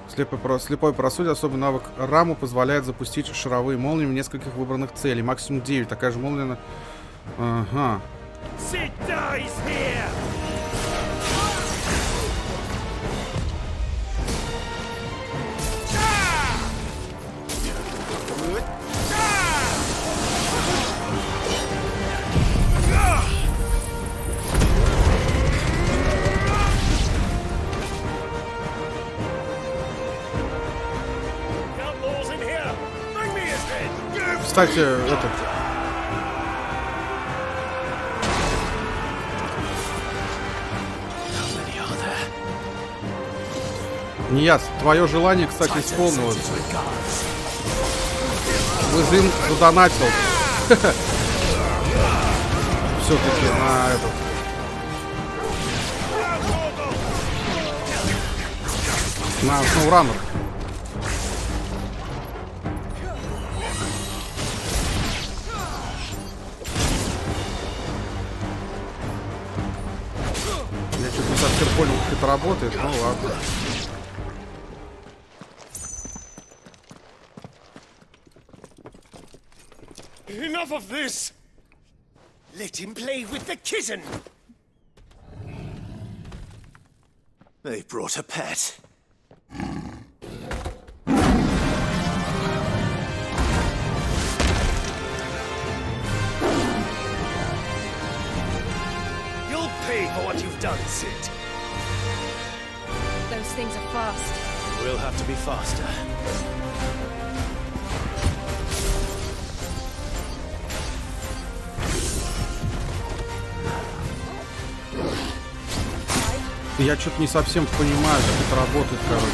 Слепое правосудие. Особый навык раму позволяет запустить шаровые молнии в нескольких выбранных целей. Максимум 9. Такая же молния. Ага. Sid dies here! Кстати, этот... Нияс, твое желание, кстати, исполнилось. Выжим задонатил. Все-таки на этот... На сноураннер. Я что-то не совсем понял, как это работает, ну ладно. Enough of this! Let him play with the kitten! They brought a pet. You'll pay for what you've done, Sid. Those things are fast. We'll have to be faster. Я что-то не совсем понимаю, как это работает, короче.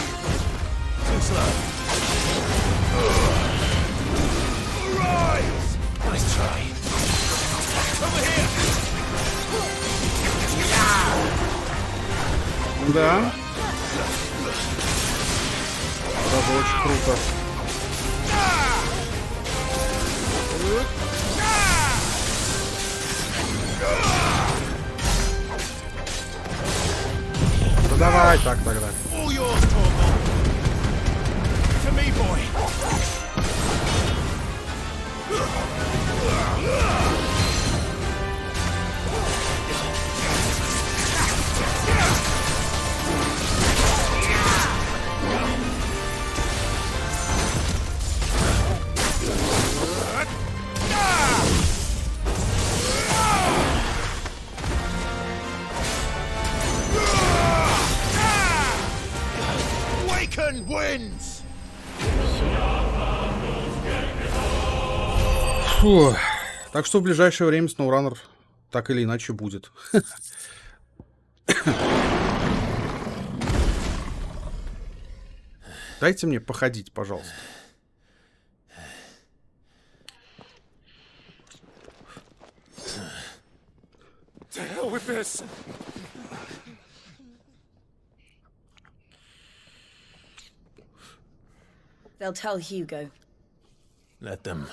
Да. Это очень круто. Ну давай так тогда. Wins! Фу. Так что в ближайшее время SnowRunner так или иначе будет. Дайте мне походить, пожалуйста. To hell with this! They'll tell Hugo. Let them.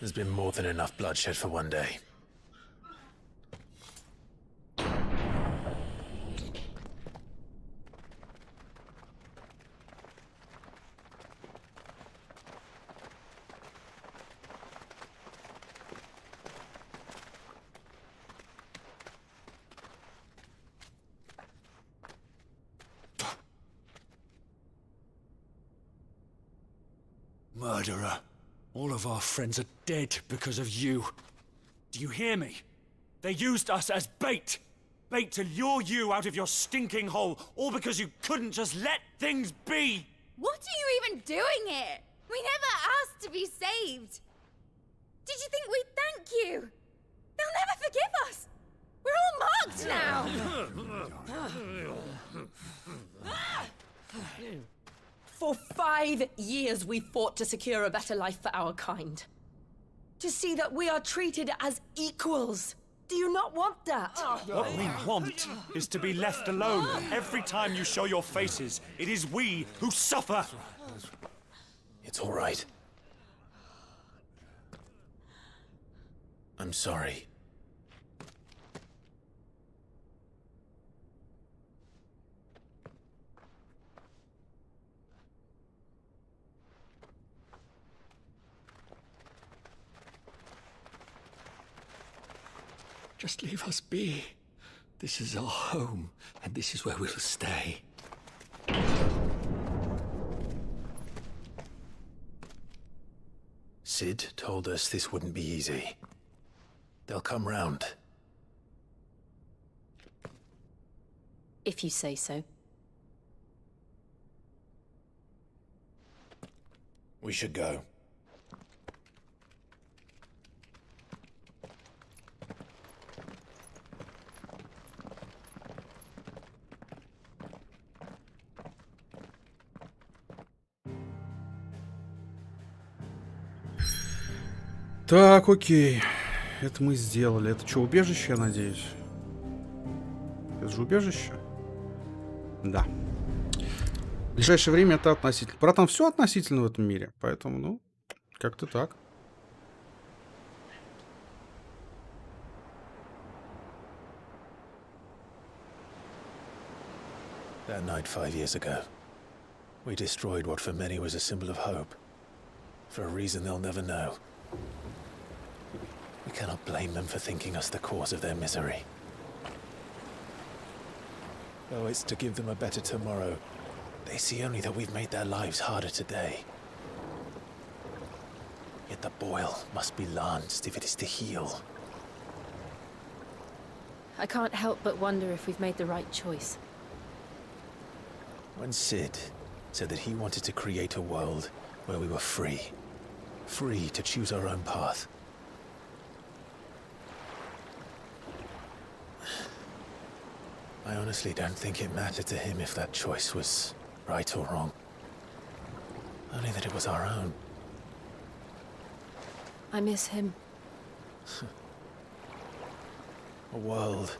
There's been more than enough bloodshed for one day. Murderer. All of our friends are dead because of you. Do you hear me? They used us as bait. Bait to lure you out of your stinking hole, all because you couldn't just let things be. What are you even doing here? We never asked to be saved. Did you think we'd thank you? They'll never forgive us. We're all marked now. For 5 years we fought to secure a better life for our kind. To see that we are treated as equals. Do you not want that? What we want is to be left alone. Every time you show your faces, it is we who suffer. It's all right. I'm sorry. Just leave us be. This is our home, and this is where we'll stay. Sid told us this wouldn't be easy. They'll come round. If you say so. We should go. Так, окей. Это мы сделали. Это что, убежище, я надеюсь? Это же убежище? Да. В ближайшее время это относительно. Братан, все относительно в этом мире. Поэтому, ну, как-то так. That night 5 years ago, we destroyed what for many was a symbol of hope. For a reason they'll never know. We cannot blame them for thinking us the cause of their misery. Though it's to give them a better tomorrow, they see only that we've made their lives harder today. Yet the boil must be lanced if it is to heal. I can't help but wonder if we've made the right choice. When Sid said that he wanted to create a world where we were free to choose our own path, I honestly don't think it mattered to him if that choice was right or wrong. Only that it was our own. I miss him. A world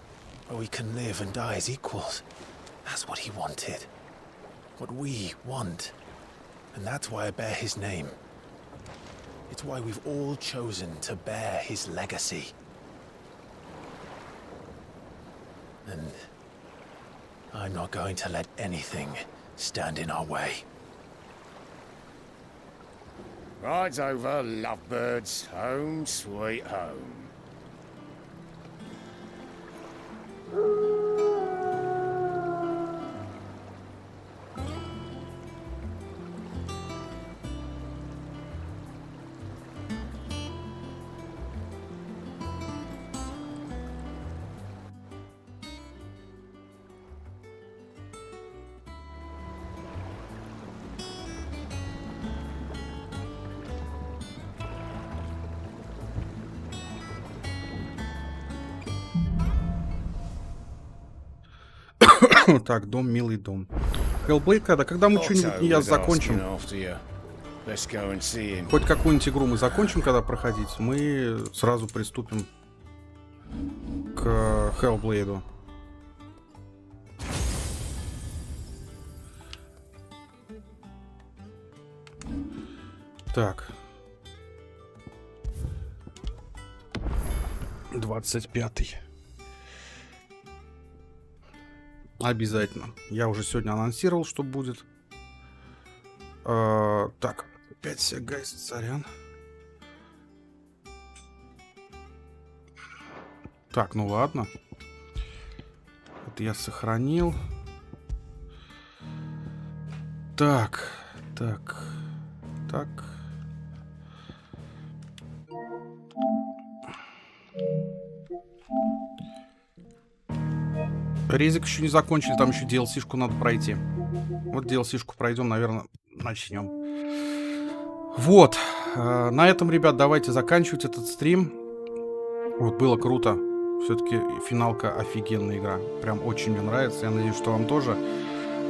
where we can live and die as equals. That's what he wanted. What we want. And that's why I bear his name. It's why we've all chosen to bear his legacy. And I'm not going to let anything stand in our way. Rides over, lovebirds. Home, sweet home. Так, дом, милый дом. Hellblade, когда мы что-нибудь не закончим, хоть какую-нибудь игру мы закончим, когда проходить, мы сразу приступим к Hellblade. Так. 25-й. Обязательно. Я уже сегодня анонсировал, что будет. Так. Опять сегай, сорян. Так, ну ладно. Это я сохранил. Так. Резик еще не закончили, там еще DLC-шку надо пройти. Вот DLC-шку пройдем, наверное, начнем. Вот. На этом, ребят, давайте заканчивать этот стрим. Вот, было круто. Все-таки финалка офигенная игра. Прям очень мне нравится. Я надеюсь, что вам тоже.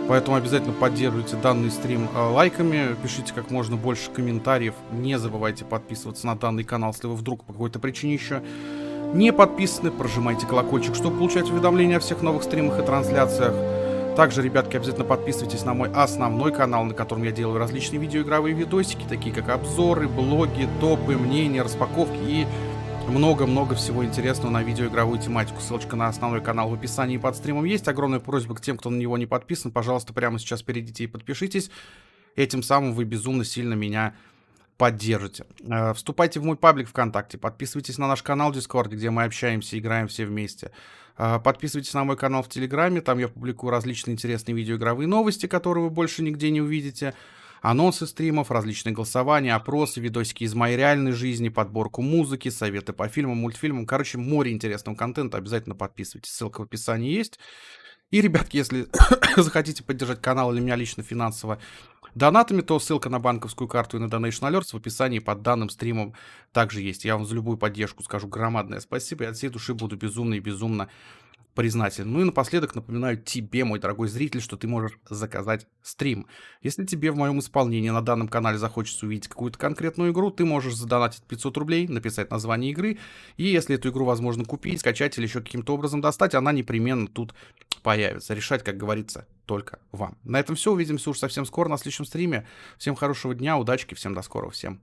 Поэтому обязательно поддерживайте данный стрим лайками. Пишите как можно больше комментариев. Не забывайте подписываться на данный канал, если вы вдруг по какой-то причине еще не подписаны. Прожимайте колокольчик, чтобы получать уведомления о всех новых стримах и трансляциях. Также, ребятки, обязательно подписывайтесь на мой основной канал, на котором я делаю различные видеоигровые видосики, такие как обзоры, блоги, топы, мнения, распаковки и много-много всего интересного на видеоигровую тематику. Ссылочка на основной канал в описании под стримом есть. Огромная просьба к тем, кто на него не подписан. Пожалуйста, прямо сейчас перейдите и подпишитесь. Этим самым вы безумно сильно меня поддержите. Вступайте в мой паблик ВКонтакте. Подписывайтесь на наш канал в Дискорде, где мы общаемся, играем все вместе. Подписывайтесь на мой канал в Телеграме. Там я публикую различные интересные видеоигровые новости, которые вы больше нигде не увидите. Анонсы стримов, различные голосования, опросы, видосики из моей реальной жизни, подборку музыки, советы по фильмам, мультфильмам. Короче, море интересного контента. Обязательно подписывайтесь. Ссылка в описании есть. И, ребятки, если захотите поддержать канал или меня лично финансово донатами, то ссылка на банковскую карту и на Donation Alerts в описании под данным стримом также есть. Я вам за любую поддержку скажу громадное спасибо. И от всей души буду безумно и безумно признателен. Ну и напоследок напоминаю тебе, мой дорогой зритель, что ты можешь заказать стрим. Если тебе в моем исполнении на данном канале захочется увидеть какую-то конкретную игру, ты можешь задонатить 500 рублей, написать название игры, и если эту игру возможно купить, скачать или еще каким-то образом достать, она непременно тут появится. Решать, как говорится, только вам. На этом все. Увидимся уж совсем скоро на следующем стриме. Всем хорошего дня, удачки, всем до скорого, всем